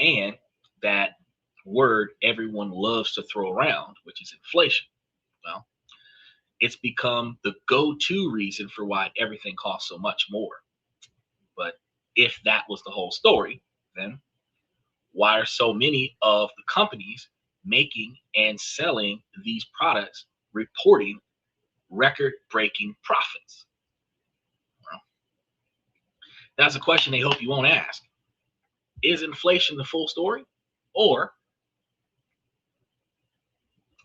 and that word everyone loves to throw around, which is inflation. Well, it's become the go-to reason for why everything costs so much more. But if that was the whole story, then why are so many of the companies making and selling these products reporting record-breaking profits? Well, that's a question they hope you won't ask. Is inflation the full story? Or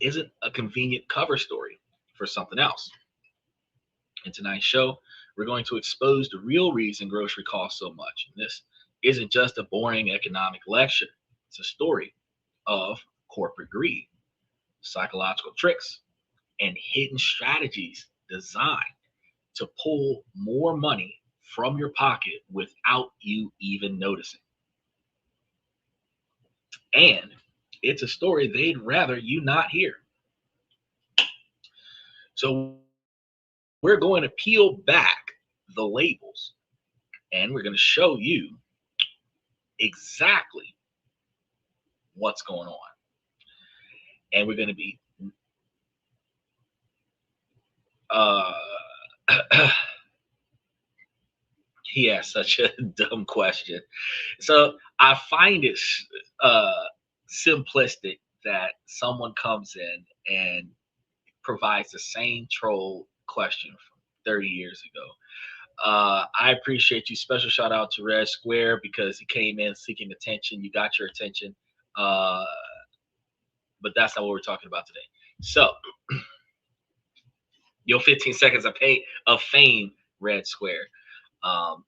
is it a convenient cover story for something else? In tonight's show, we're going to expose the real reason grocery costs so much. And this isn't just a boring economic lecture, it's a story of corporate greed, psychological tricks, and hidden strategies designed to pull more money from your pocket without you even noticing. And it's a story they'd rather you not hear. So we're going to peel back the labels and we're going to show you exactly what's going on. And we're going to be he asked such a dumb question. So I find it simplistic that someone comes in and provides the same troll question from 30 years ago. I appreciate you. Special shout out to Red Square because he came in seeking attention. You got your attention. Uh, but that's not what we're talking about today. So, your 15 seconds of fame, Red Square. Um,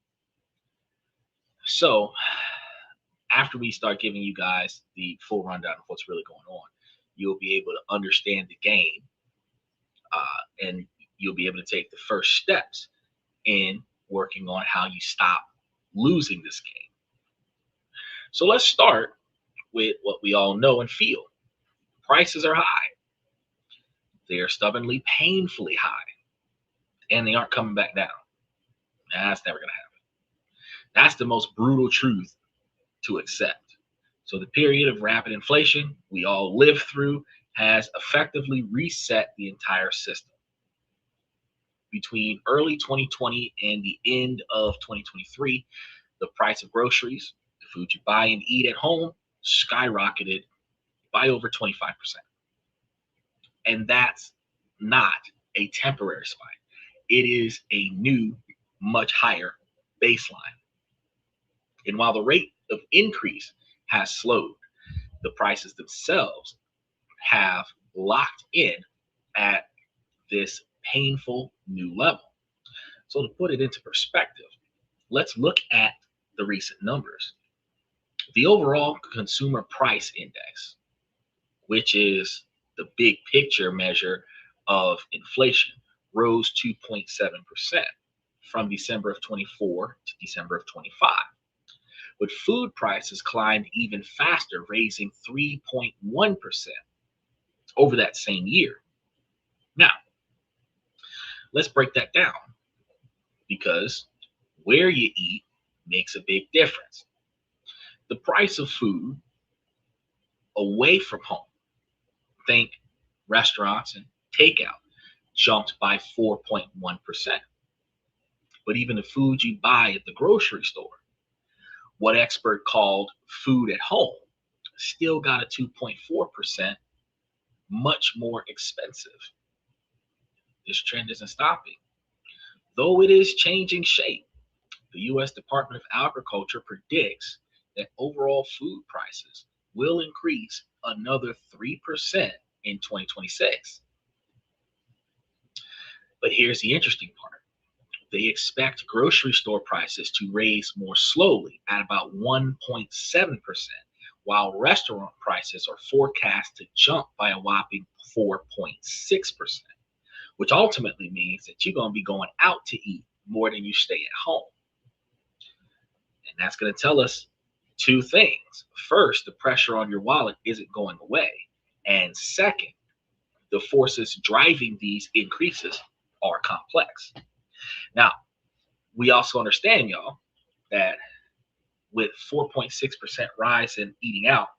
so, after we start giving you guys the full rundown of what's really going on, you'll be able to understand the game, and you'll be able to take the first steps in working on how you stop losing this game. So let's start with what we all know and feel. Prices are high. They are stubbornly, painfully high, and they aren't coming back down. That's never going to happen. That's the most brutal truth to accept. So the period of rapid inflation we all lived through has effectively reset the entire system. Between early 2020 and the end of 2023, the price of groceries, the food you buy and eat at home, skyrocketed by over 25%. And that's not a temporary spike. It is a new, much higher baseline. And while the rate of increase has slowed, the prices themselves have locked in at this painful new level. So to put it into perspective, let's look at the recent numbers. The overall consumer price index, which is the big picture measure of inflation, rose 2.7% from December of 24 to December of 25. But food prices climbed even faster, raising 3.1% over that same year. Now, let's break that down because where you eat makes a big difference. The price of food away from home, think restaurants and takeout, jumped by 4.1%. But even the food you buy at the grocery store, what expert called food at home, still got a 2.4%, much more expensive. This trend isn't stopping, though it is changing shape. The U.S. Department of Agriculture predicts that overall food prices will increase another 3% in 2026. But here's the interesting part. They expect grocery store prices to raise more slowly at about 1.7%, while restaurant prices are forecast to jump by a whopping 4.6%, which ultimately means that you're going to be going out to eat more than you stay at home. And that's going to tell us two things. First, the pressure on your wallet isn't going away. And second, the forces driving these increases are complex. Now, we also understand, y'all, that with 4.6% rise in eating out,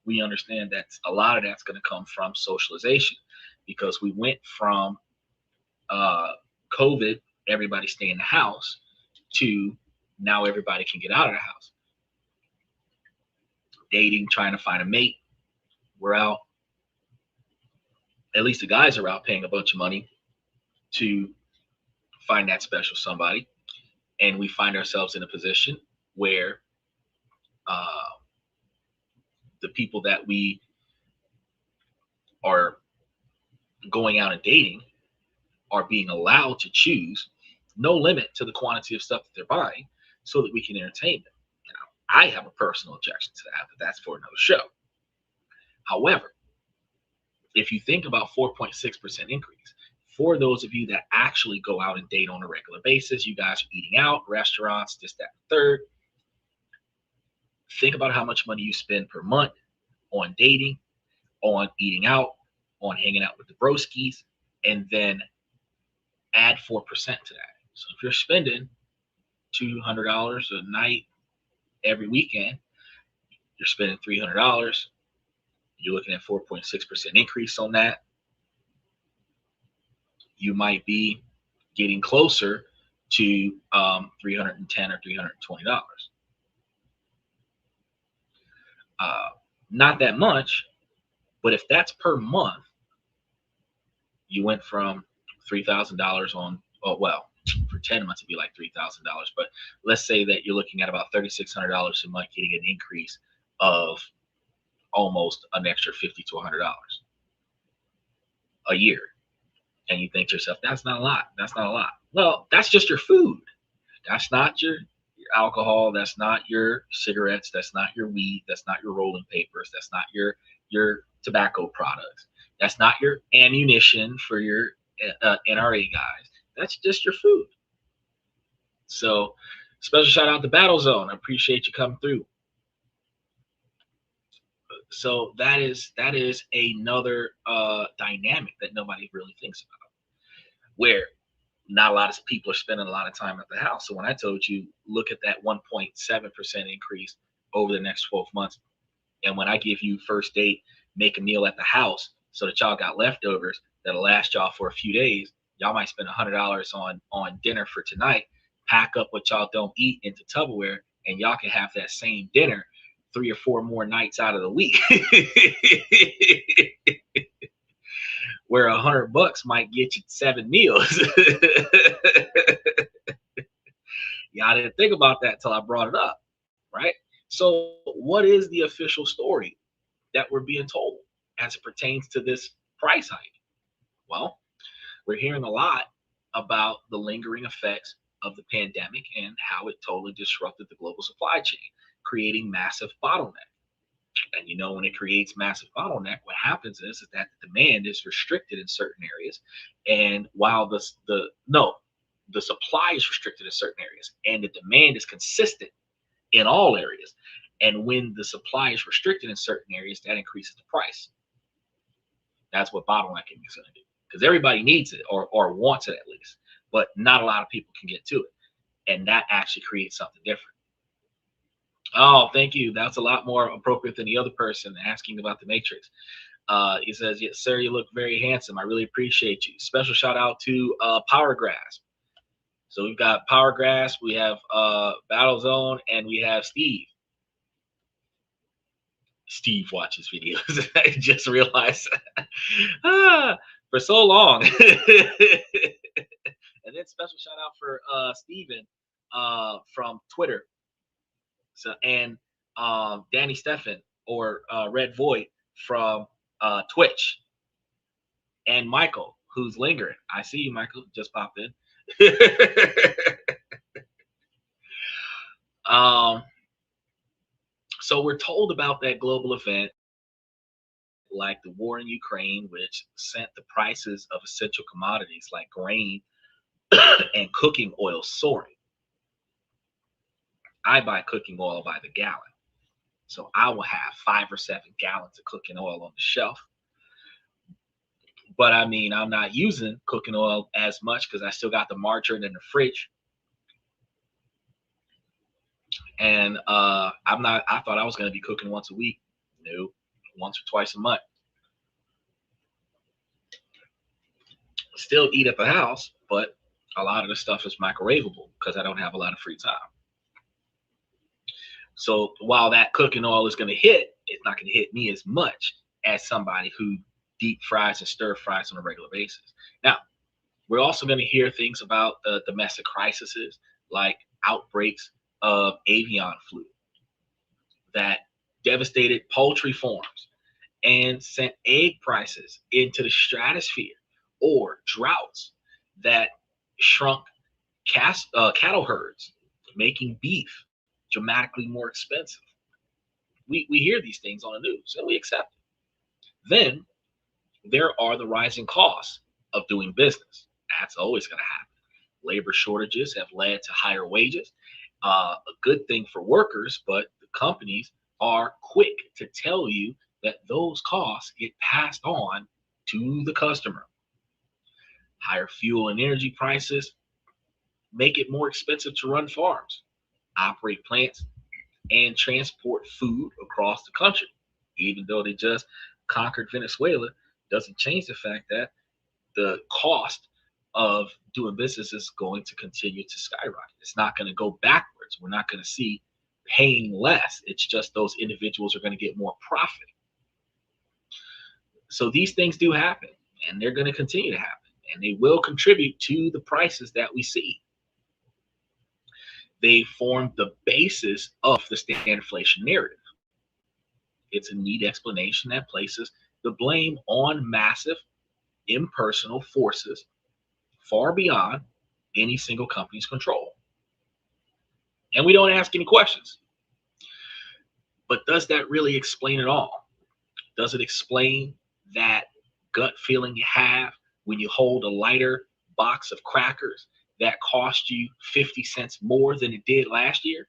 we understand that a lot of that's going to come from socialization, because we went from COVID, everybody stay in the house, to now everybody can get out of the house. Dating, trying to find a mate. We're out, at least the guys are out paying a bunch of money to find that special somebody. And we find ourselves in a position where the people that we are going out and dating are being allowed to choose, no limit to the quantity of stuff that they're buying, so that we can entertain them. Now, I have a personal objection to that, but that's for another show. However, if you think about 4.6% increase, for those of you that actually go out and date on a regular basis, you guys are eating out, restaurants, this, that, and third. Think about how much money you spend per month on dating, on eating out, on hanging out with the broskies, and then add 4% to that. So if you're spending $200 a night every weekend, you're spending $300. You're looking at 4.6% increase on that. You might be getting closer to $310 or $320. Not that much, but if that's per month, you went from $3,000 on, oh, well, for 10 months it'd be like $3,000, but let's say that you're looking at about $3,600 a month, getting an increase of almost an extra $50 to $100 a year. And you think to yourself, that's not a lot. That's not a lot. Well, that's just your food. That's not your alcohol. That's not your cigarettes. That's not your weed. That's not your rolling papers. That's not your tobacco products. That's not your ammunition for your NRA guys. That's just your food. So special shout out to Battle Zone. I appreciate you coming through. So that is another dynamic that nobody really thinks about, where not a lot of people are spending a lot of time at the house. So when I told you, look at that 1.7% increase over the next 12 months, and when I give you first date, make a meal at the house so that y'all got leftovers that'll last y'all for a few days, y'all might spend $100 on dinner for tonight, pack up what y'all don't eat into Tupperware, and y'all can have that same dinner 3 or 4 more nights out of the week. Where $100 might get you 7 meals. Y'all didn't think about that until I brought it up, right? So what is the official story that we're being told as it pertains to this price hike? Well, we're hearing a lot about the lingering effects of the pandemic and how it totally disrupted the global supply chain, creating massive bottleneck. And you know, when it creates massive bottleneck, what happens is that the demand is restricted in certain areas, and while the supply is restricted in certain areas, and the demand is consistent in all areas. And when the supply is restricted in certain areas, that increases the price. That's what bottlenecking is going to do, because everybody needs it or wants it at least, but not a lot of people can get to it, and that actually creates something different. Oh, thank you. That's a lot more appropriate than the other person asking about the Matrix. He says, yes, sir, you look very handsome. I really appreciate you. Special shout out to Power Grasp. So we've got Power Grasp, we have Battle Zone, and we have Steve. Steve watches videos. I just realized for so long. And then special shout out for Steven from Twitter. So, and Danny Steffen or Red Void from Twitch, and Michael, who's lingering. I see you, Michael, just popped in. So we're told about that global event, like the war in Ukraine, which sent the prices of essential commodities like grain and cooking oil soaring. I buy cooking oil by the gallon. So I will have 5 or 7 gallons of cooking oil on the shelf. But I mean, I'm not using cooking oil as much because I still got the margarine in the fridge. And I thought I was going to be cooking once a week. No, once or twice a month. Still eat at the house, but a lot of the stuff is microwavable because I don't have a lot of free time. So while that cooking oil is going to hit, it's not going to hit me as much as somebody who deep fries and stir fries on a regular basis. Now, we're also going to hear things about domestic crises like outbreaks of avian flu that devastated poultry farms and sent egg prices into the stratosphere, or droughts that shrunk cattle herds, making beef dramatically more expensive. We hear these things on the news and we accept it. Then there are the rising costs of doing business. That's always going to happen. Labor shortages have led to higher wages. A good thing for workers, but the companies are quick to tell you that those costs get passed on to the customer. Higher fuel and energy prices make it more expensive to run farms, operate plants, and transport food across the country. Even though they just conquered Venezuela, doesn't change the fact that the cost of doing business is going to continue to skyrocket. It's not going to go backwards. We're not going to see paying less. It's just those individuals are going to get more profit. So these things do happen, and they're going to continue to happen, and they will contribute to the prices that we see. They form the basis of the stagflation narrative. It's a neat explanation that places the blame on massive impersonal forces far beyond any single company's control. And we don't ask any questions. But does that really explain it all? Does it explain that gut feeling you have when you hold a lighter box of crackers that cost you 50 cents more than it did last year?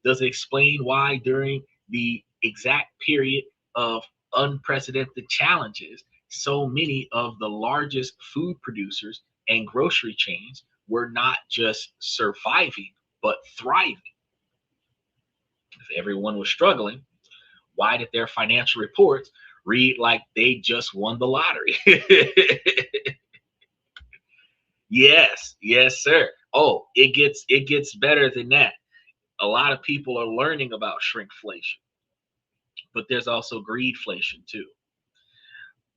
Does it explain why during the exact period of unprecedented challenges, so many of the largest food producers and grocery chains were not just surviving, but thriving? If everyone was struggling, why did their financial reports read like they just won the lottery? Yes, yes, sir. Oh, it gets better than that. A lot of people are learning about shrinkflation, but there's also greedflation too.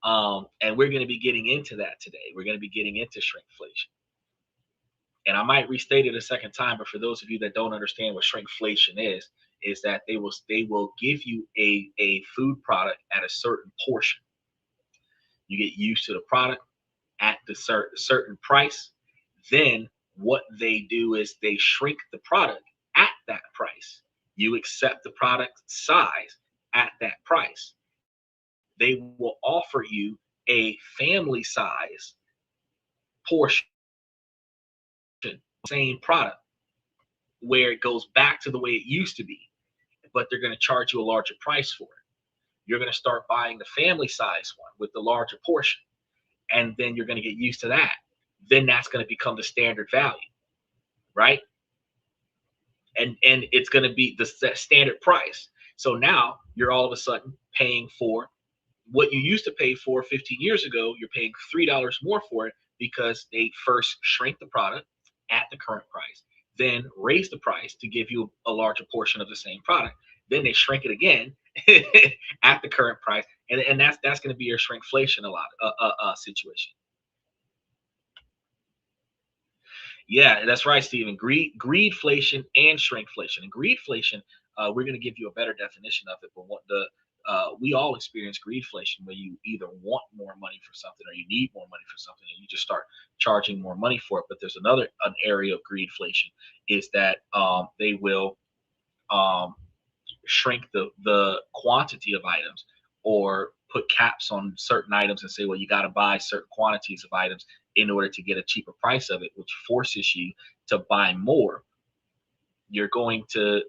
And we're going to be getting into that today. We're going to be getting into shrinkflation. And I might restate it a second time, but for those of you that don't understand what shrinkflation is that they will give you a food product at a certain portion. You get used to the product at the certain price. Then what they do is they shrink the product at that price. You accept the product size at that price. They will offer you a family size portion, same product, where it goes back to the way it used to be, but they're going to charge you a larger price for it. You're going to start buying the family size one with the larger portion, and then you're going to get used to that. Then that's going to become the standard value, right? And it's going to be the standard price. So now you're all of a sudden paying for what you used to pay for 15 years ago. You're paying $3 more for it because they first shrink the product at the current price, then raise the price to give you a larger portion of the same product. Then they shrink it again at the current price, and that's going to be your shrinkflation a lot situation. Yeah, that's right, Stephen. Greedflation and shrinkflation. And greedflation, we're going to give you a better definition of it. But what the we all experience greedflation, where you either want more money for something or you need more money for something, and you just start charging more money for it. But there's an area of greedflation is that they will um, shrink the quantity of items, or put caps on certain items and say, well, you got to buy certain quantities of items in order to get a cheaper price of it, which forces you to buy more. You're going to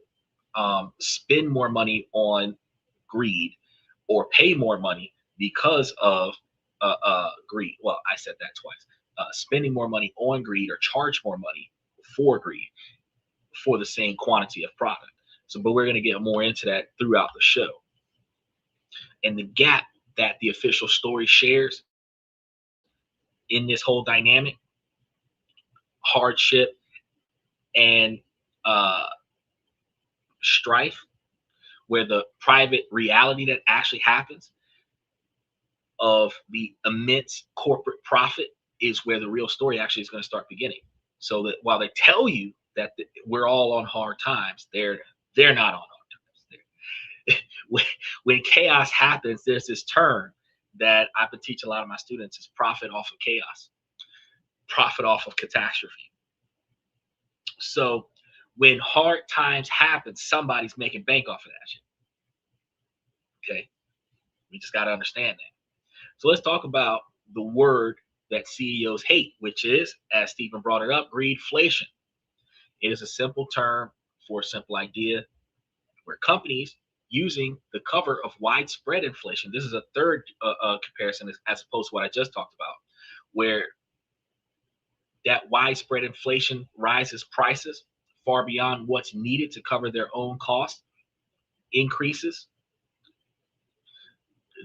spend more money on greed, or pay more money because of greed. Well, I said that twice. Spending more money on greed, or charge more money for greed. for the same quantity of product. So, but we're going to get more into that throughout the show. And the gap that the official story shares in this whole dynamic, hardship and strife, where the private reality that actually happens of the immense corporate profit is where the real story actually is going to start beginning. So that while they tell you that we're all on hard times, they're not on hard times. When chaos happens, there's this term that I've been teaching a lot of my students is profit off of chaos, profit off of catastrophe. So when hard times happen, somebody's making bank off of that shit. Okay, we just got to understand that. So let's talk about the word that CEOs hate, which is, as Stephen brought it up, greedflation. It is a simple term for a simple idea where companies using the cover of widespread inflation, this is a third comparison as opposed to what I just talked about, where that widespread inflation rises prices far beyond what's needed to cover their own cost increases.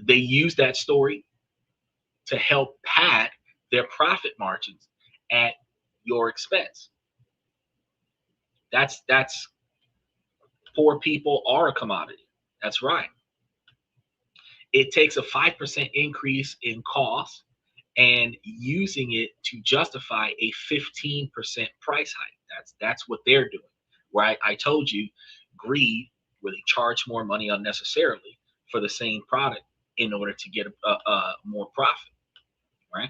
They use that story to help pad their profit margins at your expense. That's poor people are a commodity. That's right. It takes a 5% increase in cost and using it to justify a 15% price hike. That's what they're doing. Right? I told you, greed, where they charge more money unnecessarily for the same product in order to get more profit. Right?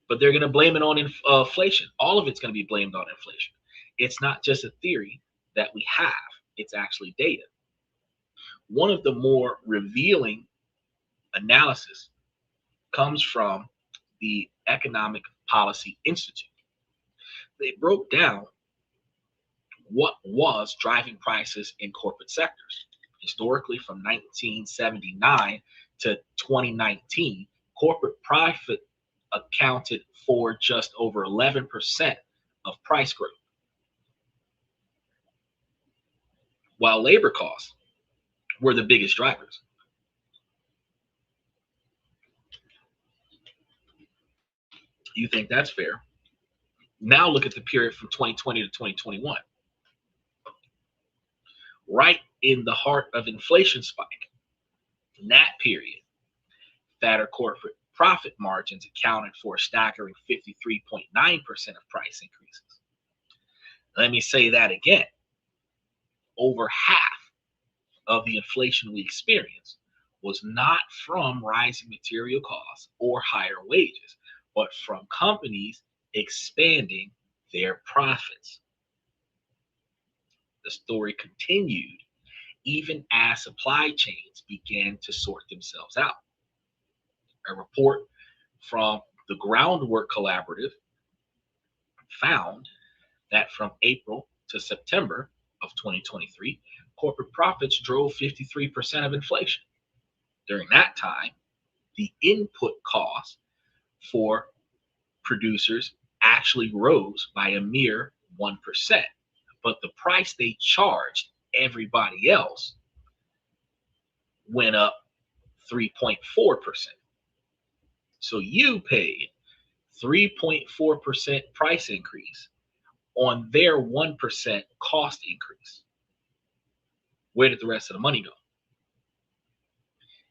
But they're going to blame it on inflation. All of it's going to be blamed on inflation. It's not just a theory that we have. It's actually data. One of the more revealing analysis comes from the Economic Policy Institute. They broke down what was driving prices in corporate sectors. Historically, from 1979 to 2019, corporate profit accounted for just over 11% of price growth, while labor costs were the biggest drivers. You think that's fair? Now look at the period from 2020 to 2021. Right in the heart of inflation spike, in that period, fatter corporate profit margins accounted for a staggering 53.9% of price increases. Let me say that again. Over half of the inflation we experienced was not from rising material costs or higher wages, but from companies expanding their profits. The story continued even as supply chains began to sort themselves out. A report from the Groundwork Collaborative found that from April to September of 2023, corporate profits drove 53% of inflation. During that time, the input cost for producers actually rose by a mere 1%, but the price they charged everybody else went up 3.4%. So you paid 3.4% price increase on their 1% cost increase. Where did the rest of the money go?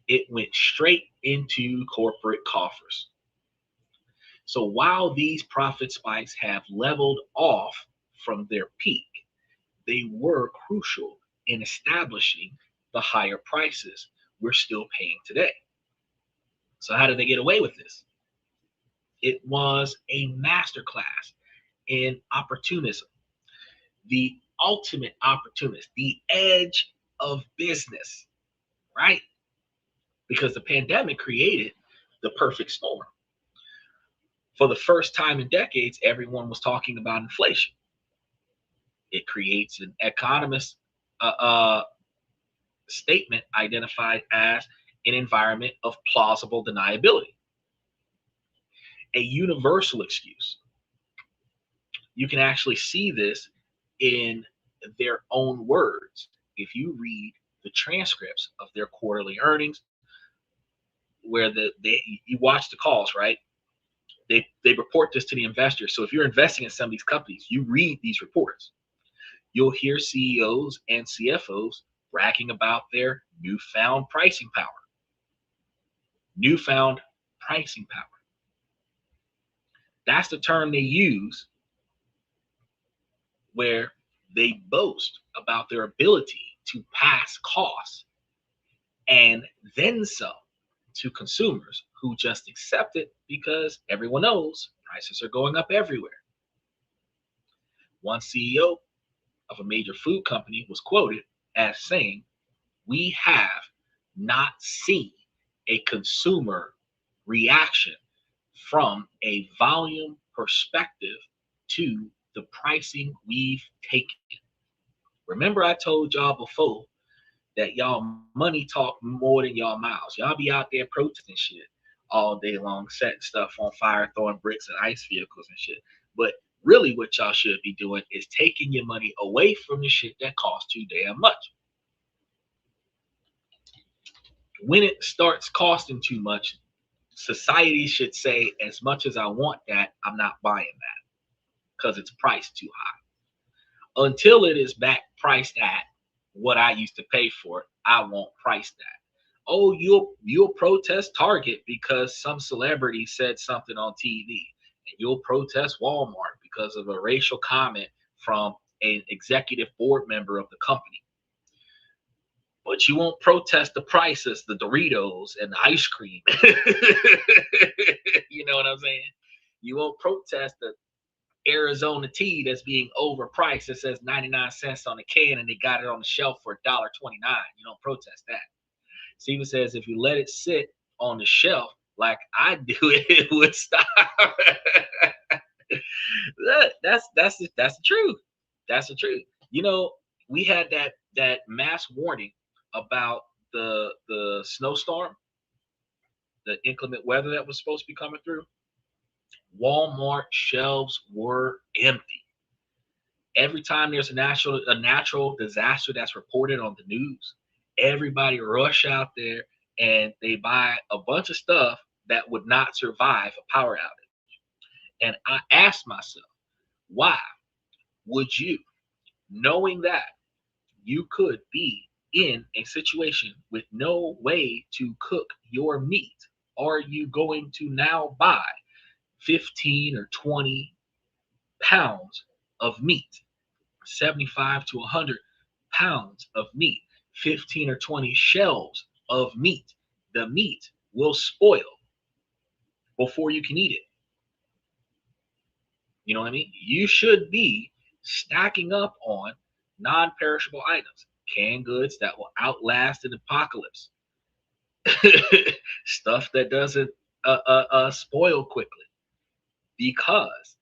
It went straight into corporate coffers. So while these profit spikes have leveled off from their peak, they were crucial in establishing the higher prices we're still paying today. So how did they get away with this? It was a masterclass in opportunism, the ultimate opportunist, the edge of business, right? Because the pandemic created the perfect storm. For the first time in decades, everyone was talking about inflation. It creates an economist statement identified as an environment of plausible deniability, a universal excuse. You can actually see this in their own words. If you read the transcripts of their quarterly earnings, where you watch the calls, right? They report this to the investors. So if you're investing in some of these companies, you read these reports. You'll hear CEOs and CFOs bragging about their newfound pricing power. Newfound pricing power. That's the term they use, where they boast about their ability to pass costs and then some to consumers who just accept it because everyone knows prices are going up everywhere. One CEO of a major food company was quoted as saying, "We have not seen a consumer reaction from a volume perspective to the pricing we've taken." Remember, I told y'all before that y'all money talk more than y'all mouths. Y'all be out there protesting shit all day long, setting stuff on fire, throwing bricks at ICE vehicles and shit. But really what y'all should be doing is taking your money away from the shit that costs too damn much. When it starts costing too much, society should say, as much as I want that, I'm not buying that because it's priced too high. Until it is back priced at what I used to pay for it, I won't price that. Oh, you'll protest Target because some celebrity said something on TV, and you'll protest Walmart because of a racial comment from an executive board member of the company. But you won't protest the prices, the Doritos and the ice cream. You know what I'm saying? You won't protest the Arizona tea that's being overpriced. It says 99 cents on the can and they got it on the shelf for $1.29. You don't protest that. Steven says if you let it sit on the shelf like I do, it would stop. That's the truth. That's the truth. You know, we had that mass warning about the snowstorm, the inclement weather that was supposed to be coming through. Walmart shelves were empty. Every time there's a natural disaster that's reported on the news, everybody rush out there and they buy a bunch of stuff that would not survive a power outage. And I asked myself, why would you, knowing that you could be in a situation with no way to cook your meat, are you going to now buy 15 or 20 pounds of meat, 75 to 100 pounds of meat, 15 or 20 shells of meat? The meat will spoil before you can eat it. You know what I mean? You should be stacking up on non-perishable items, canned goods that will outlast an apocalypse, stuff that doesn't spoil quickly. Because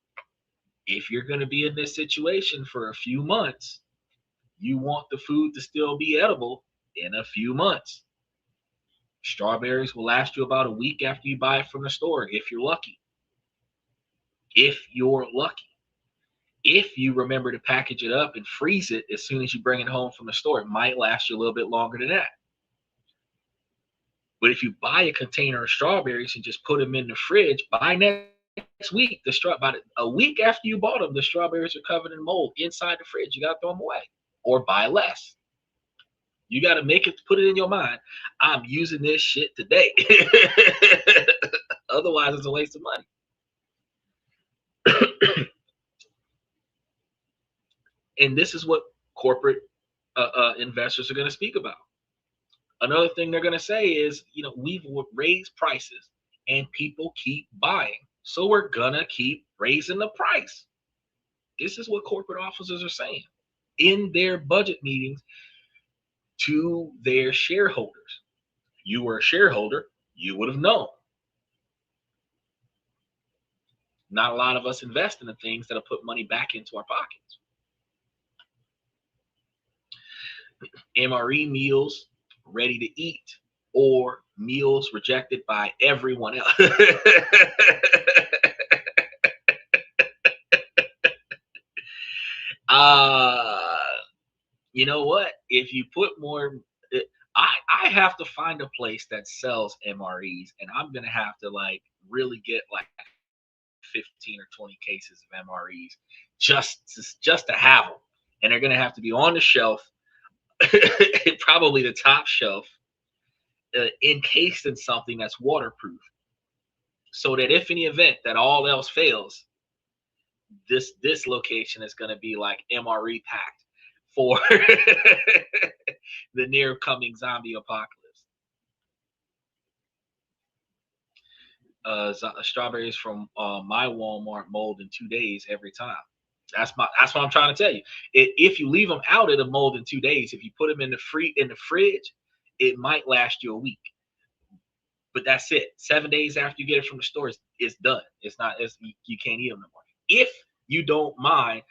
if you're going to be in this situation for a few months, you want the food to still be edible in a few months. Strawberries will last you about a week after you buy it from the store, if you're lucky. If you're lucky. If you remember to package it up and freeze it as soon as you bring it home from the store, it might last you a little bit longer than that. But if you buy a container of strawberries and just put them in the fridge, by next week, about a week after you bought them, the strawberries are covered in mold inside the fridge. You got to throw them away or buy less. You got to put it in your mind, I'm using this shit today. Otherwise, it's a waste of money. And this is what corporate investors are going to speak about. Another thing they're going to say is, we've raised prices and people keep buying, so we're going to keep raising the price. This is what corporate officers are saying in their budget meetings to their shareholders. You were a shareholder, you would have known. Not a lot of us invest in the things that'll put money back into our pockets. MRE meals ready to eat or meals rejected by everyone else. Uh, you know what? If you put more, I have to find a place that sells MREs, and I'm gonna have to like really get like 15 or 20 cases of MREs just to have them, and they're gonna have to be on the shelf, probably the top shelf, encased in something that's waterproof, so that if any event that all else fails, this location is going to be like MRE packed for the near coming zombie apocalypse. Strawberries from my Walmart mold in 2 days every time. That's what I'm trying to tell you. If you leave them out of the mold in 2 days, if you put them in the fridge, it might last you a week. But that's it. 7 days after you get it from the store, it's done. It's not. You can't eat them no more. If you don't mind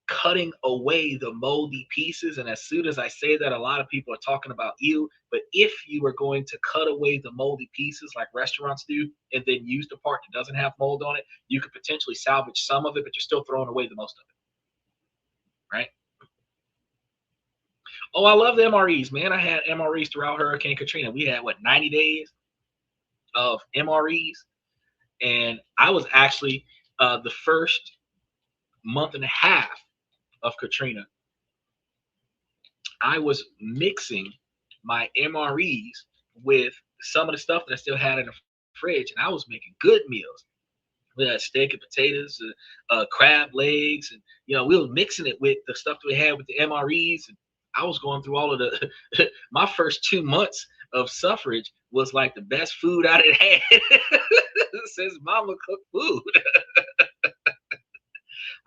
cutting away the moldy pieces, and as soon as I say that, a lot of people are talking about ew. But if you are going to cut away the moldy pieces like restaurants do, and then use the part that doesn't have mold on it, you could potentially salvage some of it, but you're still throwing away the most of it, right? Oh, I love the MREs, man. I had MREs throughout Hurricane Katrina. We had what, 90 days of MREs, and I was actually the first month and a half of Katrina, I was mixing my MREs with some of the stuff that I still had in the fridge, and I was making good meals. We had steak and potatoes, crab legs, and we were mixing it with the stuff that we had with the MREs. And I was going through all of the. My first 2 months of suffrage was like the best food I had had since Mama cooked food.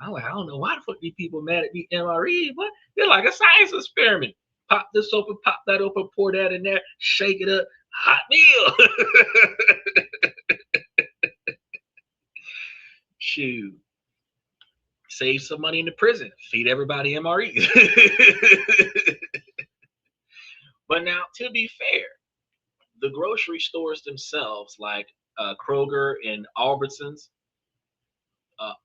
I'm like, I don't know why the fuck these people mad at the MRE. What? They're like a science experiment. Pop this open, pop that open, pour that in there, shake it up, hot meal. Shoot. Save some money in the prison. Feed everybody MREs. But now, to be fair, the grocery stores themselves, like Kroger and Albertsons,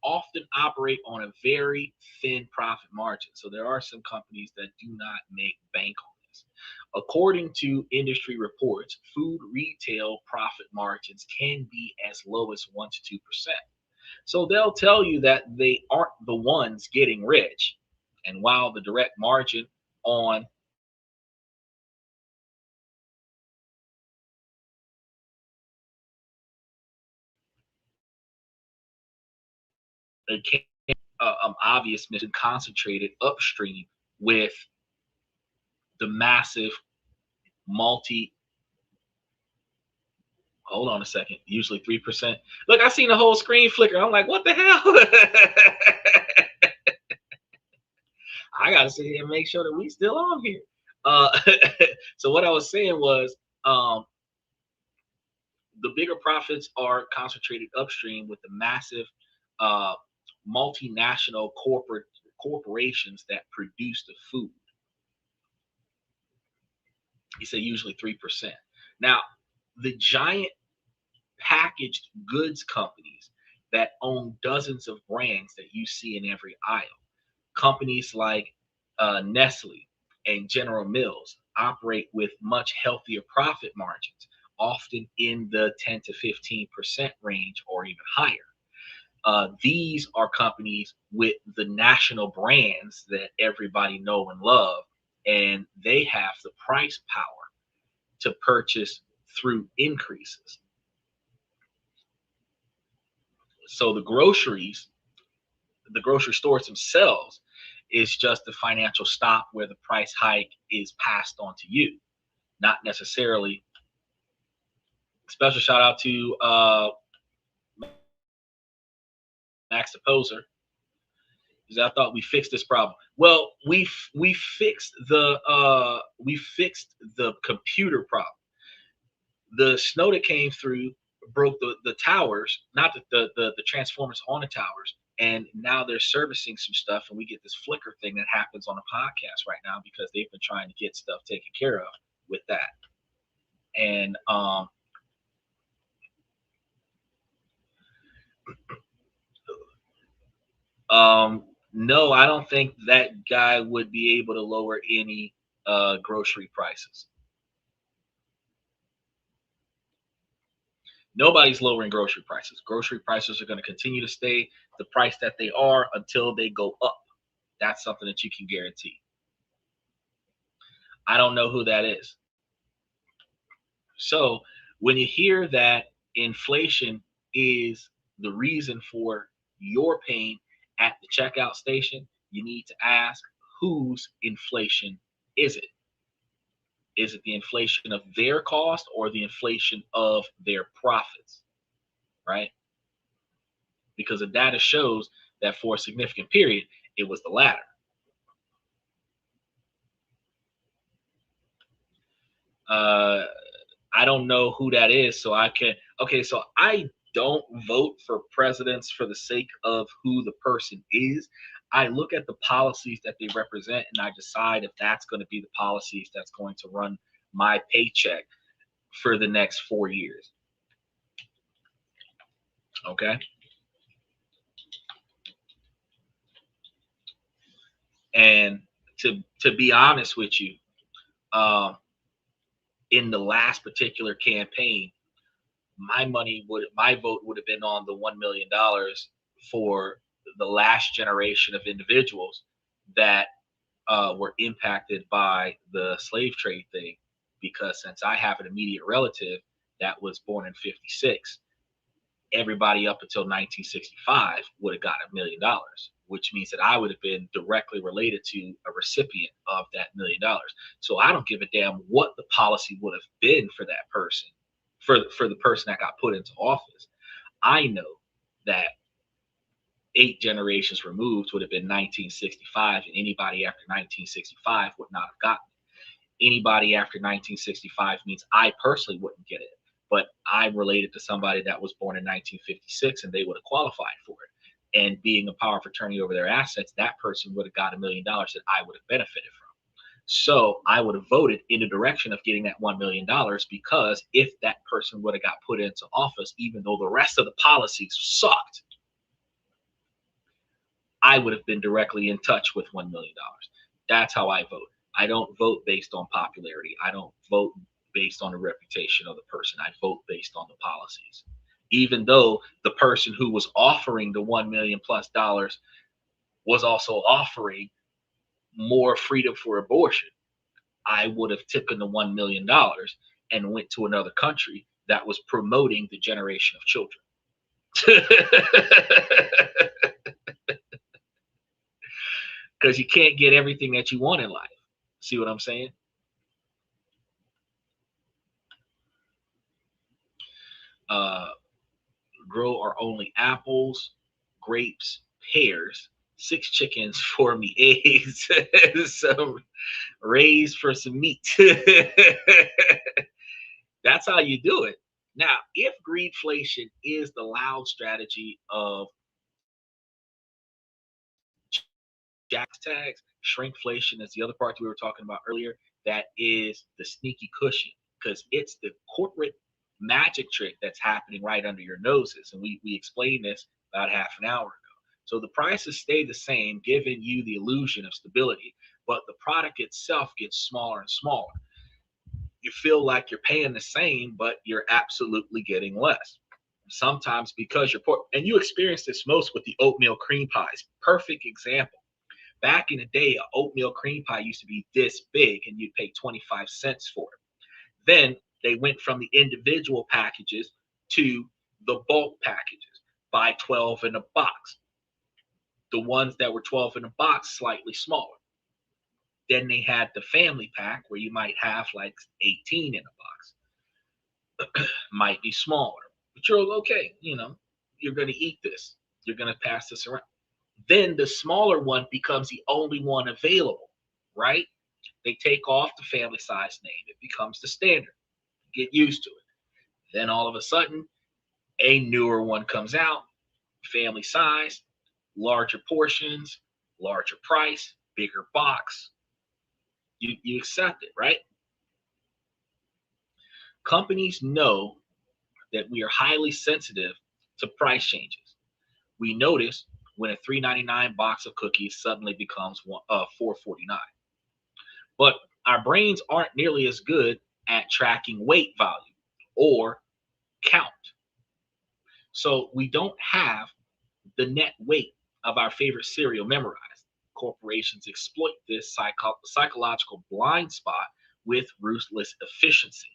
often operate on a very thin profit margin. So there are some companies that do not make bank on this. According to industry reports, food retail profit margins can be as low as 1 to 2%. So they'll tell you that they aren't the ones getting rich. And while the direct margin on it obvious mission concentrated upstream with the massive multi. Hold on a second. Usually 3%. Look, I seen the whole screen flicker. I'm like, what the hell? I gotta sit here and make sure that we still on here. Uh, so what I was saying was, the bigger profits are concentrated upstream with the massive uh, multinational corporations that produce the food. He said usually 3%. Now, the giant packaged goods companies that own dozens of brands that you see in every aisle, companies like Nestle and General Mills, operate with much healthier profit margins, often in the 10 to 15% range or even higher. These are companies with the national brands that everybody know and love, and they have the price power to purchase through increases. So the grocery stores themselves is just the financial stop where the price hike is passed on to you, not necessarily. Special shout out to Max the Poser, because I thought we fixed this problem. Well, we fixed the computer problem. The snow that came through broke the towers, not the transformers on the towers, and now they're servicing some stuff, and we get this flicker thing that happens on a podcast right now because they've been trying to get stuff taken care of with that. And No, I don't think that guy would be able to lower any grocery prices. Nobody's lowering grocery prices. Grocery prices are going to continue to stay the price that they are until they go up. That's something that you can guarantee. I don't know who that is. So when you hear that inflation is the reason for your pain at the checkout station, you need to ask, whose inflation is it? Is it the inflation of their cost or the inflation of their profits? Right? Because the data shows that for a significant period, it was the latter. Uh, I don't know who that is, so I can. Okay, so I don't vote for presidents for the sake of who the person is. I look at the policies that they represent, and I decide if that's going to be the policies that's going to run my paycheck for the next 4 years. Okay, and to be honest with you, um, in the last particular campaign, my vote would have been on the $1 million for the last generation of individuals that were impacted by the slave trade thing, because since I have an immediate relative that was born in 56, everybody up until 1965 would have got $1 million, which means that I would have been directly related to a recipient of that $1 million. So I don't give a damn what the policy would have been for that person, for the person that got put into office. I know that 8 generations removed would have been 1965, and anybody after 1965 would not have gotten it. Anybody after 1965 means I personally wouldn't get it, but I'm related to somebody that was born in 1956 and they would have qualified for it. And being a power of attorney over their assets, that person would have got $1 million that I would have benefited from. So I would have voted in the direction of getting that $1 million, because if that person would have got put into office, even though the rest of the policies sucked, I would have been directly in touch with $1 million. That's how I vote. I don't vote based on popularity. I don't vote based on the reputation of the person. I vote based on the policies. Even though the person who was offering the 1 million plus dollars was also offering more freedom for abortion, I would have taken the $1 million and went to another country that was promoting the generation of children. Because you can't get everything that you want in life. See what I'm saying? Uh, grow our only apples, grapes, pears, 6 chickens for me eggs, some raised for some meat. That's how you do it. Now, if greedflation is the loud strategy of jack tags, shrinkflation is the other part that we were talking about earlier. That is the sneaky cushion, because it's the corporate magic trick that's happening right under your noses. And we explained this about half an hour ago. So the prices stay the same, giving you the illusion of stability, but the product itself gets smaller and smaller. You feel like you're paying the same, but you're absolutely getting less. Sometimes because you're poor, and you experience this most with the oatmeal cream pies. Perfect example. Back in the day, an oatmeal cream pie used to be this big and you'd pay 25 cents for it. Then they went from the individual packages to the bulk packages, buy 12 in a box. The ones that were 12 in a box, slightly smaller. Then they had the family pack where you might have like 18 in a box. Might be smaller, but you're okay. You're going to eat this. You're going to pass this around. Then the smaller one becomes the only one available, right? They take off the family size name. It becomes the standard. Get used to it. Then all of a sudden, a newer one comes out, family size, larger portions, larger price, bigger box. You accept it, right? Companies know that we are highly sensitive to price changes. We notice when a $3.99 box of cookies suddenly becomes $4.49. But our brains aren't nearly as good at tracking weight value or count. So we don't have the net weight of our favorite cereal memorized. Corporations exploit this psychological blind spot with ruthless efficiency.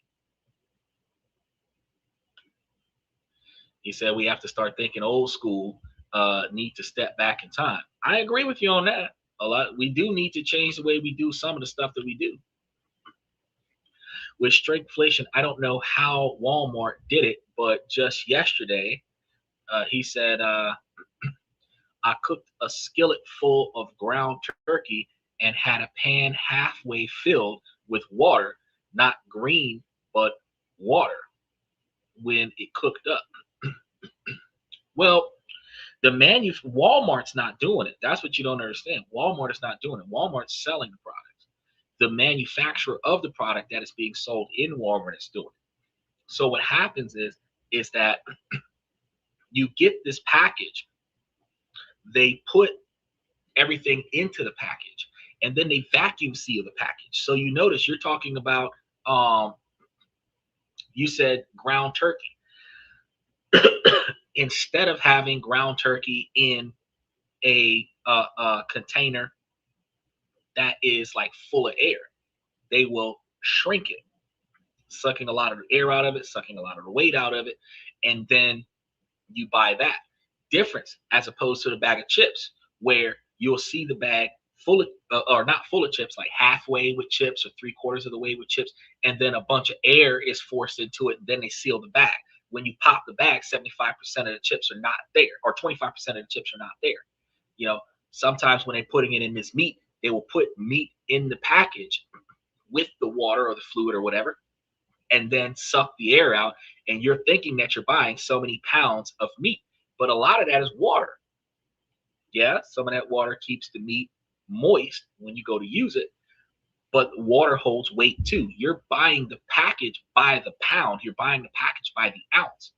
He said we have to start thinking old school, need to step back in time. I agree with you on that. A lot. We do need to change the way we do some of the stuff that we do. With stringflation, I don't know how Walmart did it, but just yesterday, he said, I cooked a skillet full of ground turkey and had a pan halfway filled with water, not green, but water when it cooked up. Well, Walmart's not doing it. That's what you don't understand. Walmart is not doing it. Walmart's selling the products. The manufacturer of the product that is being sold in Walmart is doing it. So what happens is that you get this package, they put everything into the package, and then they vacuum seal the package. So you notice you're talking about you said ground turkey. Instead of having ground turkey in a container that is like full of air, they will shrink it, sucking a lot of the air out of it, sucking a lot of the weight out of it, and then you buy that. Difference as opposed to the bag of chips, where you'll see the bag full of, or not full of chips, like halfway with chips or 3/4 of the way with chips, and then a bunch of air is forced into it, and then they seal the bag. When you pop the bag, 75% of the chips are not there, or 25% of the chips are not there. You know, sometimes when they're putting it in this meat, they will put meat in the package with the water or the fluid or whatever, and then suck the air out. And you're thinking that you're buying so many pounds of meat, but a lot of that is water. Yeah, some of that water keeps the meat moist when you go to use it, but water holds weight too. You're buying the package by the pound, you're buying the package by the ounce,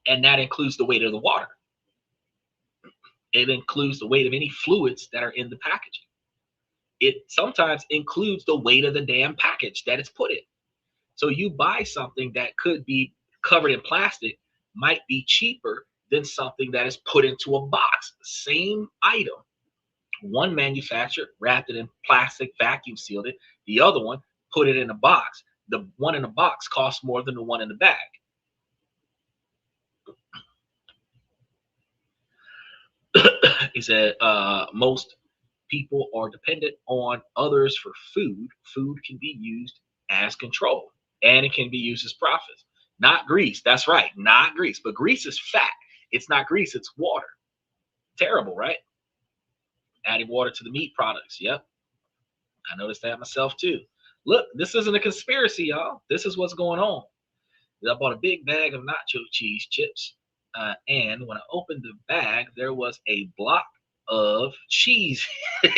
and that includes the weight of the water. It includes the weight of any fluids that are in the packaging. It sometimes includes the weight of the damn package that it's put in. So you buy something that could be covered in plastic, might be cheaper than something that is put into a box. Same item. One manufacturer wrapped it in plastic, vacuum sealed it. The other one put it in a box. The one in the box costs more than the one in the bag. He said, most people are dependent on others for food. Food can be used as control, and it can be used as profits. Not grease. That's right. Not grease. But grease is fat. It's not grease. It's water. Terrible, right? Adding water to the meat products. Yep. I noticed that myself too. Look, this isn't a conspiracy, y'all. This is what's going on. I bought a big bag of nacho cheese chips. And when I opened the bag, there was a block of cheese. Still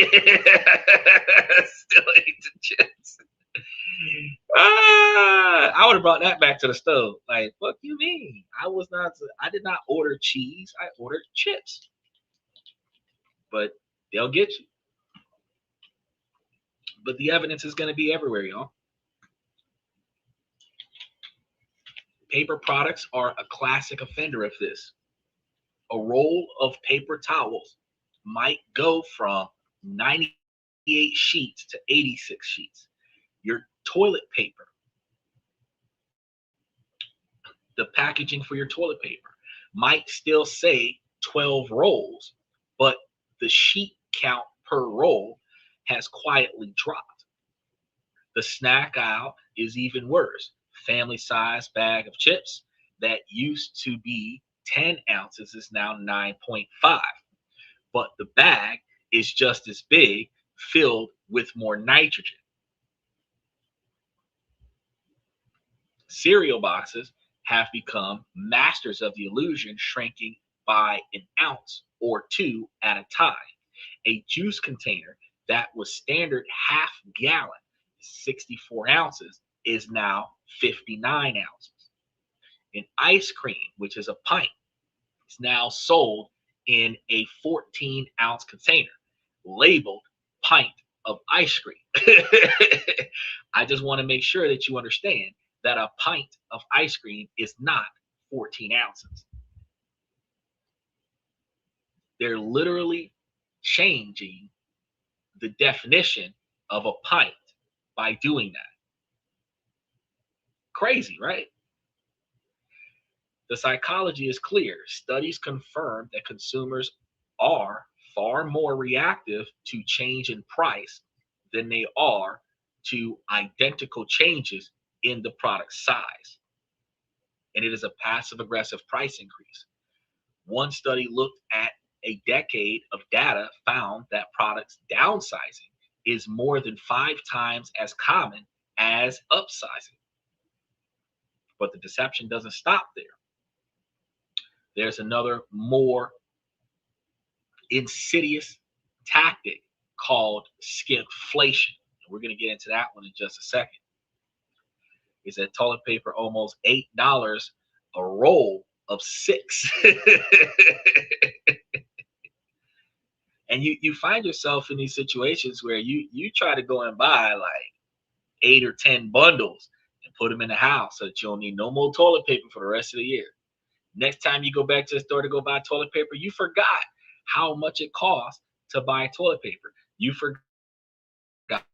ate the chips. I would have brought that back to the stove. Like, what do you mean? I did not order cheese. I ordered chips. But they'll get you. But the evidence is going to be everywhere, y'all. Paper products are a classic offender of this. A roll of paper towels might go from 98 sheets to 86 sheets. Your toilet paper, the packaging for your toilet paper, might still say 12 rolls, but the sheet count per roll has quietly dropped. The snack aisle is even worse. Family size bag of chips that used to be 10 ounces is now 9.5, but the bag is just as big, filled with more nitrogen. Cereal boxes have become masters of the illusion, shrinking by an ounce or two at a time. A juice container that was standard half gallon, 64 ounces, is now 59 ounces. An ice cream, which is a pint, is now sold in a 14-ounce container labeled pint of ice cream. I just want to make sure that you understand that a pint of ice cream is not 14 ounces. They're literally changing the definition of a pint by doing that. Crazy, right? The psychology is clear. Studies confirm that consumers are far more reactive to change in price than they are to identical changes in the product size. And it is a passive aggressive price increase. One study looked at a decade of data, found that products downsizing is more than 5 times as common as upsizing. But the deception doesn't stop there. There's another more insidious tactic called skimflation. We're going to get into that one in just a second. Is that toilet paper almost $8 a roll of 6? And you find yourself in these situations where you try to go and buy like 8 or 10 bundles and put them in the house so that you don't need no more toilet paper for the rest of the year. Next time you go back to the store to go buy toilet paper, you forgot how much it costs to buy toilet paper. You forgot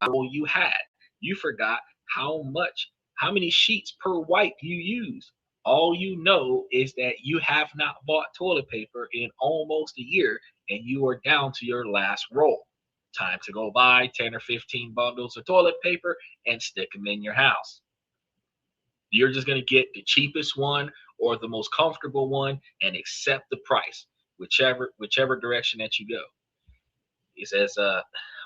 what you had. You forgot how many sheets per wipe you use. All you know is that you have not bought toilet paper in almost a year and you are down to your last roll. Time to go buy 10 or 15 bundles of toilet paper and stick them in your house. You're just going to get the cheapest one or the most comfortable one and accept the price, whichever direction that you go. He says,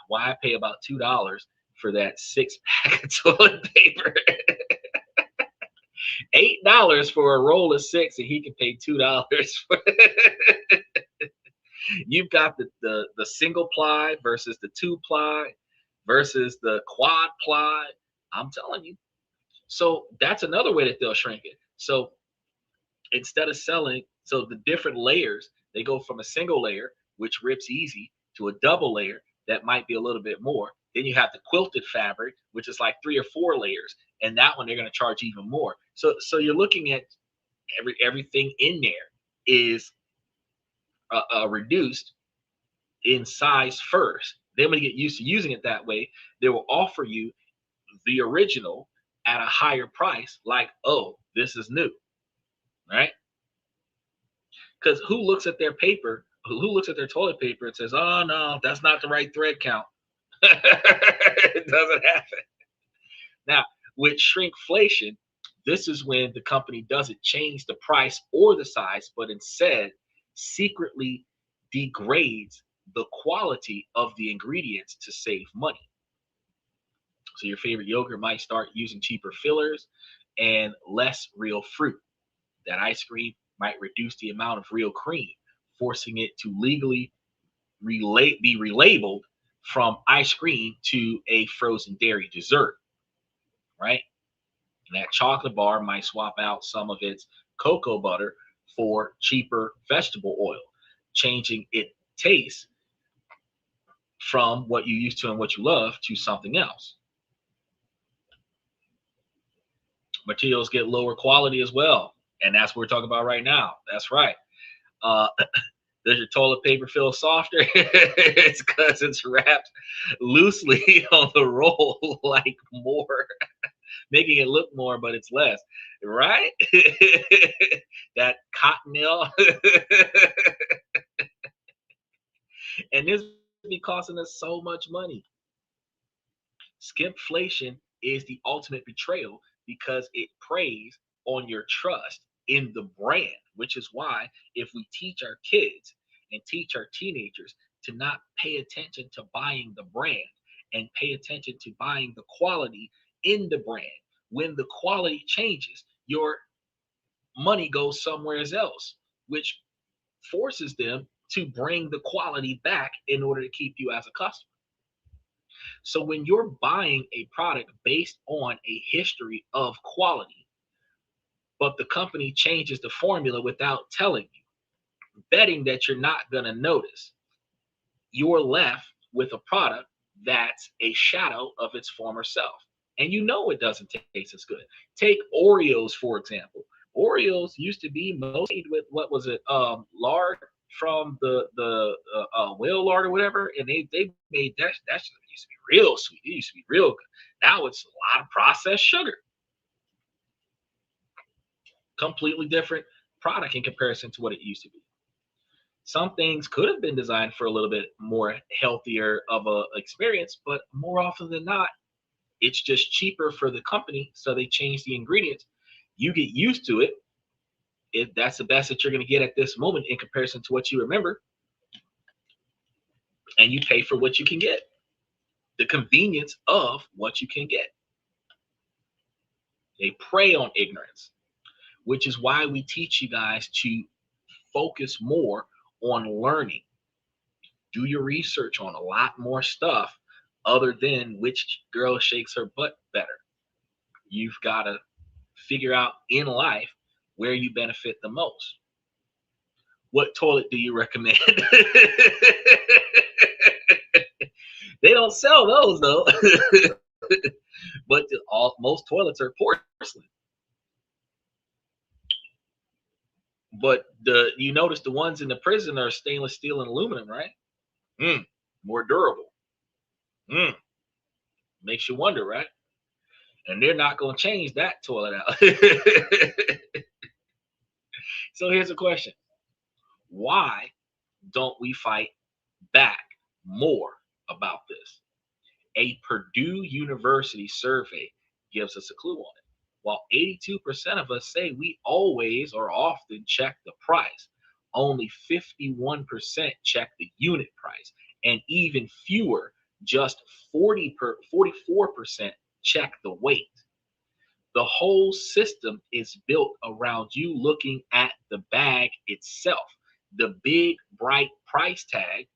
why I pay about $2 for that 6-pack of toilet paper? $8 for a roll of 6, and he can pay $2 for it. You've got the single ply versus the 2-ply versus the quad ply. I'm telling you. So that's another way that they'll shrink it. So instead of selling, so the different layers, they go from a single layer, which rips easy, to a double layer that might be a little bit more. Then you have the quilted fabric, which is like 3 or 4 layers, and that one they're going to charge even more. So you're looking at everything in there is reduced in size first. Then when you get used to using it that way, they will offer you the original at a higher price, like, oh, this is new, right? Because who looks at their paper, who looks at their toilet paper and says, oh no, that's not the right thread count. It doesn't happen. Now, with shrinkflation, this is when the company doesn't change the price or the size, but instead secretly degrades the quality of the ingredients to save money. So your favorite yogurt might start using cheaper fillers and less real fruit. That ice cream might reduce the amount of real cream, forcing it to legally be relabeled from ice cream to a frozen dairy dessert, right? And that chocolate bar might swap out some of its cocoa butter for cheaper vegetable oil, changing its taste from what you used to and what you love to something else. Materials get lower quality as well, and that's what we're talking about right now. That's right. Does your toilet paper feel softer? It's because it's wrapped loosely on the roll, like more, making it look more, but it's less, right? That cottonelle. And this be costing us so much money. Skimflation is the ultimate betrayal because it preys on your trust in the brand, which is why if we teach our kids and teach our teenagers to not pay attention to buying the brand and pay attention to buying the quality in the brand, when the quality changes, your money goes somewhere else, which forces them to bring the quality back in order to keep you as a customer. So when you're buying a product based on a history of quality, but the company changes the formula without telling you, betting that you're not going to notice, you're left with a product that's a shadow of its former self. And you know it doesn't taste as good. Take Oreos, for example. Oreos used to be made with, what was it, lard from the whale lard or whatever, and they made that used to be real sweet. It used to be real good. Now it's a lot of processed sugar. Completely different product in comparison to what it used to be. Some things could have been designed for a little bit more healthier of a experience, but more often than not, it's just cheaper for the company, so they change the ingredients. You get used to it. If that's the best that you're going to get at this moment in comparison to what you remember, and you pay for what you can get, the convenience of what you can get. They prey on ignorance, which is why we teach you guys to focus more on learning. Do your research on a lot more stuff other than which girl shakes her butt better. You've got to figure out in life where you benefit the most. What toilet do you recommend? They don't sell those though. But most toilets are porcelain. But you notice the ones in the prison are stainless steel and aluminum, right? More durable. Makes you wonder, right? And they're not going to change that toilet out. So here's a question. Why don't we fight back more about this? A Purdue University survey gives us a clue on it. While 82% of us say we always or often check the price, only 51% check the unit price, and even fewer, just 44%, check the weight. The whole system is built around you looking at the bag itself, the big, bright price tag,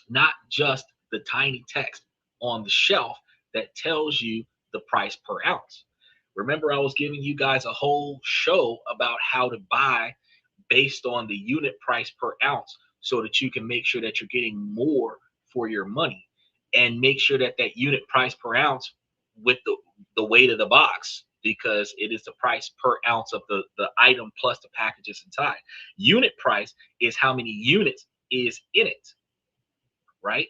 not just the tiny text on the shelf that tells you the price per ounce. Remember, I was giving you guys a whole show about how to buy based on the unit price per ounce so that you can make sure that you're getting more for your money, and make sure that that unit price per ounce with the weight of the box, because it is the price per ounce of the item plus the packages inside. Unit price is how many units is in it, right?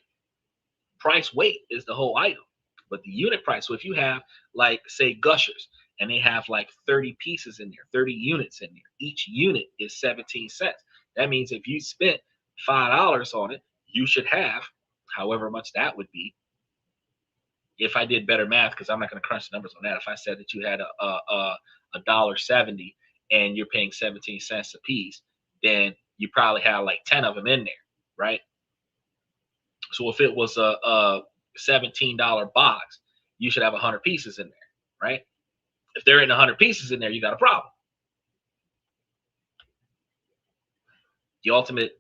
Price weight is the whole item, but the unit price. So if you have, like, say, Gushers, and they have like 30 pieces in there, 30 units in there, each unit is 17 cents. That means if you spent $5 on it, you should have however much that would be. If I did better math, because I'm not going to crunch the numbers on that. If I said that you had a $1.70 and you're paying 17 cents a piece, then you probably have like 10 of them in there, right? So if it was a $17 box, you should have 100 pieces in there, right? If there ain't 100 pieces in there, you got a problem. The ultimate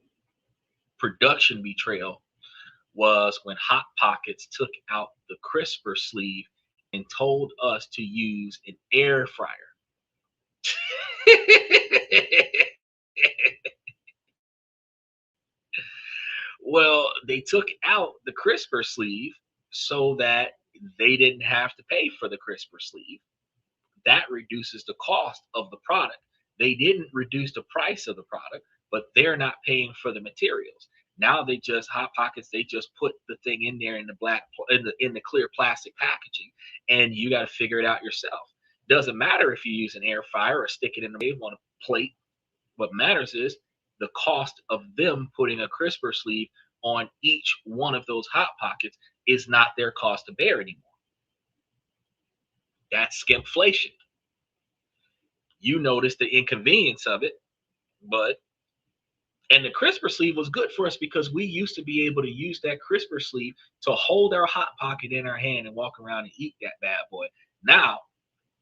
production betrayal was when Hot Pockets took out the crisper sleeve and told us to use an air fryer. Well, they took out the crisper sleeve so that they didn't have to pay for the crisper sleeve. That reduces the cost of the product. They didn't reduce the price of the product, but they're not paying for the materials. Now they just, Hot Pockets, they just put the thing in there in the clear plastic packaging, and you got to figure it out yourself. Doesn't matter if you use an air fryer or stick it in the wave on a plate. What matters is the cost of them putting a crisper sleeve on each one of those Hot Pockets is not their cost to bear anymore. That's skimpflation. You notice the inconvenience of it, and the crisper sleeve was good for us because we used to be able to use that crisper sleeve to hold our Hot Pocket in our hand and walk around and eat that bad boy. Now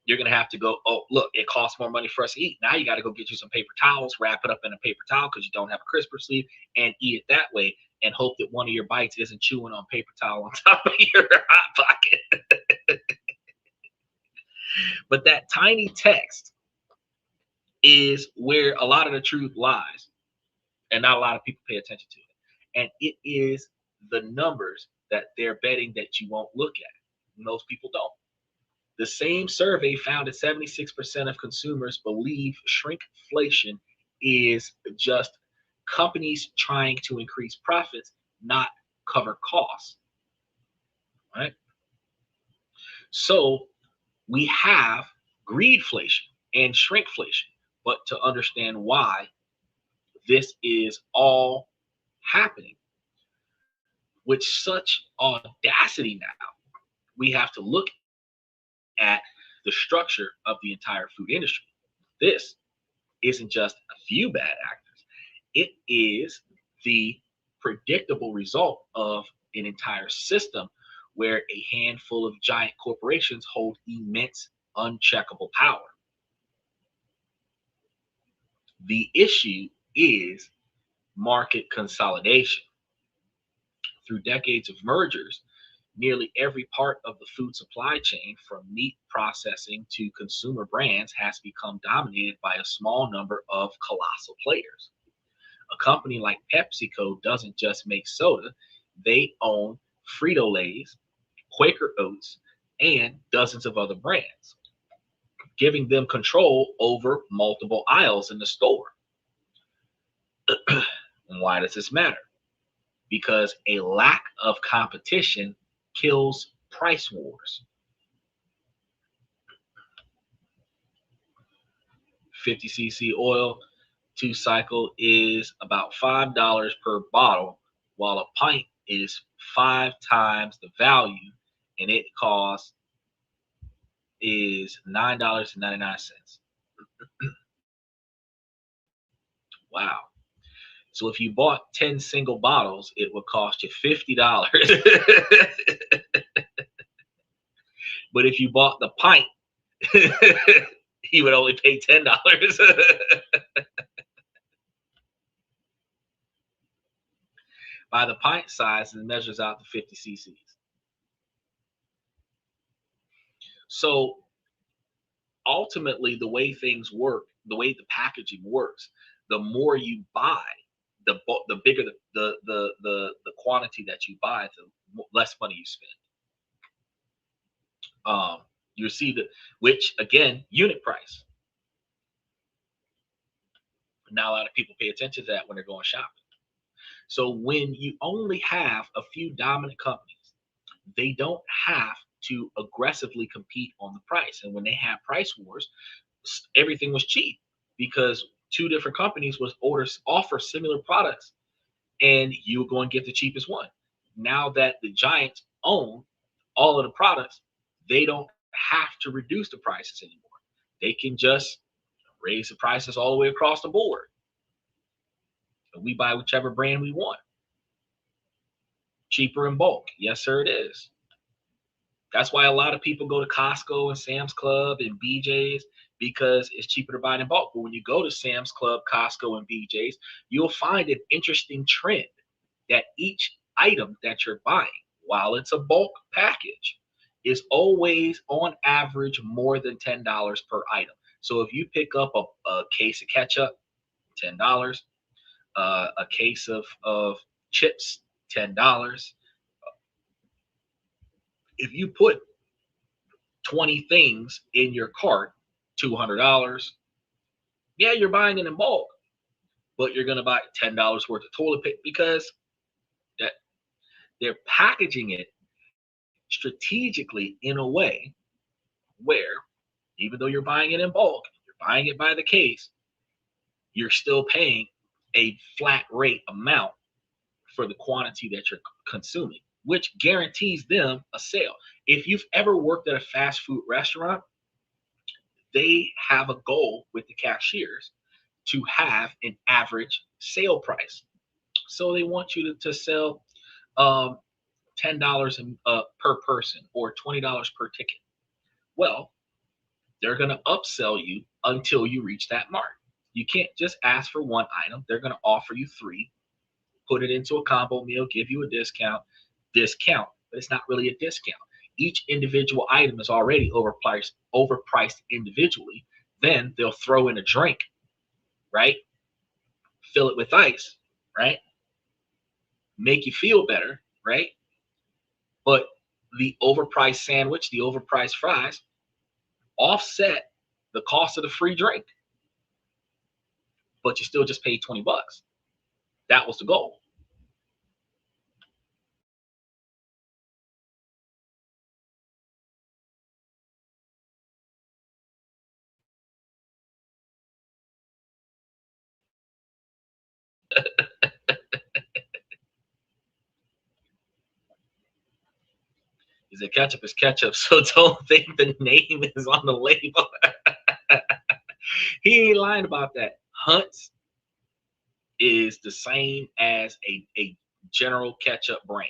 you're going to have to go, oh, look, it costs more money for us to eat. Now you got to go get you some paper towels, wrap it up in a paper towel because you don't have a crisper sleeve, and eat it that way, and hope that one of your bites isn't chewing on paper towel on top of your Hot Pocket. But that tiny text is where a lot of the truth lies. and not a lot of people pay attention to it. And it is the numbers that they're betting that you won't look at. Most people don't. The same survey found that 76% of consumers believe shrinkflation is just companies trying to increase profits, not cover costs. Right? So we have greedflation and shrinkflation. But to understand why this is all happening with such audacity now, we have to look at the structure of the entire food industry. This isn't just a few bad actors, it is the predictable result of an entire system where a handful of giant corporations hold immense, uncheckable power. The issue is market consolidation. Through decades of mergers, nearly every part of the food supply chain, from meat processing to consumer brands, has become dominated by a small number of colossal players. A company like PepsiCo doesn't just make soda, they own Frito-Lay's, Quaker Oats, and dozens of other brands, giving them control over multiple aisles in the store. Why does this matter? Because a lack of competition kills price wars. 50cc oil, 2-cycle, is about $5 per bottle, while a pint is 5 times the value, and it costs is $9.99. Wow. So if you bought 10 single bottles, it would cost you $50. But if you bought the pint, you would only pay $10. By the pint size, it measures out to 50 cc's. So ultimately, the way things work, the way the packaging works, the more you buy, the bigger the quantity that you buy, the less money you spend. You see which again, unit price. Now a lot of people pay attention to that when they're going shopping. So when you only have a few dominant companies, they don't have to aggressively compete on the price. And when they had price wars, everything was cheap because two different companies was offer similar products, and you were going to get the cheapest one. Now that the giants own all of the products, they don't have to reduce the prices anymore. They can just raise the prices all the way across the board. And we buy whichever brand we want. Cheaper in bulk. Yes, sir, it is. That's why a lot of people go to Costco and Sam's Club and BJ's, because it's cheaper to buy in bulk. But when you go to Sam's Club, Costco, and BJ's, you'll find an interesting trend that each item that you're buying, while it's a bulk package, is always on average more than $10 per item. So if you pick up a case of ketchup, $10, a case of chips, $10. If you put 20 things in your cart, $200. Yeah, you're buying it in bulk, but you're going to buy $10 worth of toilet paper because that they're packaging it strategically in a way where, even though you're buying it in bulk, you're buying it by the case, you're still paying a flat rate amount for the quantity that you're consuming, which guarantees them a sale. If you've ever worked at a fast food restaurant, they have a goal with the cashiers to have an average sale price. So they want you to sell $10 per person or $20 per ticket. Well, they're going to upsell you until you reach that mark. You can't just ask for one item. They're going to offer you 3, put it into a combo meal, give you a discount, but it's not really a discount. Each individual item is already overpriced individually. Then they'll throw in a drink, right? fill it with ice, right? Make you feel better, right? But the overpriced sandwich, the overpriced fries offset the cost of the free drink, but you still just paid 20 bucks. That was the goal. He said ketchup is ketchup, so don't think the name is on the label. He ain't lying about that. Hunt's is the same as a general ketchup brand.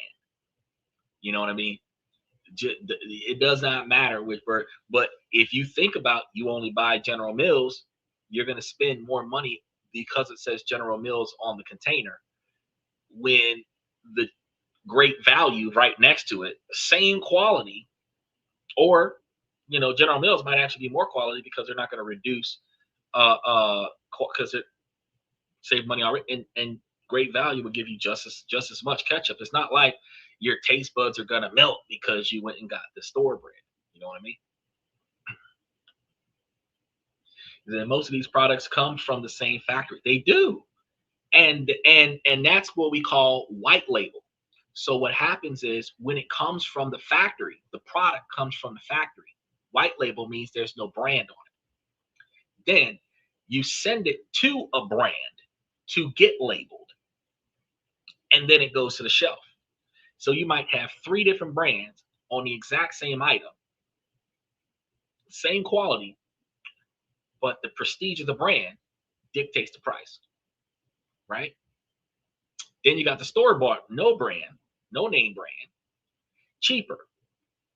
You know what I mean? It does not matter which brand. But if you think about you only buy General Mills, you're going to spend more money because it says General Mills on the container when the great value right next to it, same quality, or General Mills might actually be more quality because they're not going to reduce because it save money already, and great value will give you just as much ketchup. It's not like your taste buds are gonna melt because you went and got the store brand. You know what I mean? Then most of these products come from the same factory. They do, and that's what we call white label. So what happens is when it comes from the factory, the product comes from the factory. White label means there's no brand on it. Then you send it to a brand to get labeled, and then it goes to the shelf. So you might have 3 different brands on the exact same item, same quality, but the prestige of the brand dictates the price, right? Then you got the store bought, no brand, no name brand, cheaper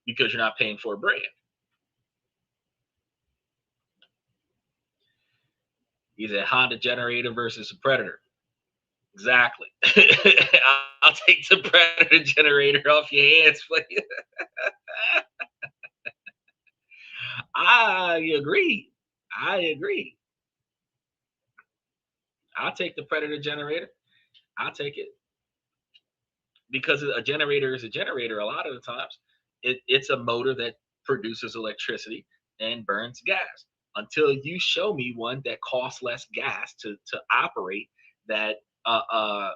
because you're not paying for a brand. He's a Honda generator versus a Predator. Exactly. I'll take the Predator generator off your hands for you. I agree. I agree. I'll take the Predator generator. I'll take it because a generator is a generator. A lot of the times, it's a motor that produces electricity and burns gas. Until you show me one that costs less gas to operate, that uh, uh,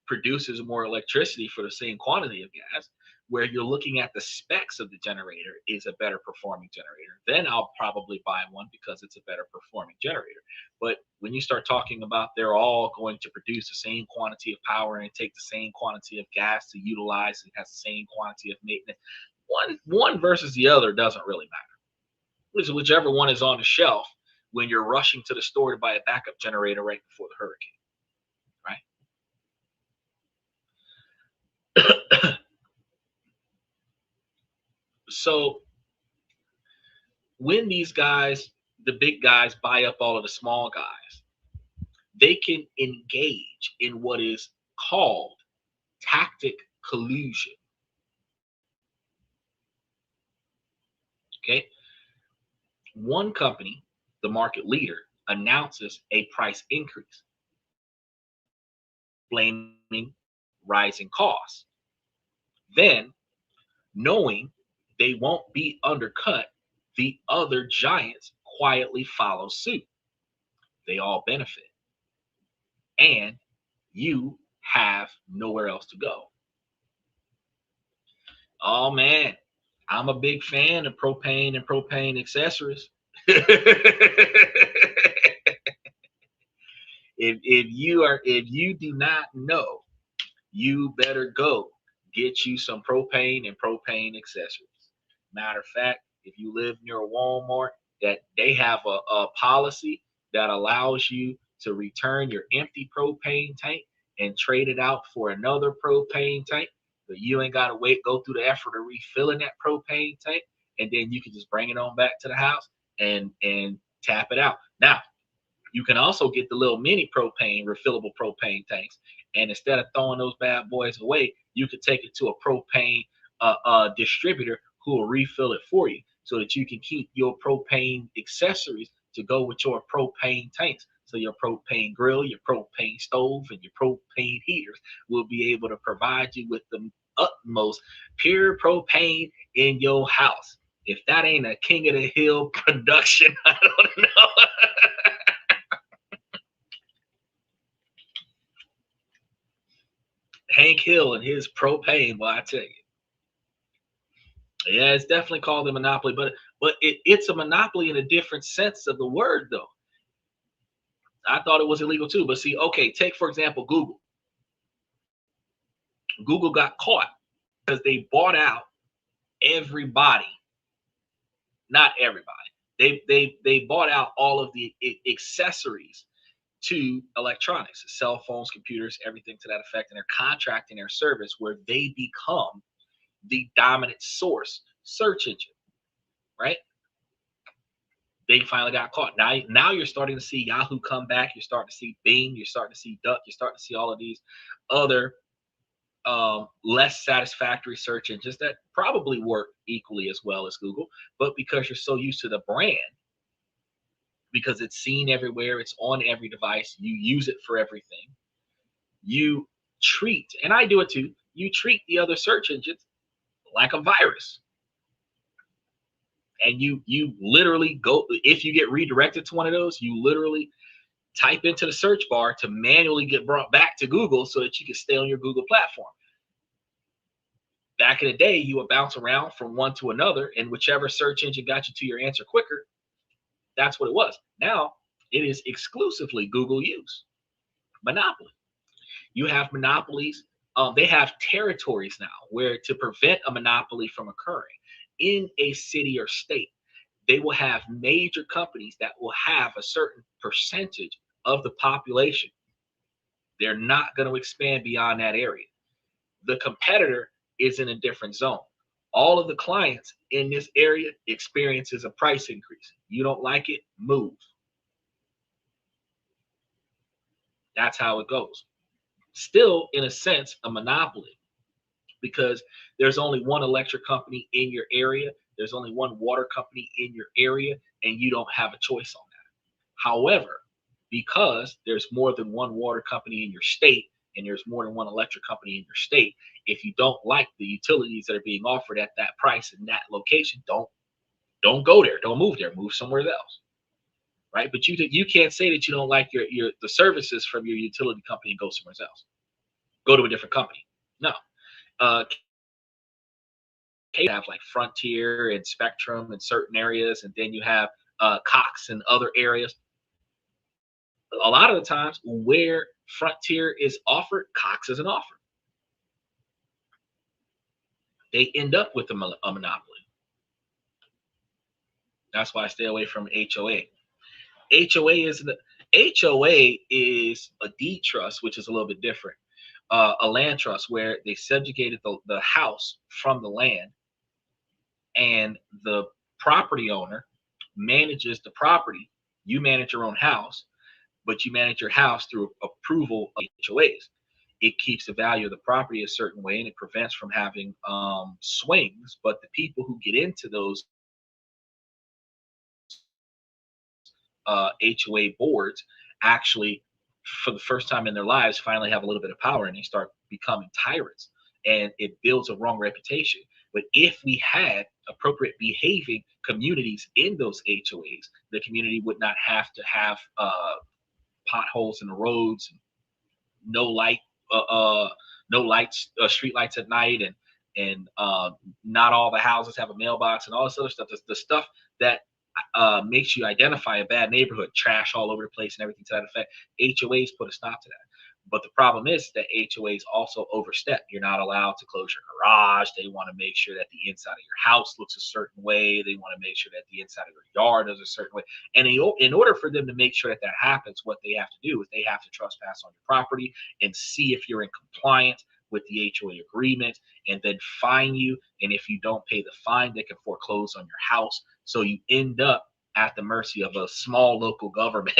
produces more electricity for the same quantity of gas, where you're looking at the specs of the generator is a better performing generator, then I'll probably buy one because it's a better performing generator. But when you start talking about they're all going to produce the same quantity of power and take the same quantity of gas to utilize and has the same quantity of maintenance, one versus the other doesn't really matter. Whichever one is on the shelf when you're rushing to the store to buy a backup generator right before the hurricane, right? So when these guys, the big guys, buy up all of the small guys, they can engage in what is called tactic collusion. Okay. One company, the market leader, announces a price increase, blaming rising costs. Then, knowing they won't be undercut, the other giants quietly follow suit. They all benefit. And you have nowhere else to go. Oh man, I'm a big fan of propane and propane accessories. If you do not know, you better go get you some propane and propane accessories. Matter of fact, if you live near a Walmart, that they have a policy that allows you to return your empty propane tank and trade it out for another propane tank. But you ain't gotta go through the effort of refilling that propane tank, and then you can just bring it on back to the house and tap it out. Now, you can also get the little mini propane, refillable propane tanks. And instead of throwing those bad boys away, you could take it to a propane distributor who will refill it for you so that you can keep your propane accessories to go with your propane tanks. So your propane grill, your propane stove, and your propane heaters will be able to provide you with the utmost pure propane in your house. If that ain't a King of the Hill production, I don't know. Hank Hill and his propane, well, I tell you. Yeah, it's definitely called a monopoly, but it's a monopoly in a different sense of the word, though. I thought it was illegal too, but see, okay, take for example Google. Google got caught because they bought out everybody, not everybody. They bought out all of the accessories to electronics, cell phones, computers, everything to that effect, and they're contracting their service where they become the dominant source search engine, right? They finally got caught. Now you're starting to see Yahoo come back. You're starting to see Bing. You're starting to see Duck. You're starting to see all of these other less satisfactory search engines that probably work equally as well as Google, but because you're so used to the brand, because it's seen everywhere, it's on every device, you use it for everything. You treat, and I do it too, you treat the other search engines like a virus. And you literally go, if you get redirected to one of those, you literally type into the search bar to manually get brought back to Google so that you can stay on your Google platform. Back in the day, you would bounce around from one to another, and whichever search engine got you to your answer quicker, that's what it was. Now, it is exclusively Google use. Monopoly. You have monopolies. They have territories now where, to prevent a monopoly from occurring in a city or state, they will have major companies that will have a certain percentage of the population. They're not going to expand beyond that area. The competitor is in a different zone. All of the clients in this area experiences a price increase. You don't like it, move. That's how it goes. Still, in a sense, a monopoly, because there's only one electric company in your area, there's only one water company in your area, and you don't have a choice on that. However, because there's more than one water company in your state and there's more than one electric company in your state, if you don't like the utilities that are being offered at that price in that location, don't go there, don't move there, move somewhere else, right? But you can't say that you don't like your the services from your utility company and go somewhere else, go to a different company. No. uh have like Frontier and Spectrum in certain areas, and then you have Cox in other areas. A lot of the times where Frontier is offered, Cox isn't offered. They end up with a monopoly. That's why I stay away from HOA. HOA is a deed trust, which is a little bit different. A land trust where they subjugated the house from the land, and the property owner manages the property. You manage your own house, but you manage your house through approval of HOAs. It keeps the value of the property a certain way, and it prevents from having swings. But the people who get into those HOA boards actually, for the first time in their lives, finally have a little bit of power, and they start becoming tyrants, and it builds a wrong reputation. But if we had appropriate behaving communities in those HOAs, the community would not have to have potholes in the roads, no light, uh, uh, no lights, street lights at night, and not all the houses have a mailbox and all this other stuff. The stuff that makes you identify a bad neighborhood, trash all over the place and everything to that effect. HOAs put a stop to that. But the problem is that HOAs also overstep. You're not allowed to close your garage. They want to make sure that the inside of your house looks a certain way. They want to make sure that the inside of your yard is a certain way. And in order for them to make sure that that happens, what they have to do is they have to trespass on your property and see if you're in compliance with the HOA agreement, and then fine you. And if you don't pay the fine, they can foreclose on your house. So you end up at the mercy of a small local government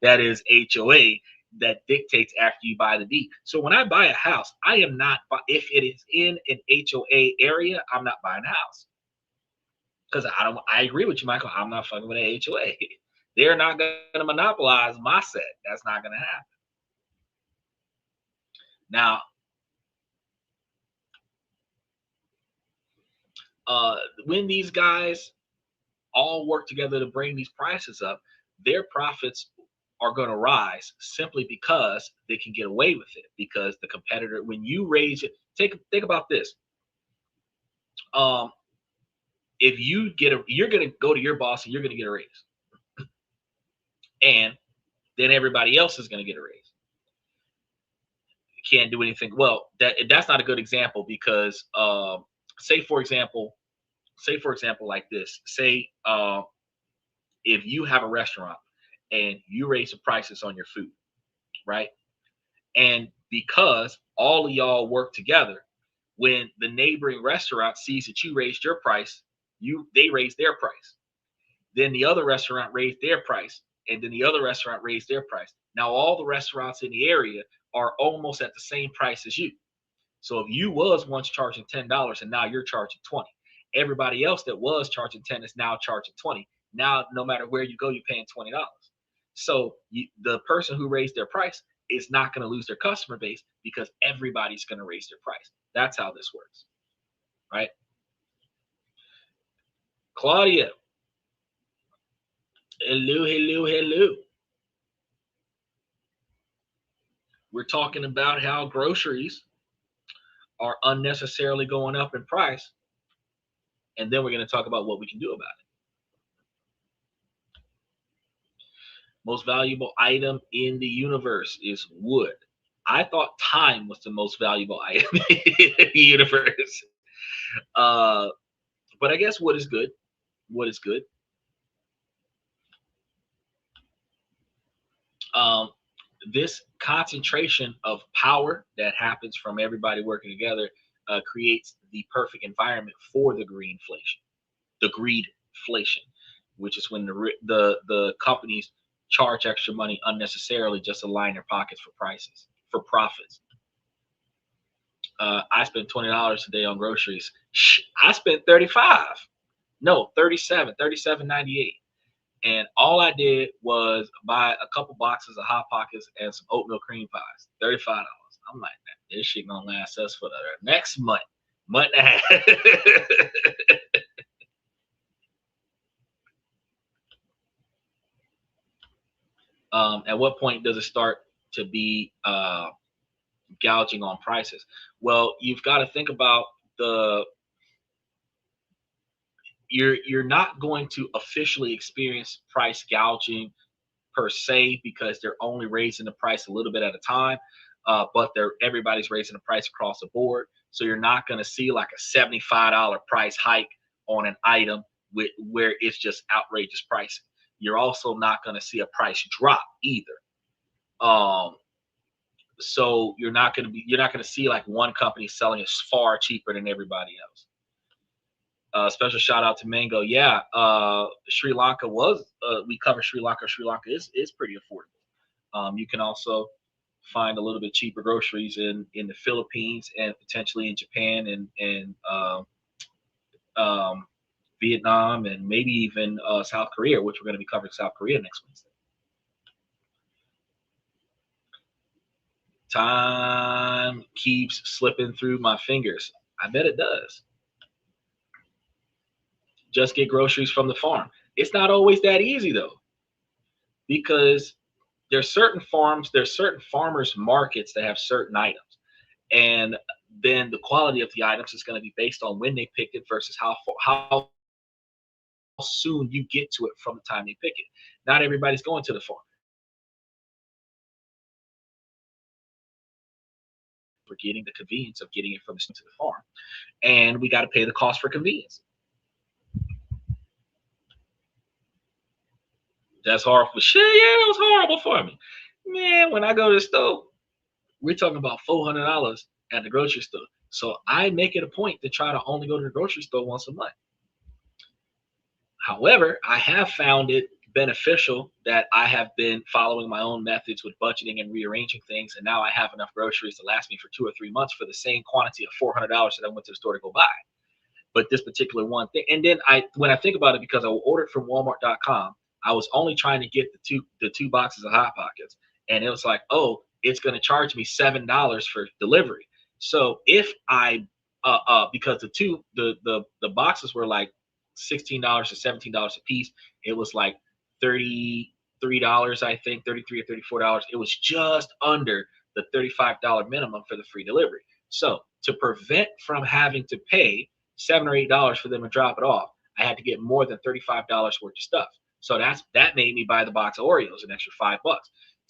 that is HOA, that dictates after you buy the deed. So when I buy a house, I am not, if it is in an HOA area, I'm not buying a house. Because I agree with you, Michael. I'm not fucking with an HOA. They're not going to monopolize my set. That's not going to happen. Now, when these guys all work together to bring these prices up, their profits are going to rise simply because they can get away with it. Because the competitor, when you raise it, think about this. If you get you're going to go to your boss and you're going to get a raise, and then everybody else is going to get a raise. You can't do anything. Well, that's not a good example because, say for example, like this. Say if you have a restaurant and you raise the prices on your food, right? And because all of y'all work together, when the neighboring restaurant sees that you raised your price, they raise their price. Then the other restaurant raised their price, and then the other restaurant raised their price. Now all the restaurants in the area are almost at the same price as you. So if you was once charging $10 and now you're charging 20, everybody else that was charging 10 is now charging 20. Now, no matter where you go, you're paying $20. So the person who raised their price is not going to lose their customer base because everybody's going to raise their price. That's how this works, right? Claudia. Hello, hello, hello. We're talking about how groceries are unnecessarily going up in price. And then we're going to talk about what we can do about it. Most valuable item in the universe is wood. I thought time was the most valuable item in the universe. But I guess wood is good. Wood is good. This concentration of power that happens from everybody working together creates the perfect environment for the greenflation, the greedflation, which is when the companies charge extra money unnecessarily just to line their pockets for profits. I spent $20 a day on groceries. I spent 35. No, 37.98. And all I did was buy a couple boxes of Hot Pockets and some oatmeal cream pies. $35. I'm like, this shit gonna last us for the next month and a half. At what point does it start to be gouging on prices? Well, you've got to think about you're not going to officially experience price gouging per se because they're only raising the price a little bit at a time, but everybody's raising the price across the board. So you're not going to see like a $75 price hike on an item where it's just outrageous pricing. You're also not going to see a price drop either. So you're not going to see like one company selling it far cheaper than everybody else. Special shout out to Mango. Yeah, Sri Lanka we covered Sri Lanka. Sri Lanka is pretty affordable. You can also find a little bit cheaper groceries in the Philippines and potentially in Japan and Vietnam and maybe even South Korea, which we're going to be covering South Korea next Wednesday. Time keeps slipping through my fingers. I bet it does. Just get groceries from the farm. It's not always that easy though, because there's certain farmers markets that have certain items, and then the quality of the items is going to be based on when they picked it versus how soon you get to it from the time they pick it. Not everybody's going to the farm. We're getting the convenience of getting it from to the farm, and we got to pay the cost for convenience. That's horrible. Shit, yeah, it was horrible for me. Man, when I go to the store, we're talking about $400 at the grocery store. So I make it a point to try to only go to the grocery store once a month. However, I have found it beneficial that I have been following my own methods with budgeting and rearranging things. And now I have enough groceries to last me for 2 or 3 months for the same quantity of $400 that I went to the store to go buy. But this particular one thing, and then when I think about it, because I ordered from Walmart.com, I was only trying to get the two boxes of Hot Pockets, and it was like, oh, it's going to charge me $7 for delivery. So if I because the boxes were like $16 to $17 a piece, it was like $33, I think, 33 or $34. It was just under the $35 minimum for the free delivery. So to prevent from having to pay $7 or $8 for them to drop it off, I had to get more than $35 worth of stuff. So that made me buy the box of Oreos an extra $5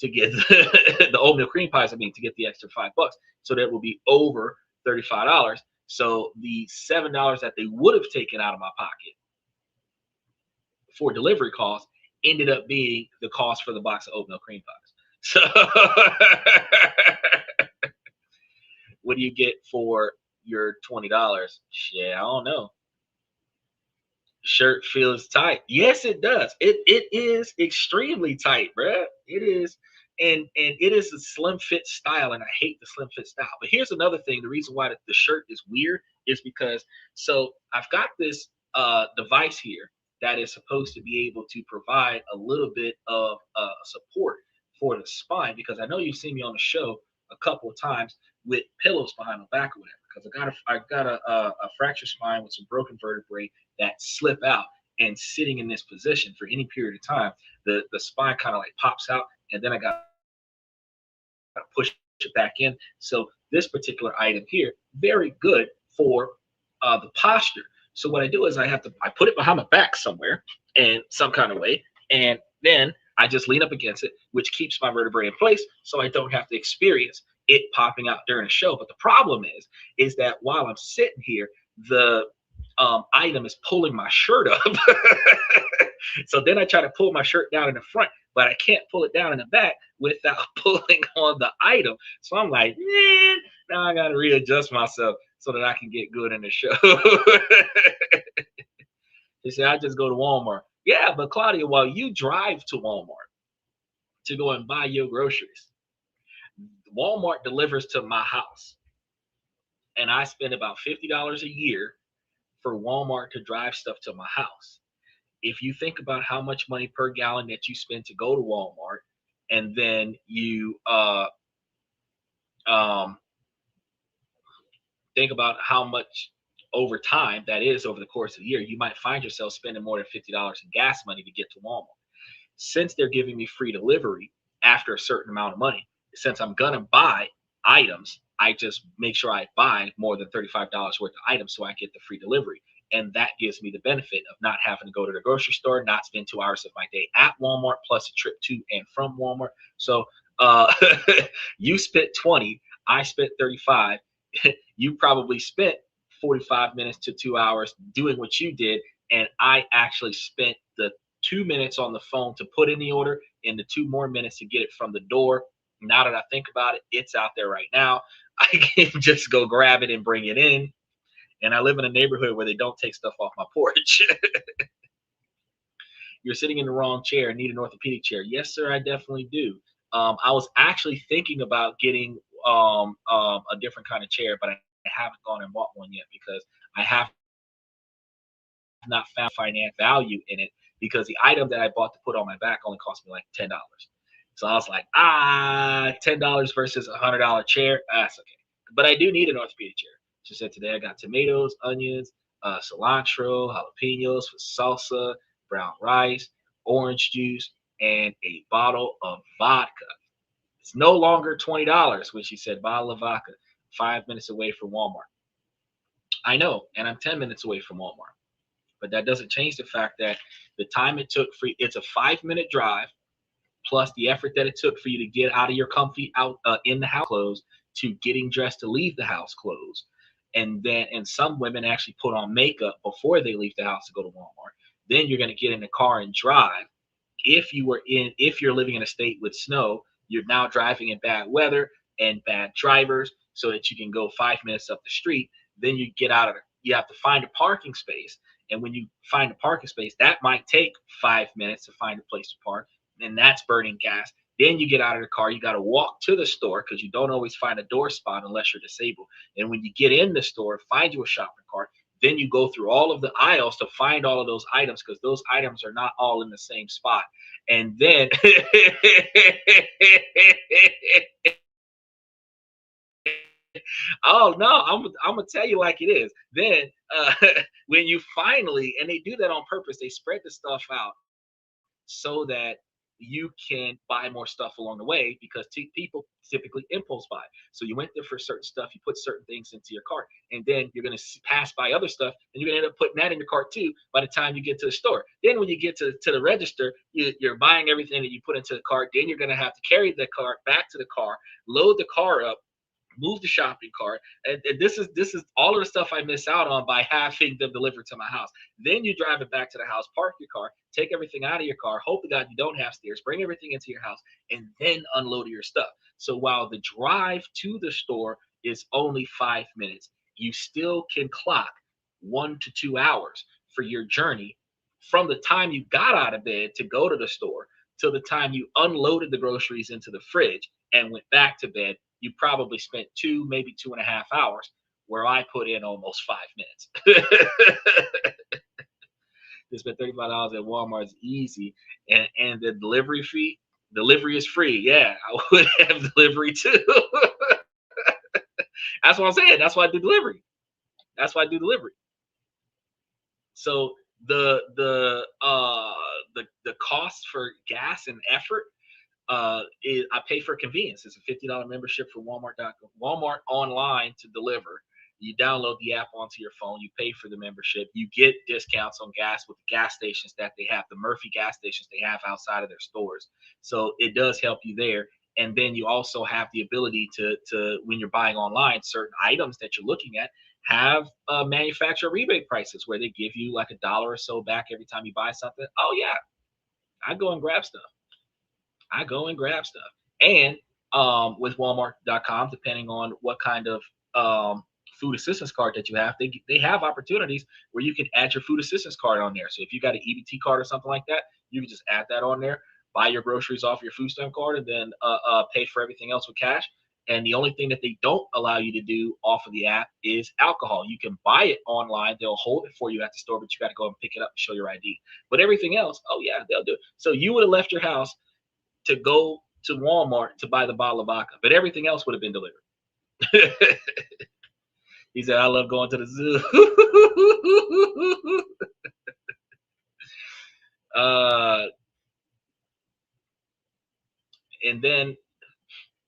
to get the oatmeal cream pies. I mean, to get the extra $5, so that will be over $35. So the $7 that they would have taken out of my pocket for delivery costs ended up being the cost for the box of oatmeal cream pies. So what do you get for your $20? Shit, I don't know. Shirt feels tight. Yes, it does. It is extremely tight, bruh. It is, and it is a slim fit style, and I hate the slim fit style. But here's another thing: the reason why the shirt is weird is because I've got this device here that is supposed to be able to provide a little bit of support for the spine, because I know you've seen me on the show a couple of times with pillows behind my back or whatever. Because I've got a fractured spine with some broken vertebrae that slip out, and sitting in this position for any period of time, the spine kind of like pops out, and then I got to push it back in. So this particular item here, very good for the posture. So what I do is I put it behind my back somewhere in some kind of way, and then I just lean up against it, which keeps my vertebrae in place, so I don't have to experience it popping out during a show. But the problem is that while I'm sitting here, the item is pulling my shirt up. So then I try to pull my shirt down in the front, but I can't pull it down in the back without pulling on the item. So I'm like, now I got to readjust myself so that I can get good in the show. They say, I just go to Walmart. Yeah, but Claudia, while you drive to Walmart to go and buy your groceries, Walmart delivers to my house. And I spend about $50 a year for Walmart to drive stuff to my house. If you think about how much money per gallon that you spend to go to Walmart, and then you think about how much over time that is over the course of the year, you might find yourself spending more than $50 in gas money to get to Walmart. Since they're giving me free delivery after a certain amount of money, since I'm gonna buy items, I just make sure I buy more than $35 worth of items so I get the free delivery. And that gives me the benefit of not having to go to the grocery store, not spend 2 hours of my day at Walmart, plus a trip to and from Walmart. So you spent 20, I spent 35. You probably spent 45 minutes to 2 hours doing what you did, and I actually spent the 2 minutes on the phone to put in the order and the 2 more minutes to get it from the door. Now that I think about it, it's out there right now. I can just go grab it and bring it in. And I live in a neighborhood where they don't take stuff off my porch. You're sitting in the wrong chair and need an orthopedic chair. Yes, sir, I definitely do. I was actually thinking about getting a different kind of chair, but I haven't gone and bought one yet because I have not found finance value in it, because the item that I bought to put on my back only cost me like $10. So I was like, $10 versus $100 chair. That's okay. But I do need an orthopedic chair. She said today I got tomatoes, onions, cilantro, jalapenos for salsa, brown rice, orange juice, and a bottle of vodka. It's no longer $20 when she said bottle of vodka, 5 minutes away from Walmart. I know, and I'm 10 minutes away from Walmart. But that doesn't change the fact that the time it took for it's a 5 minute drive, plus the effort that it took for you to get out of your comfy out in the house clothes to getting dressed to leave the house clothes. And some women actually put on makeup before they leave the house to go to Walmart. Then you're going to get in the car and drive. If you're living in a state with snow, you're now driving in bad weather and bad drivers so that you can go 5 minutes up the street. Then you get out of it. You have to find a parking space. And when you find a parking space, that might take 5 minutes to find a place to park. And that's burning gas. Then you get out of the car, you got to walk to the store because you don't always find a door spot unless you're disabled. And when you get in the store, find you a shopping cart, Then you go through all of the aisles to find all of those items because those items are not all in the same spot. And then oh no, I'm gonna tell you like it is. Then when you finally, and they do that on purpose, they spread the stuff out so that you can buy more stuff along the way because people typically impulse buy. So you went there for certain stuff, you put certain things into your cart, and then you're going to pass by other stuff, and you're going to end up putting that in your cart too by the time you get to the store. Then when you get to the register, you're buying everything that you put into the cart. Then you're going to have to carry the cart back to the car, load the car up, move the shopping cart, and this is all of the stuff I miss out on by having them delivered to my house. Then you drive it back to the house, park your car, take everything out of your car, hope to God you don't have stairs, bring everything into your house, and then unload your stuff. So while the drive to the store is only 5 minutes, you still can clock 1 to 2 hours for your journey from the time you got out of bed to go to the store till the time you unloaded the groceries into the fridge and went back to bed. You probably spent 2, maybe 2.5 hours, where I put in almost 5 minutes. To spend $35 at Walmart is easy, and the delivery is free. Yeah, I would have delivery too. That's what I'm saying. That's why I do delivery. That's why I do delivery. So the cost for gas and effort I pay for convenience. It's a $50 membership for Walmart.com, Walmart online to deliver. You download the app onto your phone. You pay for the membership. You get discounts on gas with the gas stations that they have, the Murphy gas stations they have outside of their stores. So it does help you there. And then you also have the ability to when you're buying online, certain items that you're looking at have manufacturer rebate prices where they give you like $1 or so back every time you buy something. Oh yeah, I go and grab stuff. I go and grab stuff. And with Walmart.com, depending on what kind of food assistance card that you have, they have opportunities where you can add your food assistance card on there. So if you got an EBT card or something like that, you can just add that on there, buy your groceries off your food stamp card, and then pay for everything else with cash. And the only thing that they don't allow you to do off of the app is alcohol. You can buy it online. They'll hold it for you at the store, but you got to go and pick it up and show your ID. But everything else, oh yeah, they'll do it. So you would have left your house to go to Walmart to buy the bottle of vodka, but everything else would have been delivered. He said, I love going to the zoo. And then,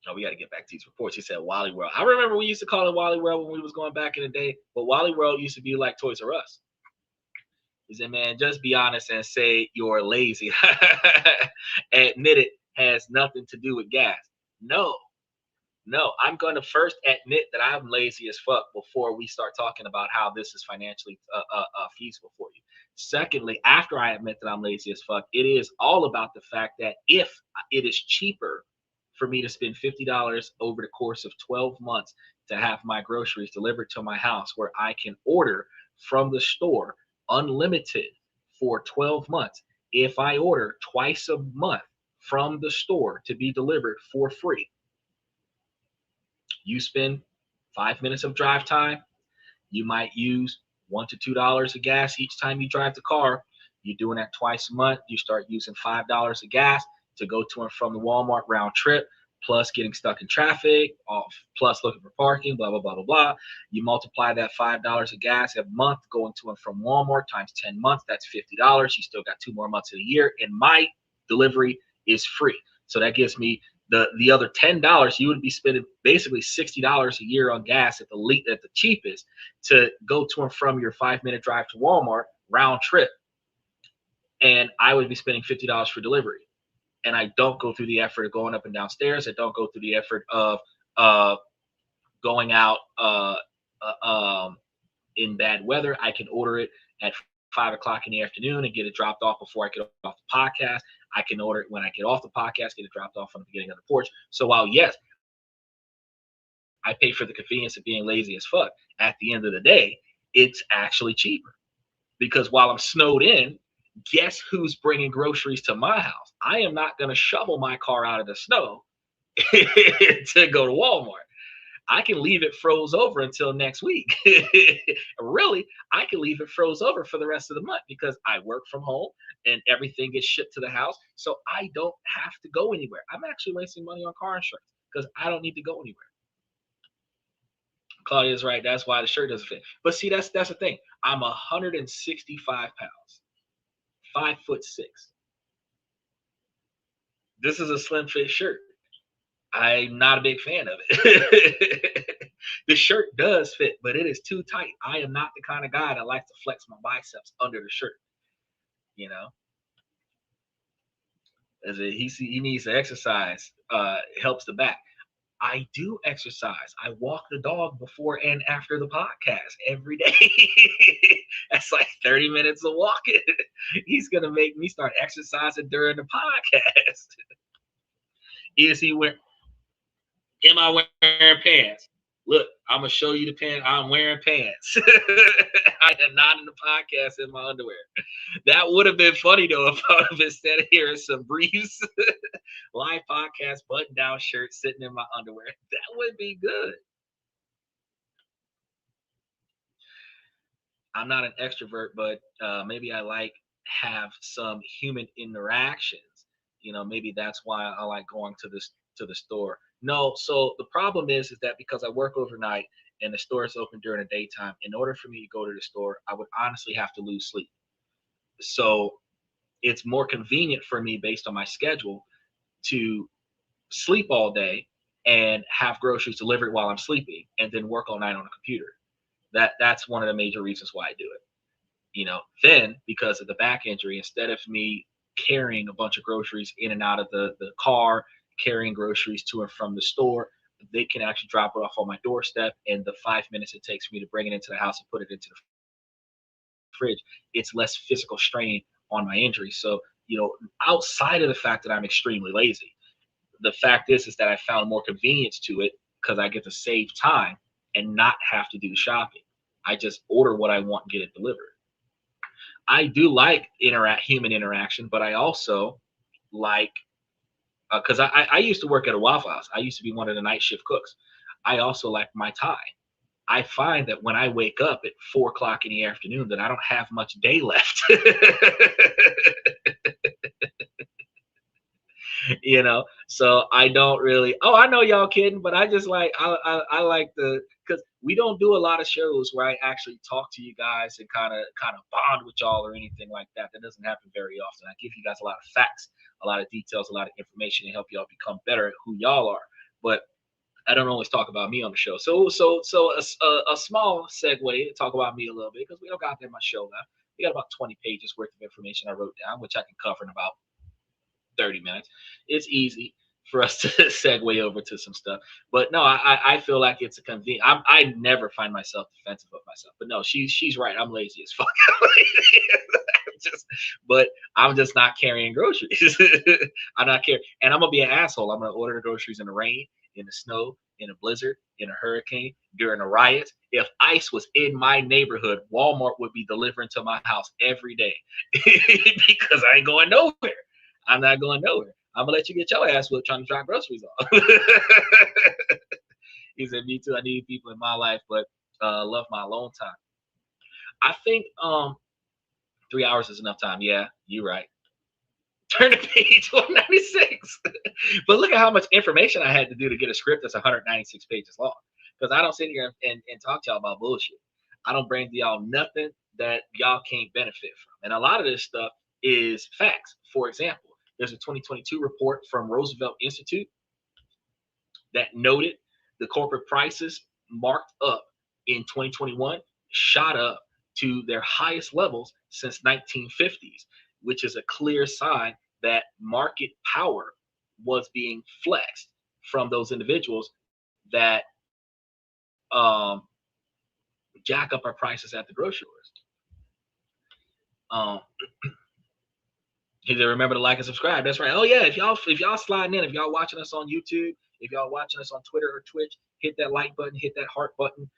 oh, we got to get back to these reports. He said, Wally World. I remember we used to call it Wally World when we was going back in the day, but Wally World used to be like Toys R Us. He said, man, just be honest and say you're lazy. Admit it has nothing to do with gas. No, I'm going to first admit that I'm lazy as fuck before we start talking about how this is financially feasible for you. Secondly, after I admit that I'm lazy as fuck, it is all about the fact that if it is cheaper for me to spend $50 over the course of 12 months to have my groceries delivered to my house where I can order from the store unlimited for 12 months, if I order twice a month from the store to be delivered for free, you spend 5 minutes of drive time. You might use $1 to $2 of gas each time you drive the car. You're doing that twice a month. You start using $5 of gas to go to and from the Walmart round trip, plus getting stuck in traffic, plus looking for parking, blah, blah, blah, blah, blah. You multiply that $5 of gas a month going to and from Walmart times 10 months. That's $50. You still got 2 more months of the year, and my delivery is free. So that gives me the other $10. You would be spending basically $60 a year on gas at the cheapest to go to and from your 5-minute drive to Walmart round trip, and I would be spending $50 for delivery. And I don't go through the effort of going up and down stairs. I don't go through the effort of going out in bad weather. I can order it at 5 o'clock in the afternoon and get it dropped off before I get off the podcast. I can order it when I get off the podcast, get it dropped off on the beginning of the porch. So while, yes, I pay for the convenience of being lazy as fuck, at the end of the day, it's actually cheaper. Because while I'm snowed in, guess who's bringing groceries to my house? I am not going to shovel my car out of the snow to go to Walmart. I can leave it froze over until next week. Really, I can leave it froze over for the rest of the month because I work from home and everything gets shipped to the house. So I don't have to go anywhere. I'm actually wasting money on car insurance because I don't need to go anywhere. Claudia's right. That's why the shirt doesn't fit. But see, that's the thing. I'm 165 pounds, 5'6". This is a slim fit shirt. I'm not a big fan of it. The shirt does fit, but it is too tight. I am not the kind of guy that likes to flex my biceps under the shirt. You know, he needs to exercise. Helps the back. I do exercise. I walk the dog before and after the podcast every day. That's like 30 minutes of walking. He's gonna make me start exercising during the podcast. Is he wearing? Am I wearing pants? Look, I'm gonna show you the pants. I'm wearing pants. I am not in the podcast in my underwear. That would have been funny though if I would have instead of hearing some briefs, live podcast, button down shirt, sitting in my underwear. That would be good. I'm not an extrovert, but maybe I like have some human interactions. Maybe that's why I like going to the store. No, so the problem is that because I work overnight and the store is open during the daytime, in order for me to go to the store, I would honestly have to lose sleep. So it's more convenient for me based on my schedule to sleep all day and have groceries delivered while I'm sleeping and then work all night on a computer. That's one of the major reasons why I do it. Then because of the back injury, instead of me carrying a bunch of groceries in and out of the car, carrying groceries to and from the store, they can actually drop it off on my doorstep. And the 5 minutes it takes me to bring it into the house and put it into the fridge, it's less physical strain on my injury. So, outside of the fact that I'm extremely lazy, the fact is that I found more convenience to it because I get to save time and not have to do shopping. I just order what I want and get it delivered. I do like human interaction, but I also like because I used to work at a Waffle House. I used to be one of the night shift cooks. I also like my time. I find that when I wake up at 4 o'clock in the afternoon, that I don't have much day left. So I don't really. Oh, I know y'all kidding, but I just like I like because we don't do a lot of shows where I actually talk to you guys and kind of bond with y'all or anything like that. That doesn't happen very often. I give you guys a lot of facts, a lot of details, a lot of information to help y'all become better at who y'all are. But I don't always talk about me on the show. So a small segue to talk about me a little bit because we don't got that much show now. We got about 20 pages worth of information I wrote down, which I can cover in about 30 minutes. It's easy for us to segue over to some stuff. But no, I feel like it's a convenient. I never find myself defensive of myself. But no, she's right. I'm lazy as fuck. But I'm just not carrying groceries. I'm not carrying, and I'm gonna be an asshole. I'm gonna order the groceries in the rain, in the snow, in a blizzard, in a hurricane, during a riot. If ICE was in my neighborhood, Walmart would be delivering to my house every day because I ain't going nowhere. I'm not going nowhere. I'm gonna let you get your ass whipped trying to drop groceries off. He said, "Me too. I need people in my life, but love my alone time." I think 3 hours is enough time. Yeah, you're right. Turn to page 196. But look at how much information I had to do to get a script that's 196 pages long. Because I don't sit here and talk to y'all about bullshit. I don't bring to y'all nothing that y'all can't benefit from. And a lot of this stuff is facts. For example, there's a 2022 report from Roosevelt Institute that noted the corporate prices marked up in 2021 shot up to their highest levels since 1950s, which is a clear sign that market power was being flexed from those individuals that jack up our prices at the grocery stores. Remember to like and subscribe. That's right. Oh yeah, if y'all sliding in, if y'all watching us on YouTube, if y'all watching us on Twitter or Twitch, hit that like button, hit that heart button,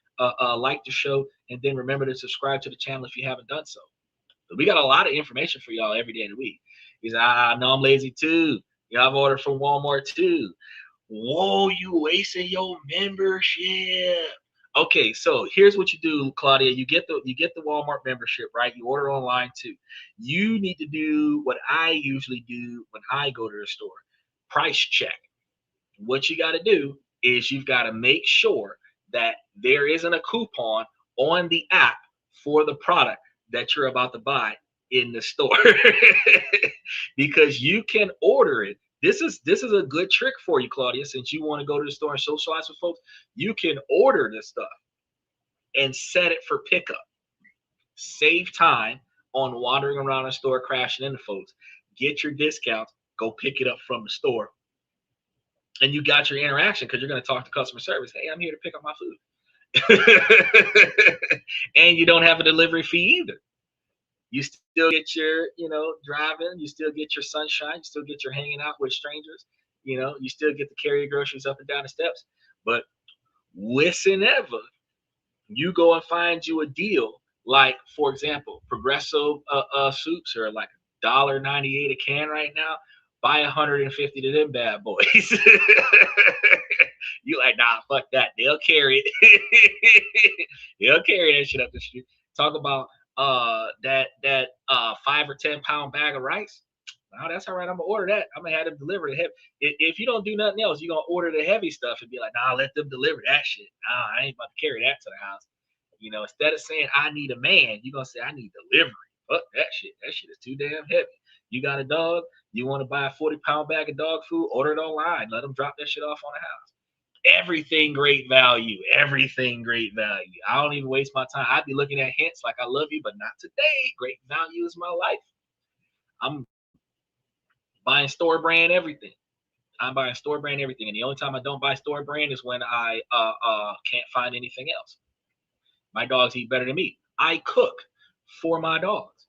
like the show, and then remember to subscribe to the channel if you haven't done so. But we got a lot of information for y'all every day of the week. He said, I know I'm lazy too. Y'all have ordered from Walmart too. Whoa, you wasting your membership. Okay, so here's what you do, Claudia. You get the Walmart membership, right? You order online too. You need to do what I usually do when I go to the store. Price check. What you got to do is you've got to make sure that there isn't a coupon on the app for the product that you're about to buy in the store. Because you can order it. This is a good trick for you, Claudia, since you want to go to the store and socialize with folks. You can order this stuff and set it for pickup. Save time on wandering around the store crashing into folks. Get your discounts, go pick it up from the store, and you got your interaction because you're going to talk to customer service. Hey, I'm here to pick up my food. And you don't have a delivery fee either. You still get your, driving. You still get your sunshine. You still get your hanging out with strangers. You still get to carry your groceries up and down the steps. But whenever you go and find you a deal, like, for example, Progresso soups are like $1.98 a can right now. Buy 150 to them bad boys. You like, nah, fuck that. They'll carry it. They'll carry that shit up the street. Talk about that 5 or 10 pound bag of rice. Oh, that's all right. I'm gonna order that. I'm gonna have them deliver the heavy. If you don't do nothing else, you're gonna order the heavy stuff and be like, nah, let them deliver that shit. Nah, I ain't about to carry that to the house. Instead of saying I need a man, you're gonna say I need delivery. Fuck that shit. That shit is too damn heavy. You got a dog, you want to buy a 40-pound bag of dog food, order it online. Let them drop that shit off on the house. Everything great value. Everything great value. I don't even waste my time. I'd be looking at hints like I love you, but not today. Great value is my life. I'm buying store brand everything. I'm buying store brand everything. And the only time I don't buy store brand is when I can't find anything else. My dogs eat better than me. I cook for my dogs.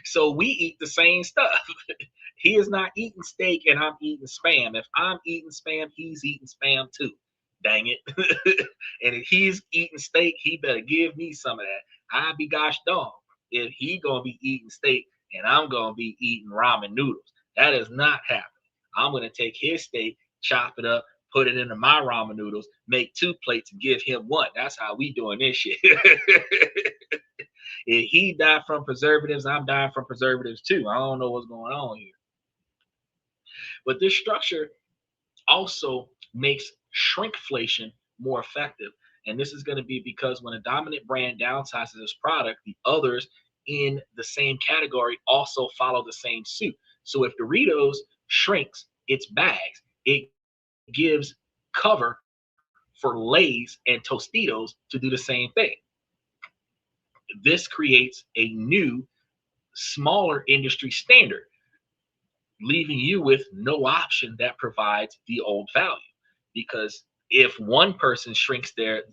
So we eat the same stuff. He is not eating steak and I'm eating Spam. If I'm eating Spam, he's eating Spam too. Dang it. And if he's eating steak, he better give me some of that. I be gosh dog if he gonna be eating steak and I'm gonna be eating ramen noodles. That is not happening. I'm gonna take his steak, chop it up, put it into my ramen noodles, make 2 plates and give him 1. That's how we doing this shit. If he died from preservatives, I'm dying from preservatives too. I don't know what's going on here. But this structure also makes shrinkflation more effective. And this is going to be because when a dominant brand downsizes its product, the others in the same category also follow the same suit. So if Doritos shrinks its bags, it gives cover for Lay's and Tostitos to do the same thing. This creates a new, smaller industry standard, leaving you with no option that provides the old value. Because if one person shrinks their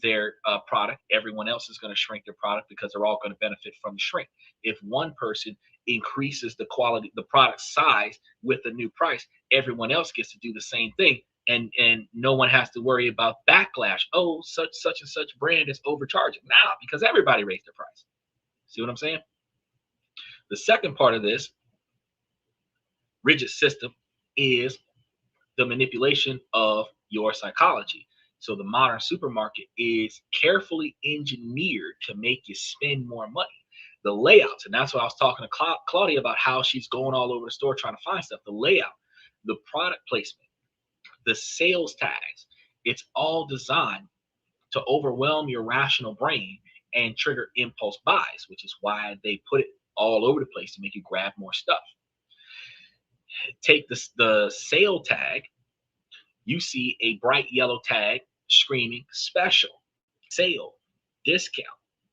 product, everyone else is going to shrink their product because they're all going to benefit from the shrink. If one person increases the quality, the product size with the new price, everyone else gets to do the same thing. And no one has to worry about backlash. Oh, such and such brand is overcharging. Now, because everybody raised their price. See what I'm saying? The second part of this rigid system is the manipulation of your psychology. So the modern supermarket is carefully engineered to make you spend more money. The layouts, and that's what I was talking to Claudia about, how she's going all over the store trying to find stuff. The layout, the product placement, the sales tags, it's all designed to overwhelm your rational brain and trigger impulse buys, which is why they put it all over the place to make you grab more stuff. Take the sale tag, you see a bright yellow tag screaming special, sale, discount,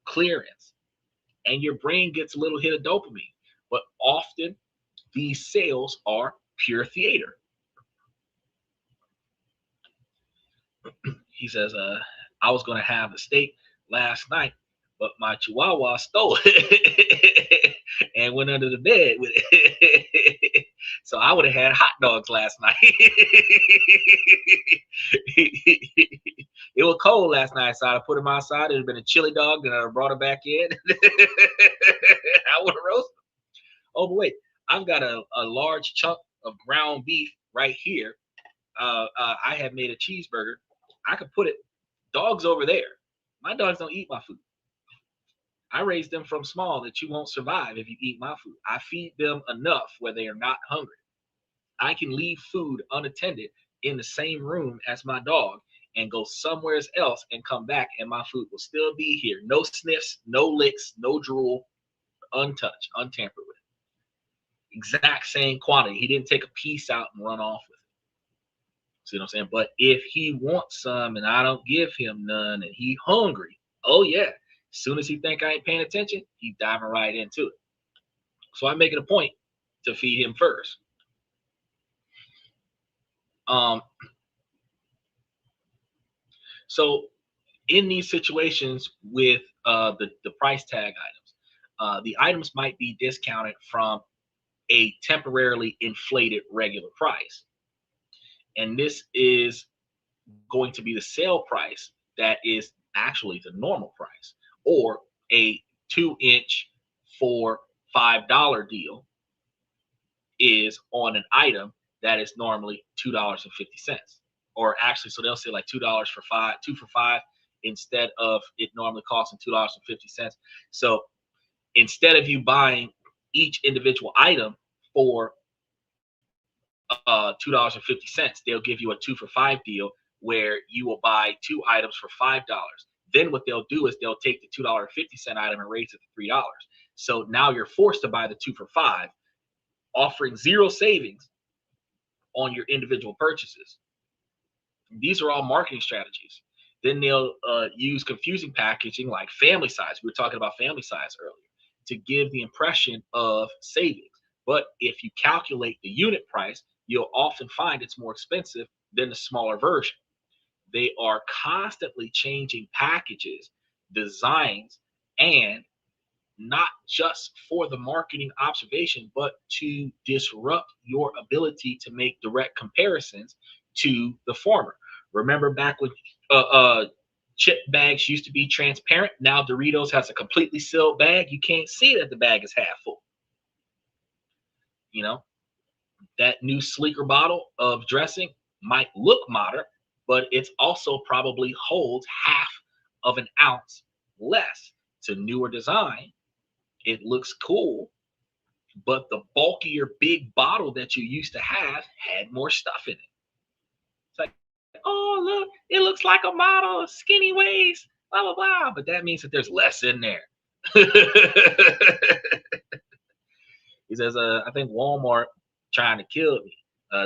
clearance, and your brain gets a little hit of dopamine. But often these sales are pure theater. He says, I was going to have a steak last night, but my chihuahua stole it and went under the bed with it. So I would have had hot dogs last night. It was cold last night, so I put them outside. It would have been a chili dog, then I brought it back in. I would have roasted them. Oh, but wait, I've got a large chunk of ground beef right here, I have made a cheeseburger. I could put it, dogs over there. My dogs don't eat my food. I raised them from small that you won't survive if you eat my food. I feed them enough where they are not hungry. I can leave food unattended in the same room as my dog and go somewhere else and come back, and my food will still be here. No sniffs, no licks, no drool, untouched, untampered with. Exact same quantity. He didn't take a piece out and run off with it. See what I'm saying? But if he wants some and I don't give him none and he hungry, oh yeah. As soon as he think I ain't paying attention, he diving right into it. So I make it a point to feed him first. So in these situations with the price tag items, the items might be discounted from a temporarily inflated regular price. And this is going to be the sale price that is actually the normal price, or a 2-inch for $5 deal is on an item that is normally $2.50. Or actually, so they'll say like $2 for five, 2 for 5, instead of it normally costing $2.50. So instead of you buying each individual item for $2.50, they'll give you a 2 for 5 deal where you will buy 2 items for $5. Then what they'll do is they'll take the $2.50 item and raise it to $3. So now you're forced to buy the 2 for 5, offering zero savings on your individual purchases. These are all marketing strategies. Then they'll use confusing packaging like family size. We were talking about family size earlier to give the impression of savings. But if you calculate the unit price, you'll often find it's more expensive than the smaller version. They are constantly changing packages, designs, and not just for the marketing observation, but to disrupt your ability to make direct comparisons to the former. Remember back when chip bags used to be transparent? Now Doritos has a completely sealed bag. You can't see that the bag is half full. You know, that new sleeker bottle of dressing might look modern, but it's also probably holds half of an ounce less. It's a newer design. It looks cool, but the bulkier big bottle that you used to have had more stuff in it. It's like, oh, look, it looks like a model of skinny waist, blah, blah, blah. But that means that there's less in there. He says, I think Walmart trying to kill me.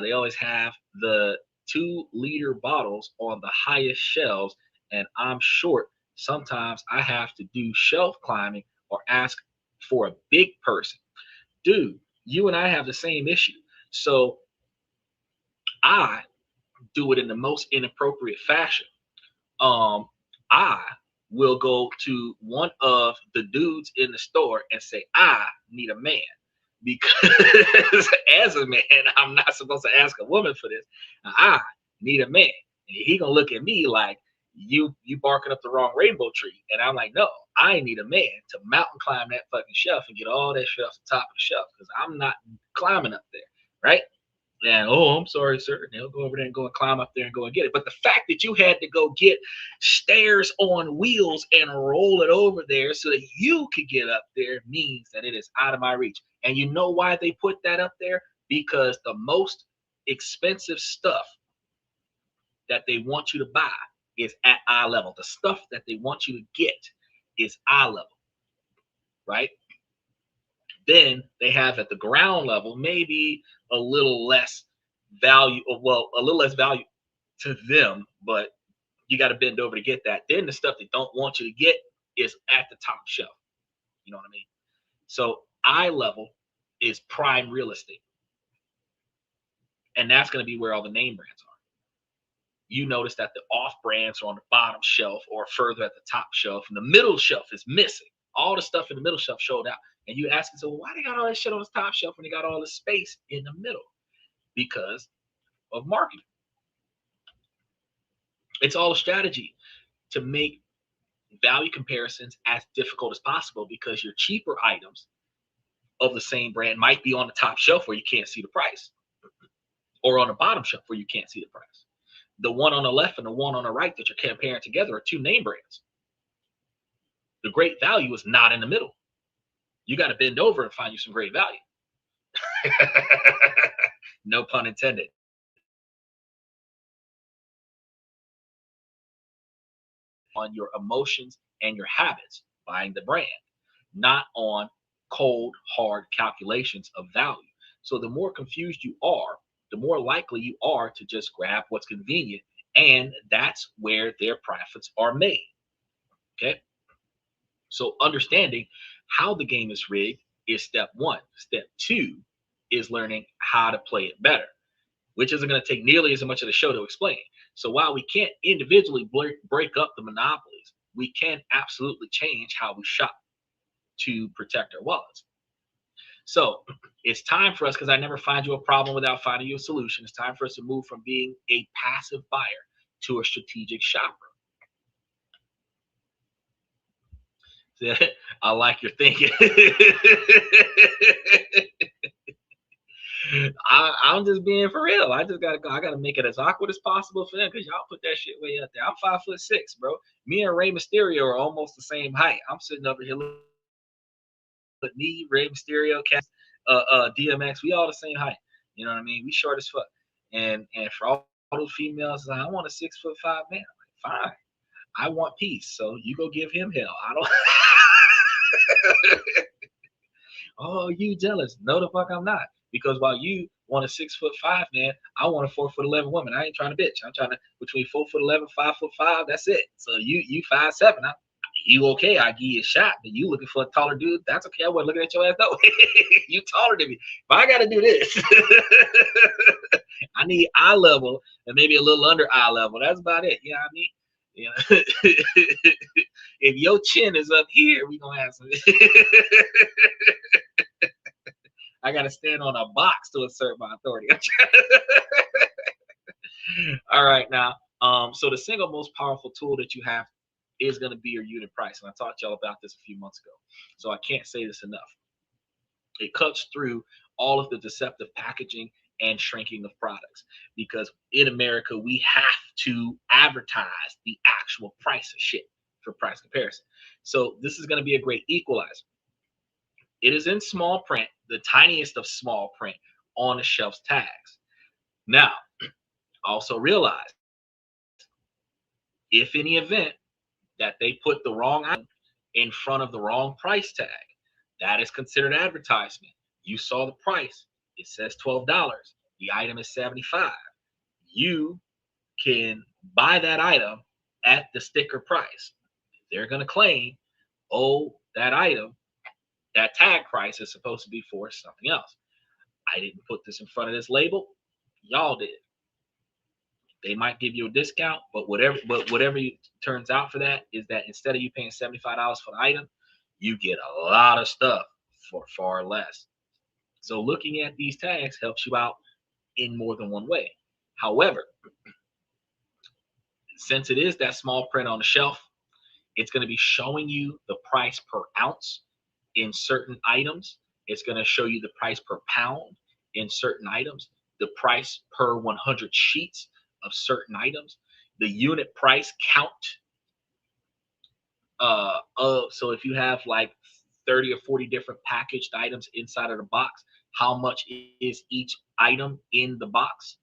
They always have the 2-liter bottles on the highest shelves, and I'm short. Sometimes I have to do shelf climbing or ask for a big person. Dude, you and I have the same issue. So I do it in the most inappropriate fashion. I will go to one of the dudes in the store and say, I need a man. Because as a man, I'm not supposed to ask a woman for this. I need a man. And he gonna look at me like you barking up the wrong rainbow tree. And I'm like, no, I need a man to mountain climb that fucking shelf and get all that shit off the top of the shelf, because I'm not climbing up there, right? And oh, I'm sorry, sir. And they'll go over there and go and climb up there and go and get it. But the fact that you had to go get stairs on wheels and roll it over there so that you could get up there means that it is out of my reach. And you know why they put that up there? Because the most expensive stuff that they want you to buy is at eye level. The stuff that they want you to get is eye level, right? Then they have at the ground level maybe a little less value, or well, a little less value to them, but you got to bend over to get that. Then the stuff they don't want you to get is at the top shelf. You know what I mean? So eye level is prime real estate. And that's going to be where all the name brands are. You notice that the off brands are on the bottom shelf or further at the top shelf, and the middle shelf is missing. All the stuff in the middle shelf showed out. And you ask yourself, well, why they got all that shit on the top shelf when they got all the space in the middle? Because of marketing. It's all a strategy to make value comparisons as difficult as possible, because your cheaper items of the same brand might be on the top shelf where you can't see the price. or on the bottom shelf where you can't see the price. The one on the left and the one on the right that you're comparing together are two name brands. The great value is not in the middle. You got to bend over and find you some great value. No pun intended. On your emotions and your habits buying the brand, not on cold, hard calculations of value. So the more confused you are, the more likely you are to just grab what's convenient, and that's where their profits are made. Okay. So understanding how the game is rigged is step one. Step two is learning how to play it better, which isn't going to take nearly as much of the show to explain. So while we can't individually break up the monopolies, we can absolutely change how we shop to protect our wallets. So it's time for us, because I never find you a problem without finding you a solution. It's time for us to move from being a passive buyer to a strategic shopper. I like your thinking. I'm just being for real. I gotta make it as awkward as possible for them, because y'all put that shit way up there. I'm 5'6", bro. Me and Rey Mysterio are almost the same height. I'm sitting over here looking at me, Rey Mysterio, DMX. We all the same height. You know what I mean? We short as fuck. And for all those females, like, I want a 6'5" man. I'm like, fine. I want peace, so you go give him hell. I don't. Oh, you jealous? No, the fuck I'm not. Because while you want a 6'5" man, I want a 4'11" woman. I ain't trying to bitch. I'm trying to between 4'11", 5'5". That's it. So you 5'7". You okay? I give you a shot. But you looking for a taller dude? That's okay. I wasn't looking at your ass though. You taller than me. But I got to do this. I need eye level and maybe a little under eye level. That's about it. You know what I mean? You know, if your chin is up here, we gonna have some. I gotta stand on a box to assert my authority. All right, now, so the single most powerful tool that you have is going to be your unit price, and I talked to y'all about this a few months ago. So I can't say this enough. It cuts through all of the deceptive packaging and shrinking of products, because in America we have to advertise the actual price of shit for price comparison. So this is going to be a great equalizer. It is in small print, the tiniest of small print on the shelf's tags. Now, also realize, if in the event that they put the wrong item in front of the wrong price tag, that is considered advertisement. You saw the price, it says $12. The item is $75. You can buy that item at the sticker price. They're going to claim, oh, that item, that tag price is supposed to be for something else. I didn't put this in front of this label. Y'all did. They might give you a discount, but whatever turns out for that is that instead of you paying $75 for the item, you get a lot of stuff for far less. So looking at these tags helps you out in more than one way. However, since it is that small print on the shelf, it's going to be showing you the price per ounce in certain items. It's going to show you the price per pound in certain items, the price per 100 sheets of certain items, the unit price count. So if you have like 30 or 40 different packaged items inside of the box, how much is each item in the box?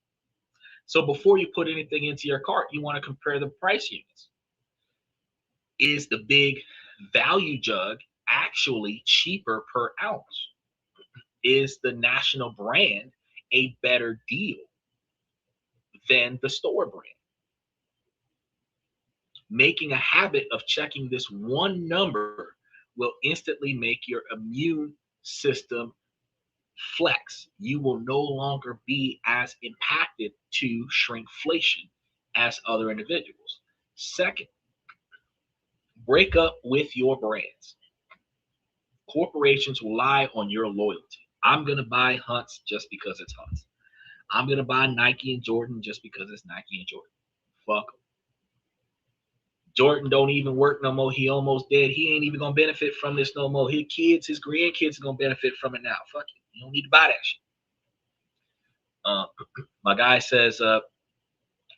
So before you put anything into your cart, you want to compare the price units. Is the big value jug actually cheaper per ounce? Is the national brand a better deal than the store brand? Making a habit of checking this one number will instantly make your immune system flex. You will no longer be as impacted to shrinkflation as other individuals. Second, break up with your brands. Corporations rely on your loyalty. I'm going to buy Hunts just because it's Hunts. I'm going to buy Nike and Jordan just because it's Nike and Jordan. Fuck them. Jordan don't even work no more. He almost dead. He ain't even going to benefit from this no more. His kids, his grandkids are going to benefit from it now. Fuck it. You don't need to buy that shit. Uh, my guy says, I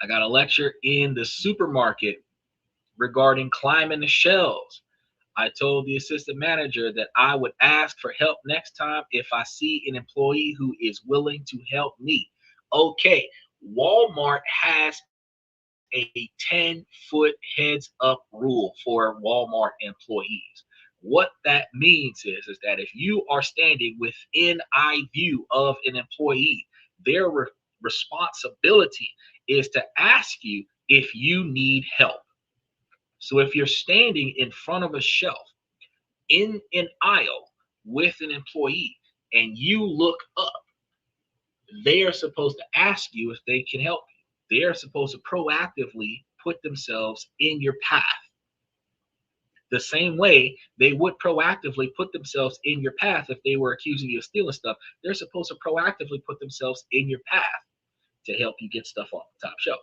got a lecture in the supermarket regarding climbing the shelves. I told the assistant manager that I would ask for help next time if I see an employee who is willing to help me. Okay, Walmart has a 10-foot heads up rule for Walmart employees. What that means is that if you are standing within eye view of an employee, their responsibility is to ask you if you need help. So if you're standing in front of a shelf in an aisle with an employee and you look up, they are supposed to ask you if they can help you. They are supposed to proactively put themselves in your path. The same way they would proactively put themselves in your path if they were accusing you of stealing stuff. They're supposed to proactively put themselves in your path to help you get stuff off the top shelf.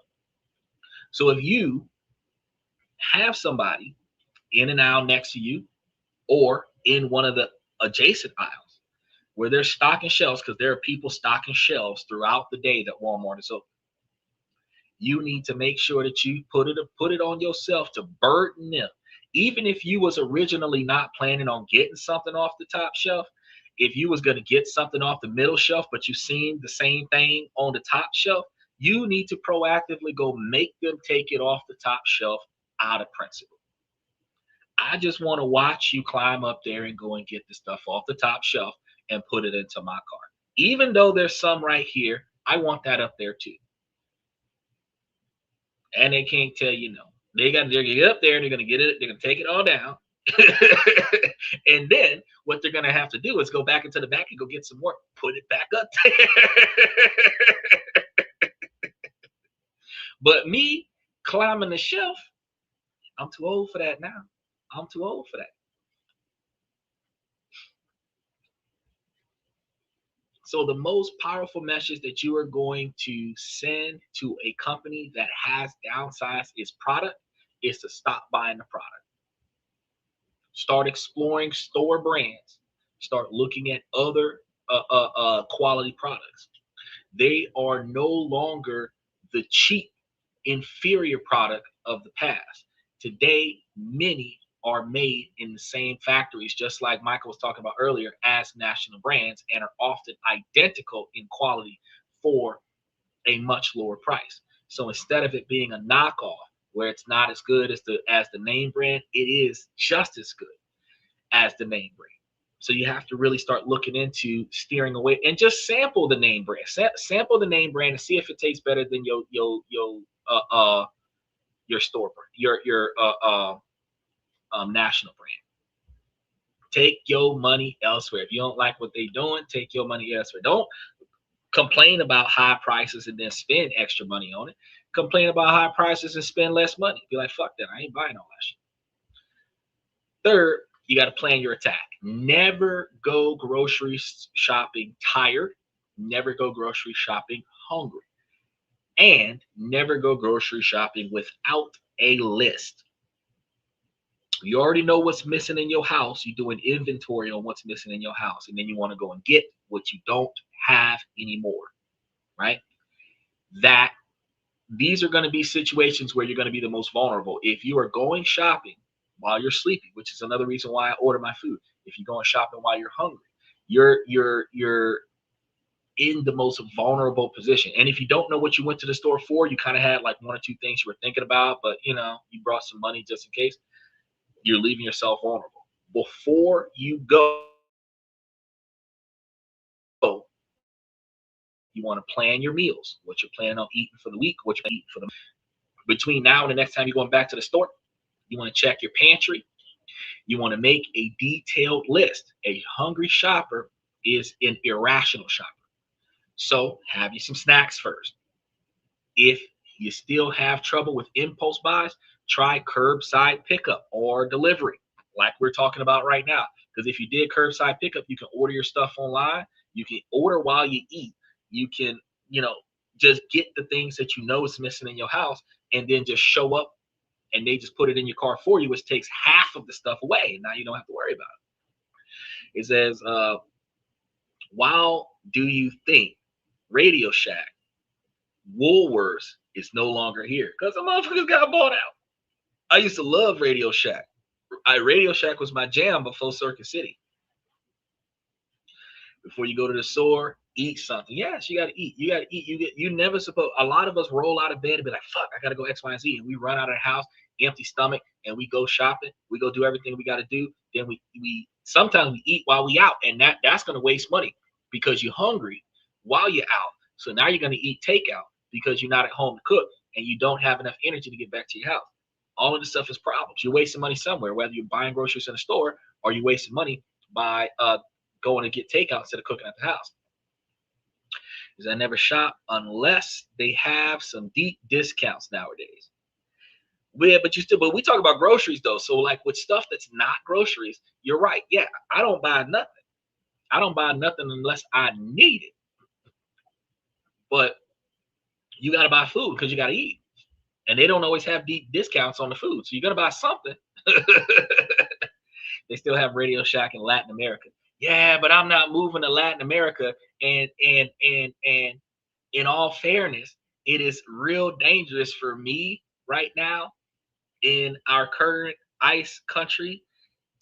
So if you have somebody in an aisle next to you or in one of the adjacent aisles where they're stocking shelves, because there are people stocking shelves throughout the day that Walmart is open, you need to make sure that you put it on yourself to burden them. Even if you was originally not planning on getting something off the top shelf, if you was going to get something off the middle shelf, but you seen the same thing on the top shelf, you need to proactively go make them take it off the top shelf out of principle. I just want to watch you climb up there and go and get the stuff off the top shelf and put it into my cart. Even though there's some right here, I want that up there too. And they can't tell you no. They're gonna get up there, they're gonna get it, they're gonna take it all down. And then what they're gonna have to do is go back into the back and go get some more, put it back up there. But me climbing the shelf, I'm too old for that now. I'm too old for that. So the most powerful message that you are going to send to a company that has downsized its product is to stop buying the product. Start exploring store brands. Start looking at other quality products. They are no longer the cheap, inferior product of the past. Today, many are made in the same factories, just like Michael was talking about earlier, as national brands, and are often identical in quality for a much lower price. So instead of it being a knockoff where it's not as good as the name brand, it is just as good as the name brand. So you have to really start looking into steering away and just sample the name brand. Sample the name brand and see if it tastes better than your store brand, your national brand. Take your money elsewhere. If you don't like what they're doing, take your money elsewhere. Don't complain about high prices and then spend extra money on it. Complain about high prices and spend less money. Be like, fuck that. I ain't buying all that shit. Third, you got to plan your attack. Never go grocery shopping tired. Never go grocery shopping hungry. And never go grocery shopping without a list. You already know what's missing in your house. You do an inventory on what's missing in your house. And then you want to go and get what you don't have anymore. Right? That these are going to be situations where you're going to be the most vulnerable. If you are going shopping while you're sleeping, which is another reason why I order my food. If you're going shopping while you're hungry, you're in the most vulnerable position. And if you don't know what you went to the store for, you kind of had like one or two things you were thinking about, but you brought some money just in case. You're leaving yourself vulnerable. Before you go, you want to plan your meals, what you're planning on eating for the week, what you're eating for the between now and the next time you're going back to the store. You want to check your pantry. You want to make a detailed list. A hungry shopper is an irrational shopper. So have you some snacks first. If you still have trouble with impulse buys, try curbside pickup or delivery, like we're talking about right now. Because if you did curbside pickup, you can order your stuff online. You can order while you eat. You can, just get the things that you know is missing in your house and then just show up and they just put it in your car for you, which takes half of the stuff away. Now you don't have to worry about it. It says, while do you think Radio Shack, Woolworths is no longer here because the motherfuckers got bought out. I used to love Radio Shack. Radio Shack was my jam before Circuit City. Before you go to the store, eat something. Yes, you gotta eat. You gotta eat. You never supposed. A lot of us roll out of bed and be like, "Fuck, I gotta go X, Y, and Z," and we run out of the house, empty stomach, and we go shopping. We go do everything we gotta do. Then we sometimes we eat while we out, and that's gonna waste money because you're hungry while you're out. So now you're gonna eat takeout because you're not at home to cook and you don't have enough energy to get back to your house. All of this stuff is problems. You're wasting money somewhere, whether you're buying groceries in a store or you're wasting money by going to get takeout instead of cooking at the house. Because I never shop unless they have some deep discounts nowadays. Yeah, but we talk about groceries though. So like with stuff that's not groceries, you're right. Yeah, I don't buy nothing. I don't buy nothing unless I need it. But you gotta buy food because you gotta eat. And they don't always have deep discounts on the food. So you're gonna buy something. They still have Radio Shack in Latin America. Yeah, but I'm not moving to Latin America. And in all fairness, it is real dangerous for me right now in our current ICE country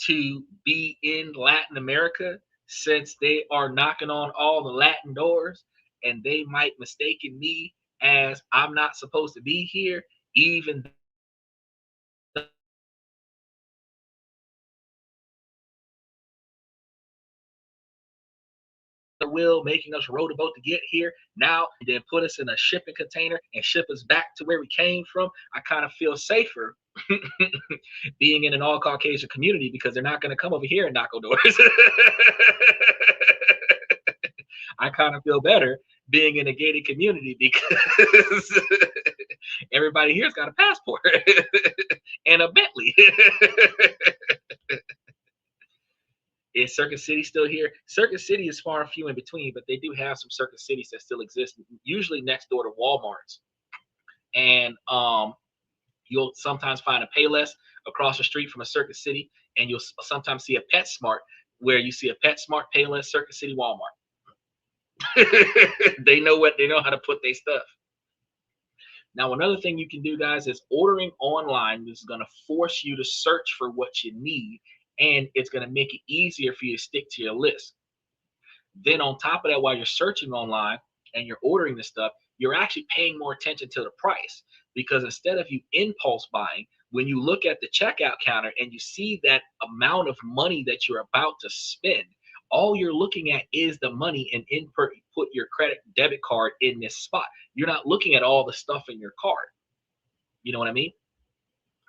to be in Latin America since they are knocking on all the Latin doors and they might mistaken me as I'm not supposed to be here, even will making us row the boat to get here now and then put us in a shipping container and ship us back to where we came from. I kind of feel safer being in an all Caucasian community because they're not going to come over here and knock on doors. I kind of feel better being in a gated community because everybody here's got a passport and a Bentley. Is Circuit City still here? Circuit City is far and few in between, but they do have some Circuit Cities that still exist, usually next door to Walmarts. And you'll sometimes find a Payless across the street from a Circuit City, and you'll sometimes see a PetSmart where you see a PetSmart, Payless, Circuit City, Walmart. They know how to put their stuff. Now, another thing you can do, guys, is ordering online. This is going to force you to search for what you need, and it's going to make it easier for you to stick to your list. Then on top of that, while you're searching online and you're ordering this stuff, you're actually paying more attention to the price, because instead of you impulse buying, when you look at the checkout counter and you see that amount of money that you're about to spend, all you're looking at is the money and put your credit debit card in this spot. You're not looking at all the stuff in your card. You know what I mean?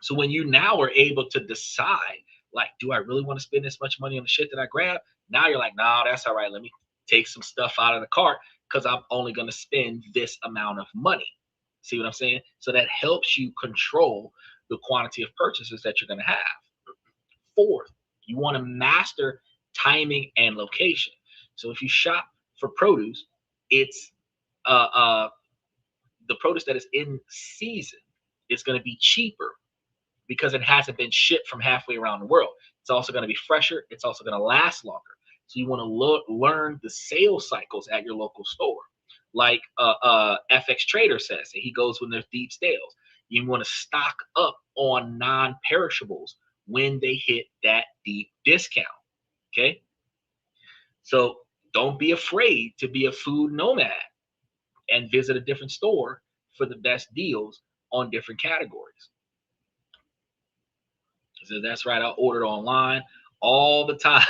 So when you now are able to decide, like, do I really want to spend this much money on the shit that I grab? Now you're like, nah, that's all right. Let me take some stuff out of the cart because I'm only going to spend this amount of money. See what I'm saying? So that helps you control the quantity of purchases that you're going to have. Fourth, you want to master timing and location. So if you shop for produce, it's the produce that is in season is going to be cheaper because it hasn't been shipped from halfway around the world. It's also going to be fresher. It's also going to last longer. So you want to learn the sales cycles at your local store. Like FX Trader says, he goes when there's deep sales. You want to stock up on non-perishables when they hit that deep discount. Okay? So don't be afraid to be a food nomad and visit a different store for the best deals on different categories. So that's right. I ordered online all the time.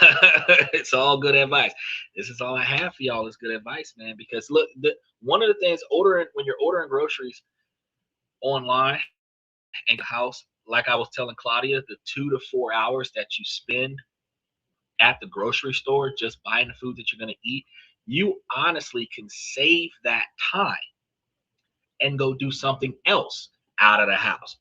It's all good advice. This is all I have for y'all is good advice, man. Because look, one of the things when you're ordering groceries online and house, like I was telling Claudia, the 2 to 4 hours that you spend at the grocery store just buying the food that you're going to eat, you honestly can save that time and go do something else out of the house.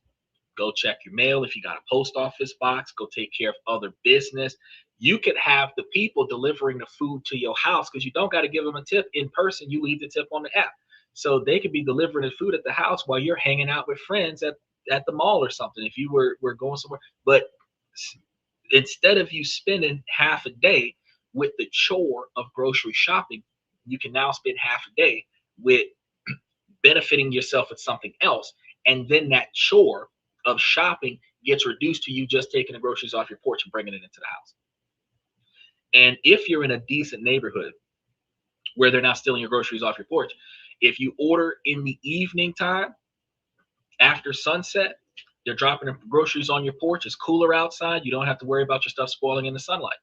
Go check your mail. If you got a post office box, go take care of other business. You could have the people delivering the food to your house because you don't got to give them a tip in person. You leave the tip on the app. So they could be delivering the food at the house while you're hanging out with friends at the mall or something if you were going somewhere. But instead of you spending half a day with the chore of grocery shopping, you can now spend half a day with benefiting yourself with something else. And then that chore of shopping gets reduced to you just taking the groceries off your porch and bringing it into the house. And if you're in a decent neighborhood where they're not stealing your groceries off your porch, if you order in the evening time after sunset, they're dropping the groceries on your porch. It's cooler outside. You don't have to worry about your stuff spoiling in the sunlight.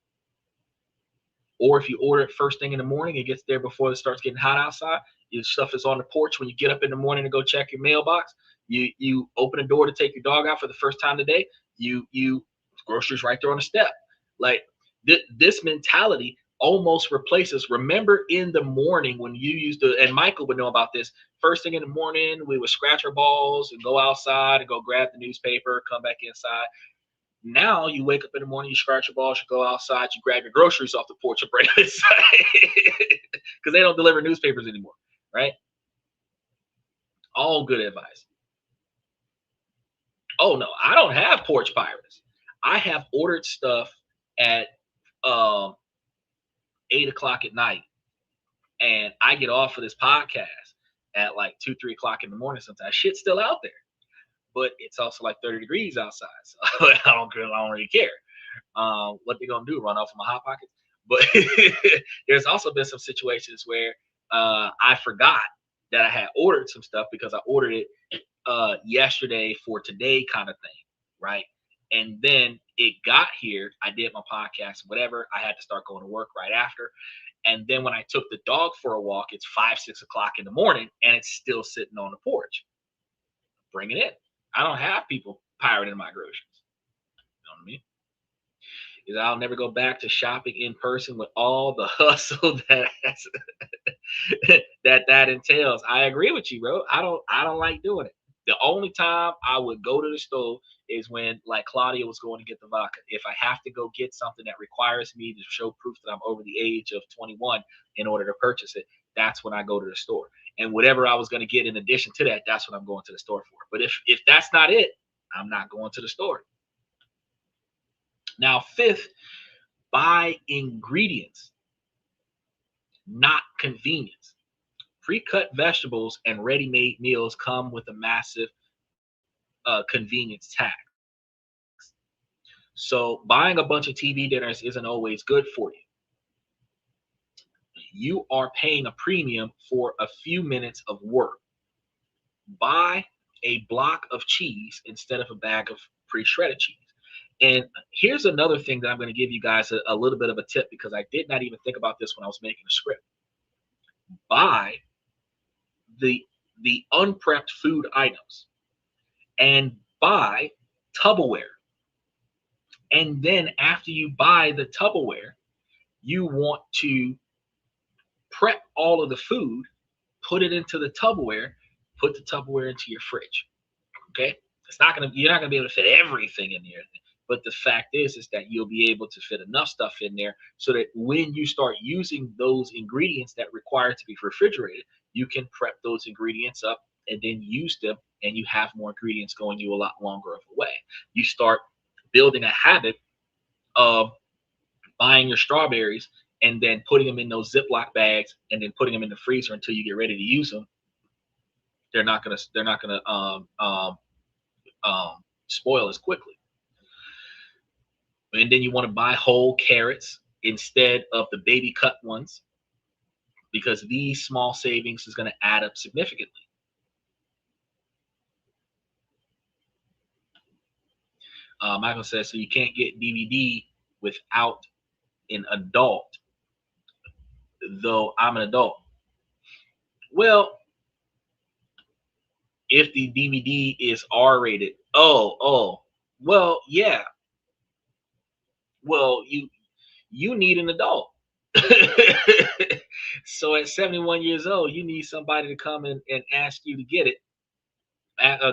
Or if you order it first thing in the morning, it gets there before it starts getting hot outside. Your stuff is on the porch. When you get up in the morning to go check your mailbox, you open the door to take your dog out for the first time today. You groceries right there on the step. Like this mentality almost replaces. Remember in the morning when you used to, and Michael would know about this. First thing in the morning, we would scratch our balls and go outside and go grab the newspaper, come back inside. Now you wake up in the morning, you scratch your balls, you go outside, you grab your groceries off the porch and bring them inside because they don't deliver newspapers anymore, right? All good advice. Oh no, I don't have porch pirates. I have ordered stuff at um, 8 o'clock at night, and I get off of this podcast at like 2, 3 o'clock in the morning. Sometimes shit's still out there, but it's also like 30 degrees outside, so I don't really care. What they gonna do? Run off of my hot pockets? But there's also been some situations where I forgot that I had ordered some stuff because I ordered it yesterday for today, kind of thing, right? And then it got here. I did my podcast, whatever. I had to start going to work right after. And then when I took the dog for a walk, it's 5, 6 o'clock in the morning, and it's still sitting on the porch. Bring it in. I don't have people pirating my groceries. You know what I mean? Is I'll never go back to shopping in person with all the hustle that entails. I agree with you, bro. I don't like doing it. The only time I would go to the store is when, like Claudia was going to get the vodka. If I have to go get something that requires me to show proof that I'm over the age of 21 in order to purchase it, that's when I go to the store. And whatever I was going to get in addition to that, that's what I'm going to the store for. But if that's not it, I'm not going to the store. Now, fifth, buy ingredients, not convenience. Pre-cut vegetables and ready-made meals come with a massive convenience tax. So buying a bunch of TV dinners isn't always good for you. You are paying a premium for a few minutes of work. Buy a block of cheese instead of a bag of pre-shredded cheese. And here's another thing that I'm going to give you guys a little bit of a tip, because I did not even think about this when I was making the script. Buy the unprepped food items and buy Tupperware. And then after you buy the Tupperware, you want to prep all of the food, put it into the Tupperware, put the Tupperware into your fridge. Okay? You're not gonna be able to fit everything in there. But the fact is that you'll be able to fit enough stuff in there so that when you start using those ingredients that require to be refrigerated, you can prep those ingredients up and then use them, and you have more ingredients going you a lot longer of a way. You start building a habit of buying your strawberries and then putting them in those Ziploc bags and then putting them in the freezer until you get ready to use them. They're not gonna spoil as quickly. And then you want to buy whole carrots instead of the baby cut ones, because these small savings is going to add up significantly. Michael says, so you can't get DVD without an adult, though I'm an adult. Well, if the DVD is R-rated, well, yeah. Well, you need an adult. So at 71 years old, you need somebody to come and ask you to get it.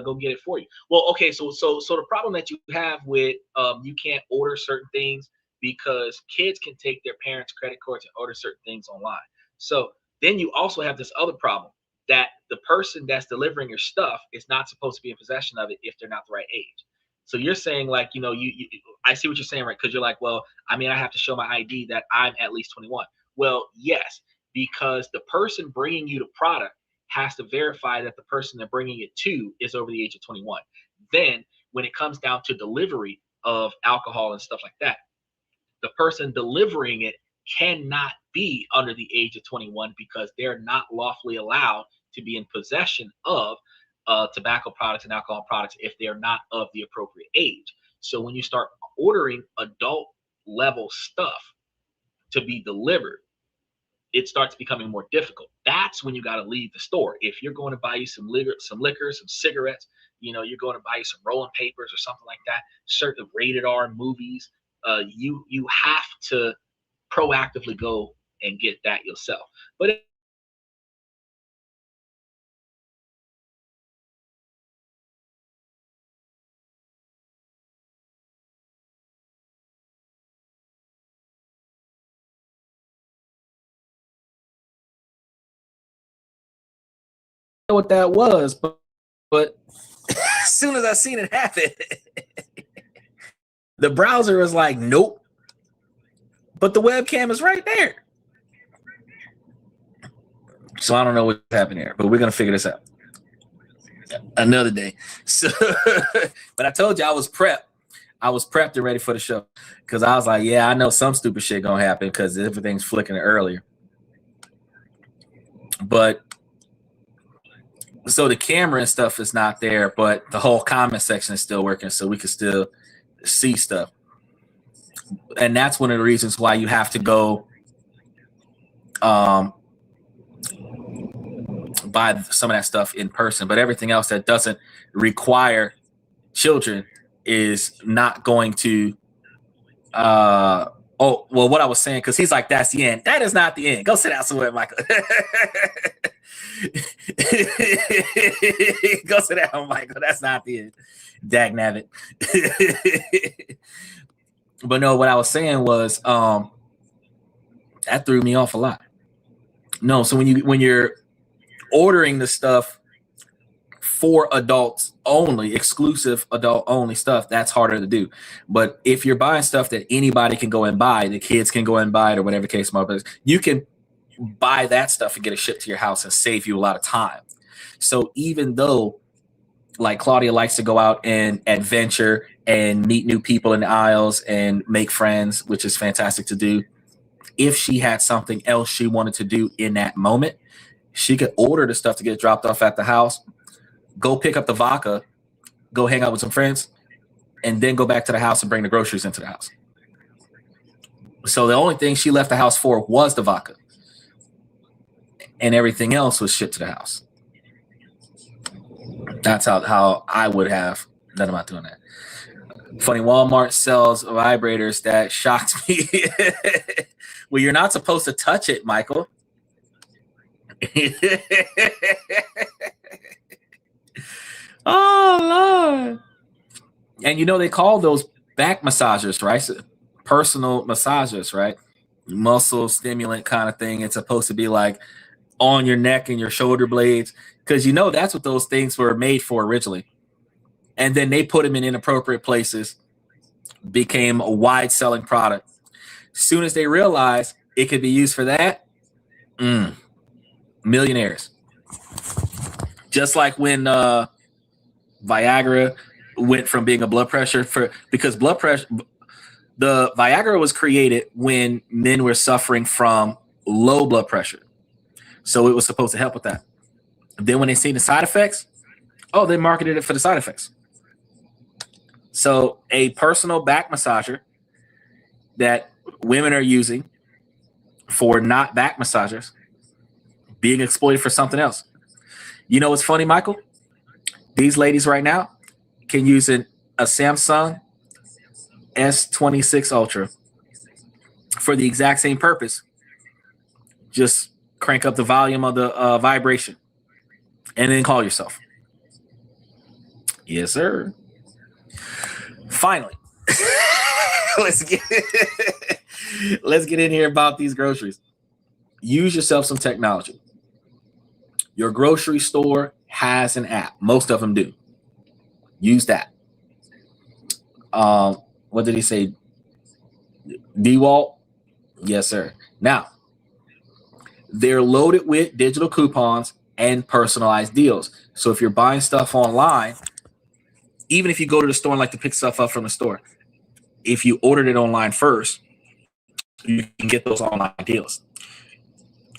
Go get it for you. Well, okay, so the problem that you have with you can't order certain things because kids can take their parents' credit cards and order certain things online. So then you also have this other problem that the person that's delivering your stuff is not supposed to be in possession of it if they're not the right age. So you're saying, like, I see what you're saying, right? Because you're like, well, I mean, I have to show my ID that I'm at least 21. Well, yes, because the person bringing you the product has to verify that the person they're bringing it to is over the age of 21. Then when it comes down to delivery of alcohol and stuff like that, the person delivering it cannot be under the age of 21 because they're not lawfully allowed to be in possession of tobacco products and alcohol products if they're not of the appropriate age. So when you start ordering adult level stuff to be delivered, it starts becoming more difficult. That's when you got to leave the store. If you're going to buy you some liquor, some cigarettes, you're going to buy you some rolling papers or something like that, certain rated R movies, you have to proactively go and get that yourself. But what that was, but as soon as I seen it happen, the browser was like, nope. But the webcam is right there. So I don't know what's happening here, but we're gonna figure this out another day. So, but I told you I was prepped. I was prepped and ready for the show because I was like, yeah, I know some stupid shit gonna happen because everything's flicking earlier. But so the camera and stuff is not there, but the whole comment section is still working, so we can still see stuff. And that's one of the reasons why you have to go buy some of that stuff in person. But everything else that doesn't require children is not going to what I was saying, because he's like, that's the end. That is not the end. Go sit down somewhere, Michael. Go sit down, Michael. That's not the end. Dag nabbit. But no, what I was saying was that threw me off a lot. No, so when you're ordering the stuff for adults only, exclusive adult only stuff, that's harder to do. But if you're buying stuff that anybody can go and buy, the kids can go and buy it or whatever the case might be, you can buy that stuff and get it shipped to your house and save you a lot of time. So even though like Claudia likes to go out and adventure and meet new people in the aisles and make friends, which is fantastic to do, if she had something else she wanted to do in that moment, she could order the stuff to get dropped off at the house, go pick up the vodka, go hang out with some friends, and then go back to the house and bring the groceries into the house. So the only thing she left the house for was the vodka, and everything else was shipped to the house. That's how I would have done about doing that. Funny, Walmart sells vibrators. That shocked me. Well, you're not supposed to touch it, Michael. Oh, Lord. And they call those back massagers, right? Personal massagers, right? Muscle stimulant kind of thing. It's supposed to be like on your neck and your shoulder blades, because that's what those things were made for originally. And then they put them in inappropriate places, became a wide selling product. As soon as they realized it could be used for that, millionaires. Just like when Viagra went from being a blood pressure because blood pressure, the Viagra was created when men were suffering from low blood pressure. So it was supposed to help with that. Then when they seen the side effects, they marketed it for the side effects. So a personal back massager that women are using for not back massagers being exploited for something else. What's funny, Michael? These ladies right now can use a Samsung S26 Ultra for the exact same purpose. Just crank up the volume of the vibration and then call yourself. Yes, sir. Finally, let's get in here about these groceries. Use yourself some technology. Your grocery store has an app. Most of them do. Use that. What did he say? DeWalt? Yes, sir. Now, they're loaded with digital coupons and personalized deals. So if you're buying stuff online, even if you go to the store and like to pick stuff up from the store, if you ordered it online first, you can get those online deals.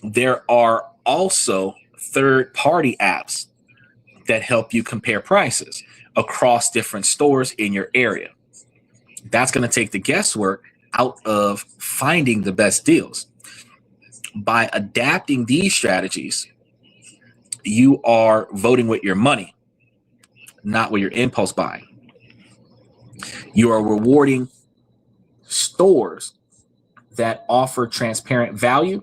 There are also third-party apps that help you compare prices across different stores in your area. That's going to take the guesswork out of finding the best deals. By adapting these strategies, you are voting with your money, not with your impulse buying. You are rewarding stores that offer transparent value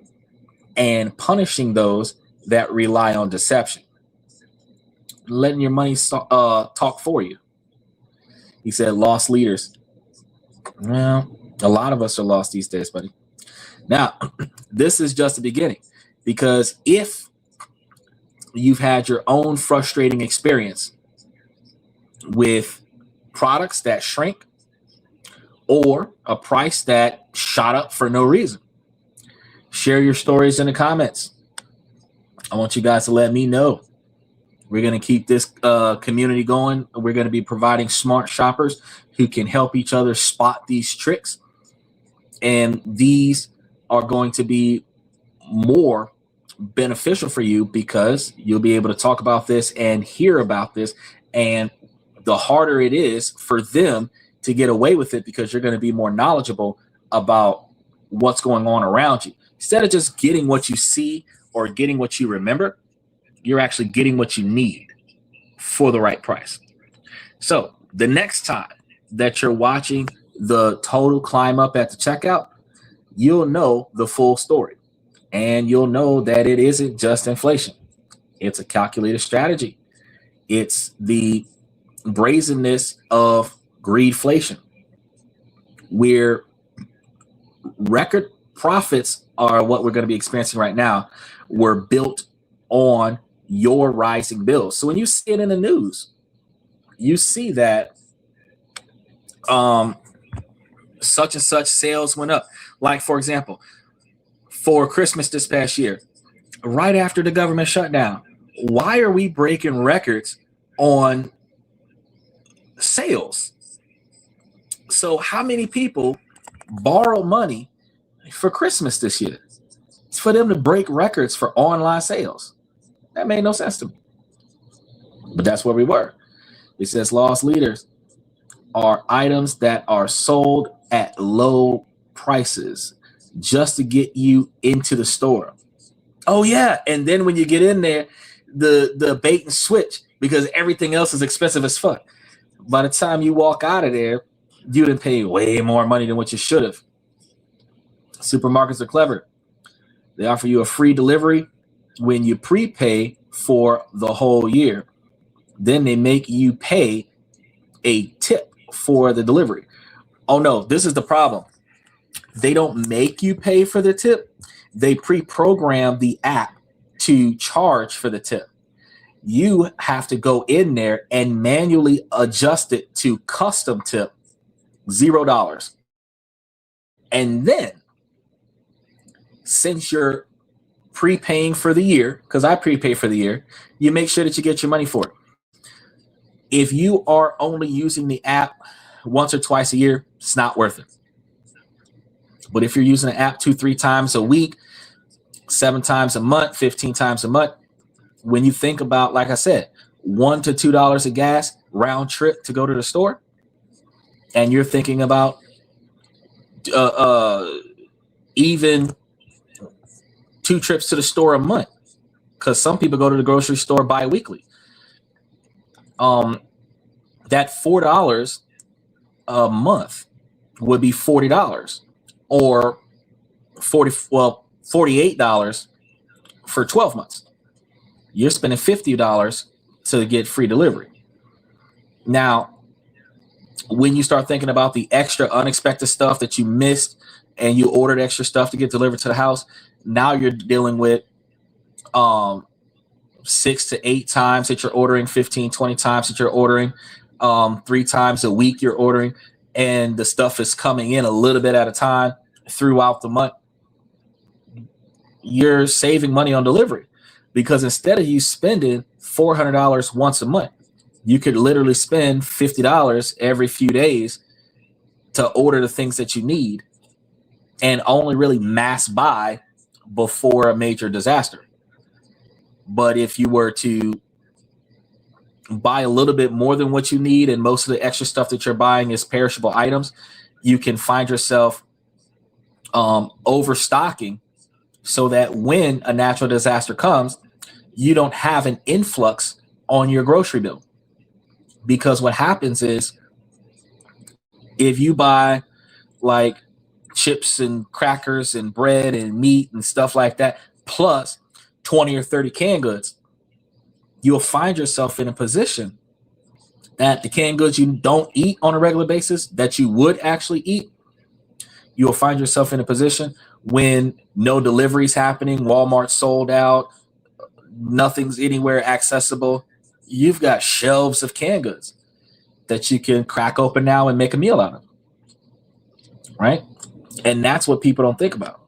and punishing those that rely on deception. Letting your money talk for you. He said, lost leaders. Well, a lot of us are lost these days, buddy. Now, this is just the beginning, because if you've had your own frustrating experience with products that shrink or a price that shot up for no reason, share your stories in the comments. I want you guys to let me know. We're going to keep this community going. We're going to be providing smart shoppers who can help each other spot these tricks. And these are going to be more beneficial for you because you'll be able to talk about this and hear about this. And the harder it is for them to get away with it, because you're going to be more knowledgeable about what's going on around you. Instead of just getting what you see or getting what you remember, you're actually getting what you need for the right price. So the next time that you're watching the total climb up at the checkout, you'll know the full story. And you'll know that it isn't just inflation. It's a calculated strategy. It's the brazenness of greedflation, where record profits are what we're going to be experiencing right now, were built on your rising bills. So when you see it in the news, you see that such and such sales went up. Like, for example, for Christmas this past year, right after the government shutdown, why are we breaking records on sales? So how many people borrow money for Christmas this year? It's for them to break records for online sales. That made no sense to me. But that's where we were. It says lost leaders are items that are sold at low prices just to get you into the store. Oh yeah, and then when you get in there, the bait and switch, because everything else is expensive as fuck. By the time you walk out of there, you didn't pay way more money than what you should have. Supermarkets are clever. They offer you a free delivery when you prepay for the whole year. Then they make you pay a tip for the delivery. Oh no, this is the problem. They don't make you pay for the tip. They pre-program the app to charge for the tip. You have to go in there and manually adjust it to custom tip, $0. And then, since you're prepaying for the year, because I prepay for the year, you make sure that you get your money for it. If you are only using the app once or twice a year, it's not worth it. But if you're using the app 2-3 times a week, 7 times a month, 15 times a month, when you think about, like I said, $1 to $2 of gas round trip to go to the store, and you're thinking about even 2 trips to the store a month, because some people go to the grocery store bi-weekly. That $4 a month would be $40, or $48 for 12 months. You're spending $50 to get free delivery. Now, when you start thinking about the extra unexpected stuff that you missed and you ordered extra stuff to get delivered to the house, now you're dealing with 6 to 8 times that you're ordering, 15, 20 times that you're ordering, 3 times a week you're ordering, and the stuff is coming in a little bit at a time throughout the month. You're saving money on delivery Because instead of you spending $400 once a month, you could literally spend $50 every few days to order the things that you need and only really mass buy before a major disaster. But if you were to buy a little bit more than what you need, and most of the extra stuff that you're buying is perishable items, you can find yourself overstocking, so that when a natural disaster comes, you don't have an influx on your grocery bill. Because what happens is, if you buy like chips and crackers and bread and meat and stuff like that, plus 20 or 30 canned goods, you'll find yourself in a position that the canned goods you don't eat on a regular basis that you would actually eat, you'll find yourself in a position when no deliveries happening, Walmart sold out, nothing's anywhere accessible. You've got shelves of canned goods that you can crack open now and make a meal out of, right? And that's what people don't think about.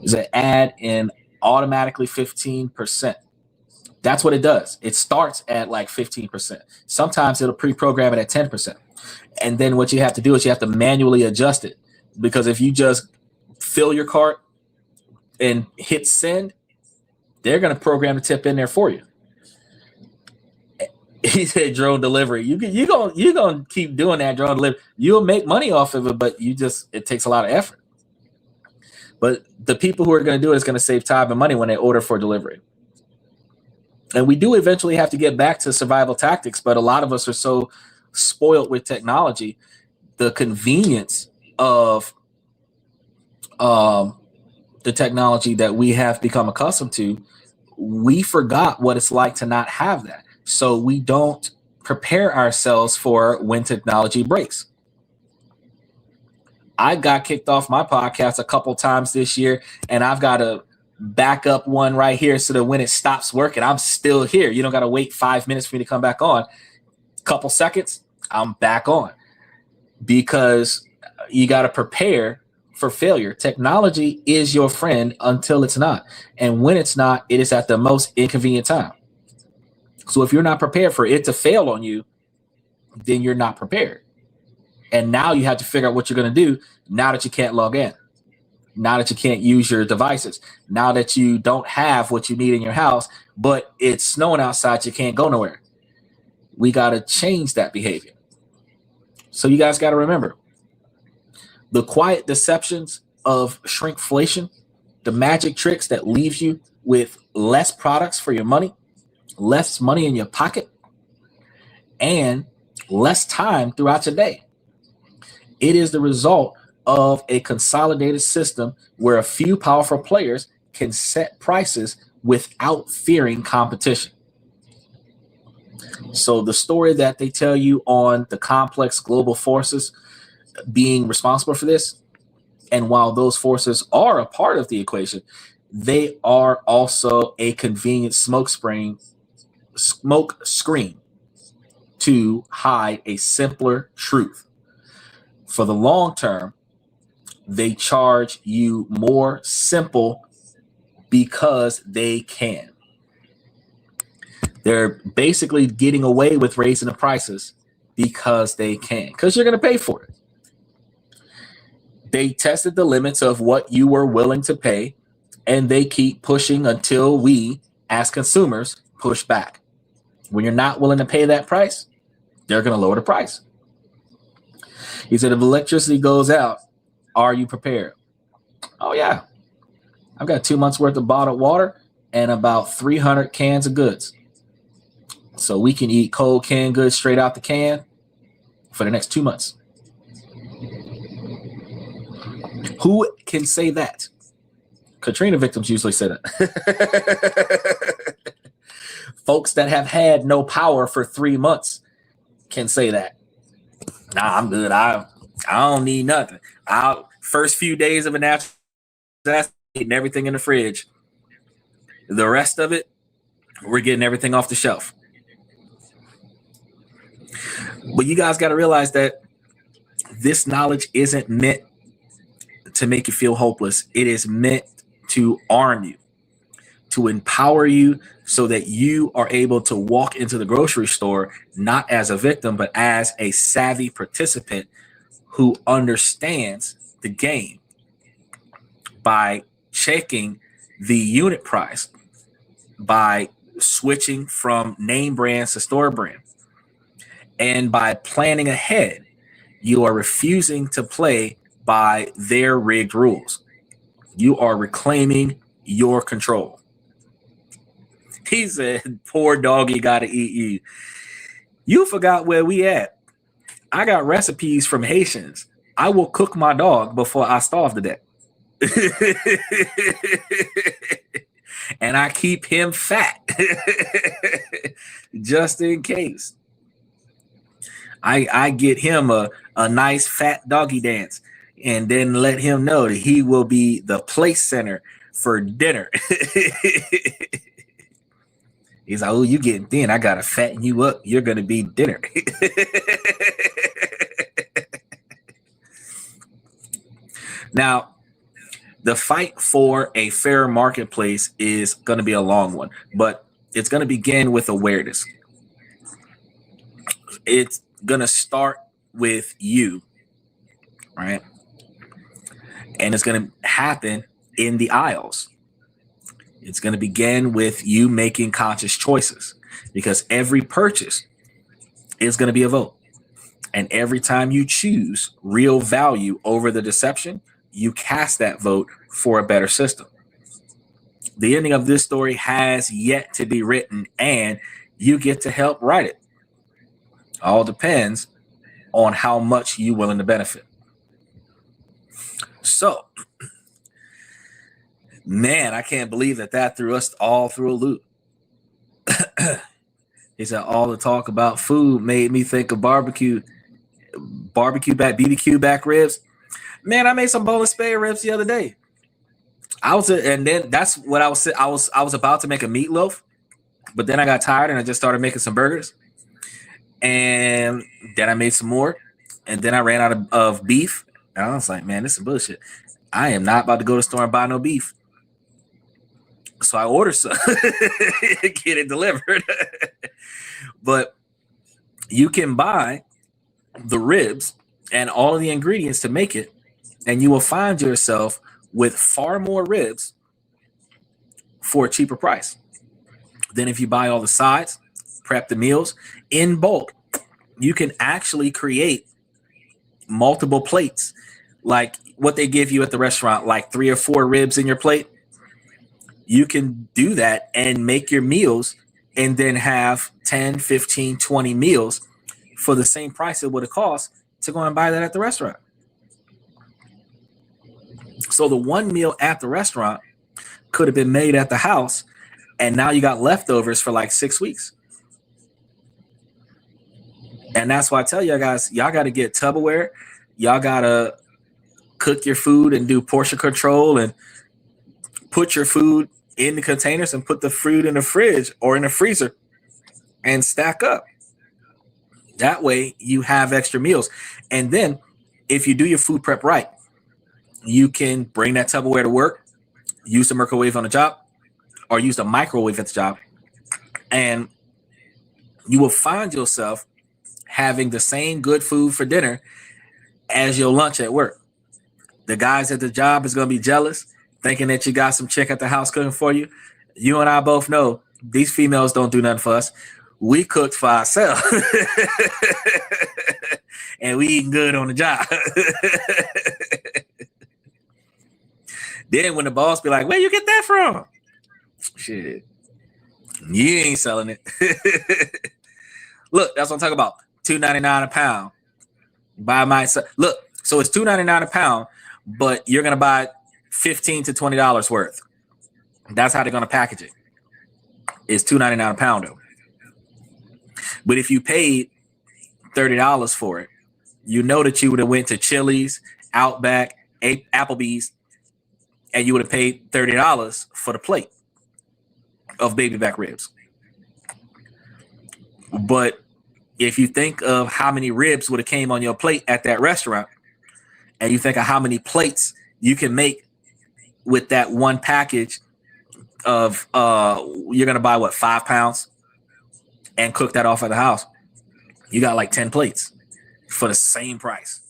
Is an add in automatically 15%. That's what it does. It starts at like 15%. Sometimes it'll pre-program it at 10%. And then what you have to do is you have to manually adjust it. Because if you just fill your cart and hit send, they're going to program the tip in there for you. He said drone delivery. You're gonna keep doing that drone delivery. You'll make money off of it, but it takes a lot of effort. But the people who are going to do it is going to save time and money when they order for delivery. And we do eventually have to get back to survival tactics, but a lot of us are so spoiled with technology, the convenience of the technology that we have become accustomed to, we forgot what it's like to not have that. So we don't prepare ourselves for when technology breaks. I got kicked off my podcast a couple times this year, and I've got a backup one right here so that when it stops working, I'm still here. You don't got to wait 5 minutes for me to come back on. Couple seconds, I'm back on. Because you got to prepare for failure. Technology is your friend until it's not. And when it's not, it is at the most inconvenient time. So if you're not prepared for it to fail on you, then you're not prepared. And now you have to figure out what you're going to do now that you can't log in, now that you can't use your devices, now that you don't have what you need in your house, but it's snowing outside, you can't go nowhere. We got to change that behavior. So you guys got to remember, the quiet deceptions of shrinkflation, the magic tricks that leaves you with less products for your money, less money in your pocket, and less time throughout your day. It is the result of a consolidated system where a few powerful players can set prices without fearing competition. So the story that they tell you on the complex global forces being responsible for this, and while those forces are a part of the equation, they are also a convenient smoke screen to hide a simpler truth. For the long term, they charge you more simple because they can. They're basically getting away with raising the prices because they can, because you're going to pay for it. They tested the limits of what you were willing to pay, and they keep pushing until we, as consumers, push back. When you're not willing to pay that price, they're going to lower the price. He said, if electricity goes out, are you prepared? Oh, yeah. I've got 2 months worth of bottled water and about 300 cans of goods. So we can eat cold canned goods straight out the can for the next 2 months. Who can say that? Katrina victims usually say that. Folks that have had no power for 3 months can say that. Nah, I'm good. I don't need nothing. First few days of a natural disaster, eating everything in the fridge. The rest of it, we're getting everything off the shelf. But you guys got to realize that this knowledge isn't meant to make you feel hopeless. It is meant to arm you, to empower you so that you are able to walk into the grocery store not as a victim, but as a savvy participant who understands the game by checking the unit price, by switching from name brands to store brand, and by planning ahead. You are refusing to play by their rigged rules. You are reclaiming your control. He said, poor doggy gotta eat you. You forgot where we at. I got recipes from Haitians. I will cook my dog before I starve to death. And I keep him fat just in case. I get him a nice fat doggy dance and then let him know that he will be the place center for dinner. He's like, oh, you getting thin. I got to fatten you up. You're going to be dinner. Now, the fight for a fair marketplace is going to be a long one, but it's going to begin with awareness. It's going to start with you, right? And it's going to happen in the aisles. It's going to begin with you making conscious choices, because every purchase is going to be a vote. And every time you choose real value over the deception, you cast that vote for a better system. The ending of this story has yet to be written, and you get to help write it. All depends on how much you're willing to benefit. So, man, I can't believe that threw us all through a loop. He said all the talk about food made me think of BBQ back ribs. Man, I made some boneless spare ribs the other day. And then that's what I was about to make a meatloaf, but then I got tired and I just started making some burgers. And then I made some more, and then I ran out of beef. And I was like, man, this is some bullshit. I am not about to go to the store and buy no beef. So I ordered some, get it delivered. But you can buy the ribs and all of the ingredients to make it, and you will find yourself with far more ribs for a cheaper price than if you buy all the sides, prep the meals in bulk. You can actually create multiple plates, like what they give you at the restaurant, like 3 or 4 ribs in your plate. You can do that and make your meals and then have 10, 15, 20 meals for the same price it would have cost to go and buy that at the restaurant. So the one meal at the restaurant could have been made at the house, and now you got leftovers for like 6 weeks. And that's why I tell you guys, y'all got to get Tupperware. Y'all got to cook your food and do portion control and put your food in the containers and put the fruit in the fridge or in the freezer and stack up. That way you have extra meals. And then if you do your food prep right, you can bring that Tupperware to work, use the microwave on the job, or use the microwave at the job. And you will find yourself having the same good food for dinner as your lunch at work. The guys at the job is going to be jealous, thinking that you got some chick at the house cooking for you. You and I both know these females don't do nothing for us. We cooked for ourselves. And we eating good on the job. Then when the boss be like, where you get that from? Shit. You ain't selling it. Look, that's what I'm talking about. $2.99 a pound. Buy myself. Look, so it's $2.99 a pound, but you're gonna buy $15 to $20 worth. That's how they're gonna package it. It's $2.99 a pound though. But if you paid $30 for it, you know that you would have went to Chili's, Outback, Applebee's, and you would have paid $30 for the plate of baby back ribs. But if you think of how many ribs would have came on your plate at that restaurant, and you think of how many plates you can make with that one package of you're gonna buy what, 5 pounds and cook that off at the house. You got like 10 plates for the same price,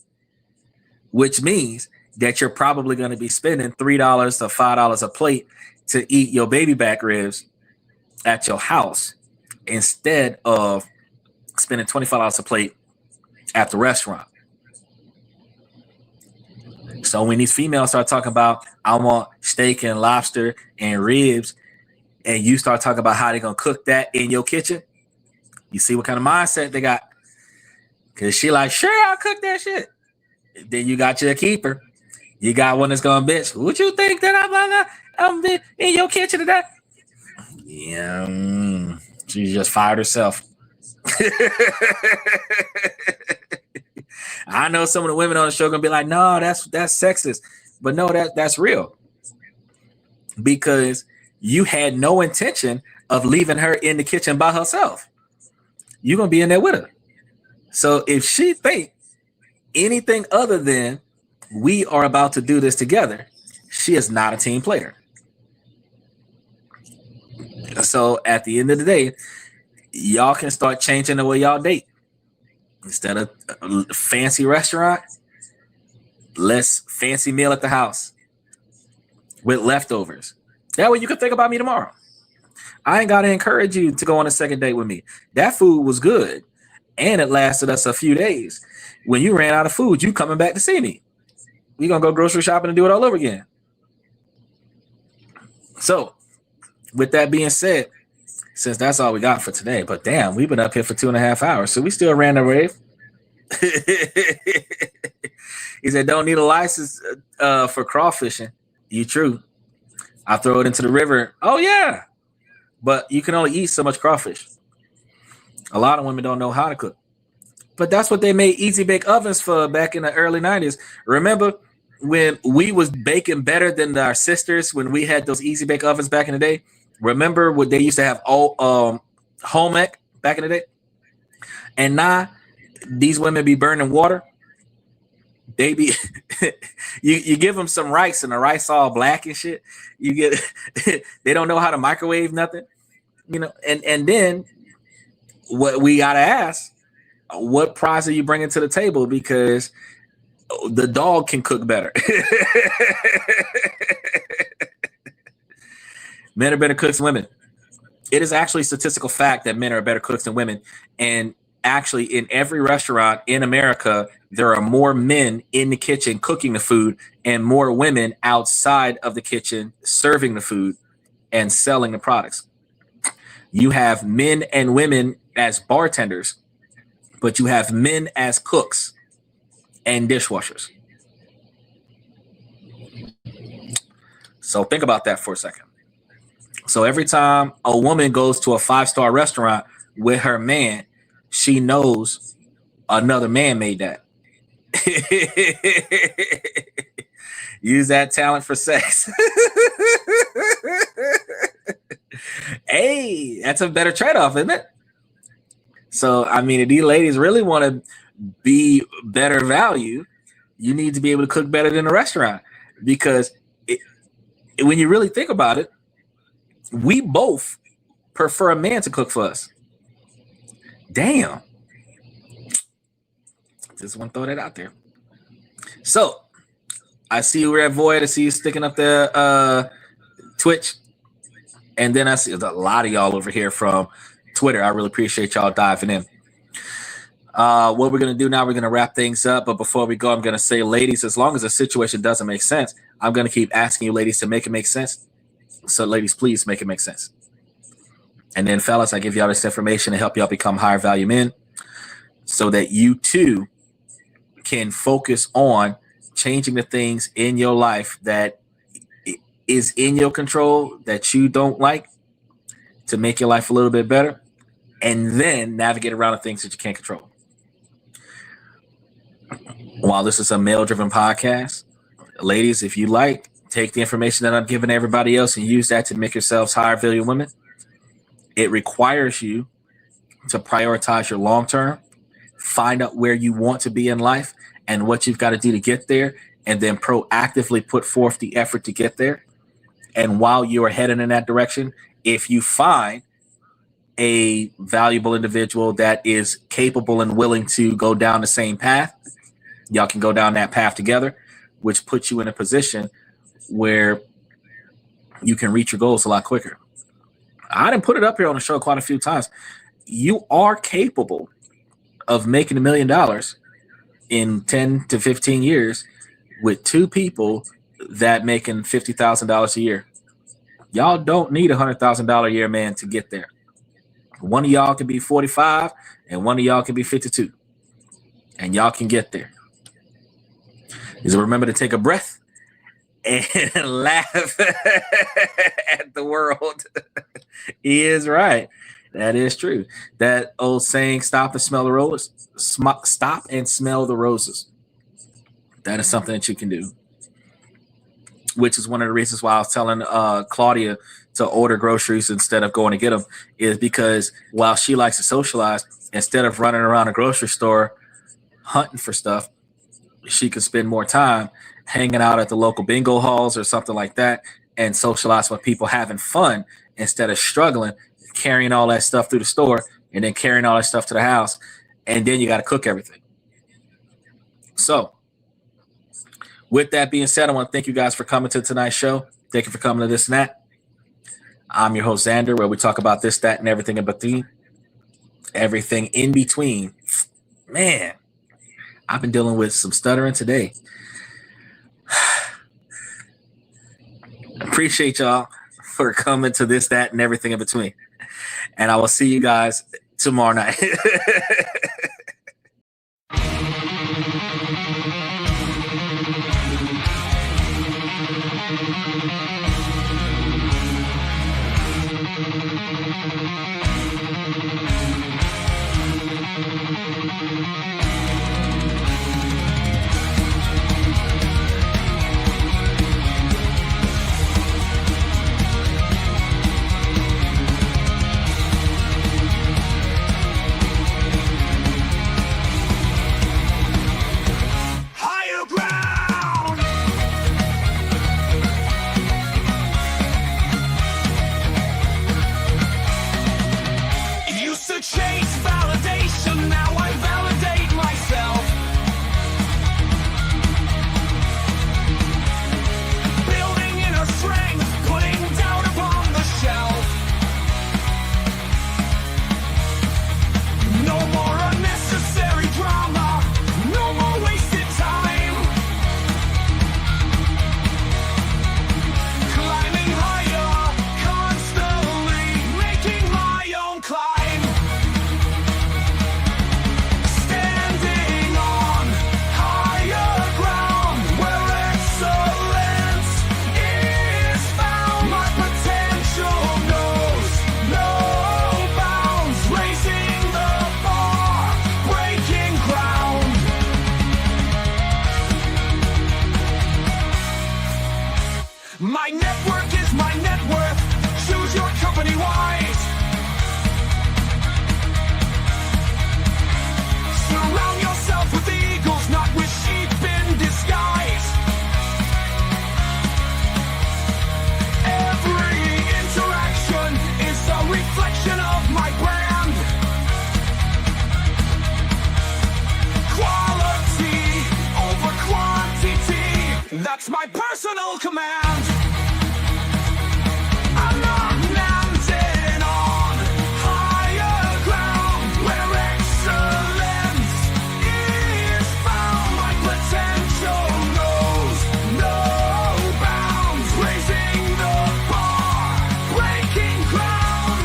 which means that you're probably going to be spending $3 to $5 a plate to eat your baby back ribs at your house instead of spending $25 a plate at the restaurant. So when these females start talking about, I want steak and lobster and ribs, and you start talking about how they're going to cook that in your kitchen, you see what kind of mindset they got. Because she like, sure, I'll cook that shit. Then you got your keeper. You got one that's going to bitch. What you think that I'm in your kitchen today? Yeah, she just fired herself. I know some of the women on the show gonna be like, no, that's sexist. But no, that's real. Because you had no intention of leaving her in the kitchen by herself. You're gonna be in there with her. So if she think anything other than we are about to do this together, she is not a team player. So at the end of the day, y'all can start changing the way y'all date. Instead of a fancy restaurant, less fancy meal at the house with leftovers. That way you can think about me tomorrow. I ain't got to encourage you to go on a second date with me. That food was good, and it lasted us a few days. When you ran out of food, you coming back to see me. We're going to go grocery shopping and do it all over again. So, with that being said, since that's all we got for today, but damn, we've been up here for 2.5 hours, so we still ran the rave. He said, don't need a license for crawfishing. You true. I throw it into the river. Oh, yeah. But you can only eat so much crawfish. A lot of women don't know how to cook. But that's what they made easy bake ovens for back in the early 90s. Remember when we was baking better than our sisters when we had those easy bake ovens back in the day? Remember what they used to have all home ec back in the day? And now these women be burning water. They be you give them some rice and the rice all black and shit. You get they don't know how to microwave nothing, you know. And then what we gotta ask, what prize are you bringing to the table? Because the dog can cook better. Men are better cooks than women. It is actually a statistical fact that men are better cooks than women. And actually, in every restaurant in America, there are more men in the kitchen cooking the food and more women outside of the kitchen serving the food and selling the products. You have men and women as bartenders, but you have men as cooks and dishwashers. So think about that for a second. So every time a woman goes to a 5-star restaurant with her man, she knows another man made that. Use that talent for sex. Hey, that's a better trade-off, isn't it? So, I mean, if these ladies really want to be better value, you need to be able to cook better than a restaurant. Because when you really think about it, we both prefer a man to cook for us. Damn. Just want to throw that out there. So, I see you at Void. I see you sticking up the Twitch. And then I see a lot of y'all over here from Twitter. I really appreciate y'all diving in. What we're going to do now, we're going to wrap things up. But before we go, I'm going to say, ladies, as long as the situation doesn't make sense, I'm going to keep asking you ladies to make it make sense. So, ladies, please make it make sense. And then, fellas, I give y'all this information to help y'all become higher value men so that you, too, can focus on changing the things in your life that is in your control that you don't like to make your life a little bit better, and then navigate around the things that you can't control. While this is a male-driven podcast, ladies, if you like, take the information that I'm giving everybody else and use that to make yourselves higher value women. It requires you to prioritize your long-term, find out where you want to be in life and what you've got to do to get there, and then proactively put forth the effort to get there. And while you are heading in that direction, if you find a valuable individual that is capable and willing to go down the same path, y'all can go down that path together, which puts you in a position where you can reach your goals a lot quicker. I didn't put it up here on the show quite a few times. You are capable of making $1 million in 10 to 15 years with two people that making $50,000 a year. Y'all don't need $100,000 a year man to get there. One of y'all can be 45 and one of y'all can be 52, and y'all can get there. Just remember to take a breath and laugh at the world. He is right. That is true. That old saying, stop and smell the roses. Stop and smell the roses. That is something that you can do, which is one of the reasons why I was telling Claudia to order groceries instead of going to get them, is because while she likes to socialize, instead of running around a grocery store hunting for stuff, she could spend more time hanging out at the local bingo halls or something like that and socialize with people, having fun instead of struggling, carrying all that stuff through the store and then carrying all that stuff to the house. And then you got to cook everything. So with that being said, I want to thank you guys for coming to tonight's show. Thank you for coming to This and That. I'm your host, Xander, where we talk about this, that, and everything in between. Everything in between. Man, I've been dealing with some stuttering today. Appreciate y'all for coming to This, That, and everything in between. And I will see you guys tomorrow night. My network is my net worth. Choose your company wise. Surround yourself with eagles, not with sheep in disguise. Every interaction is a reflection of my brand. Quality over quantity, that's my personal command. I'm not landing on higher ground where excellence is found. My potential knows no bounds, raising the bar, breaking ground.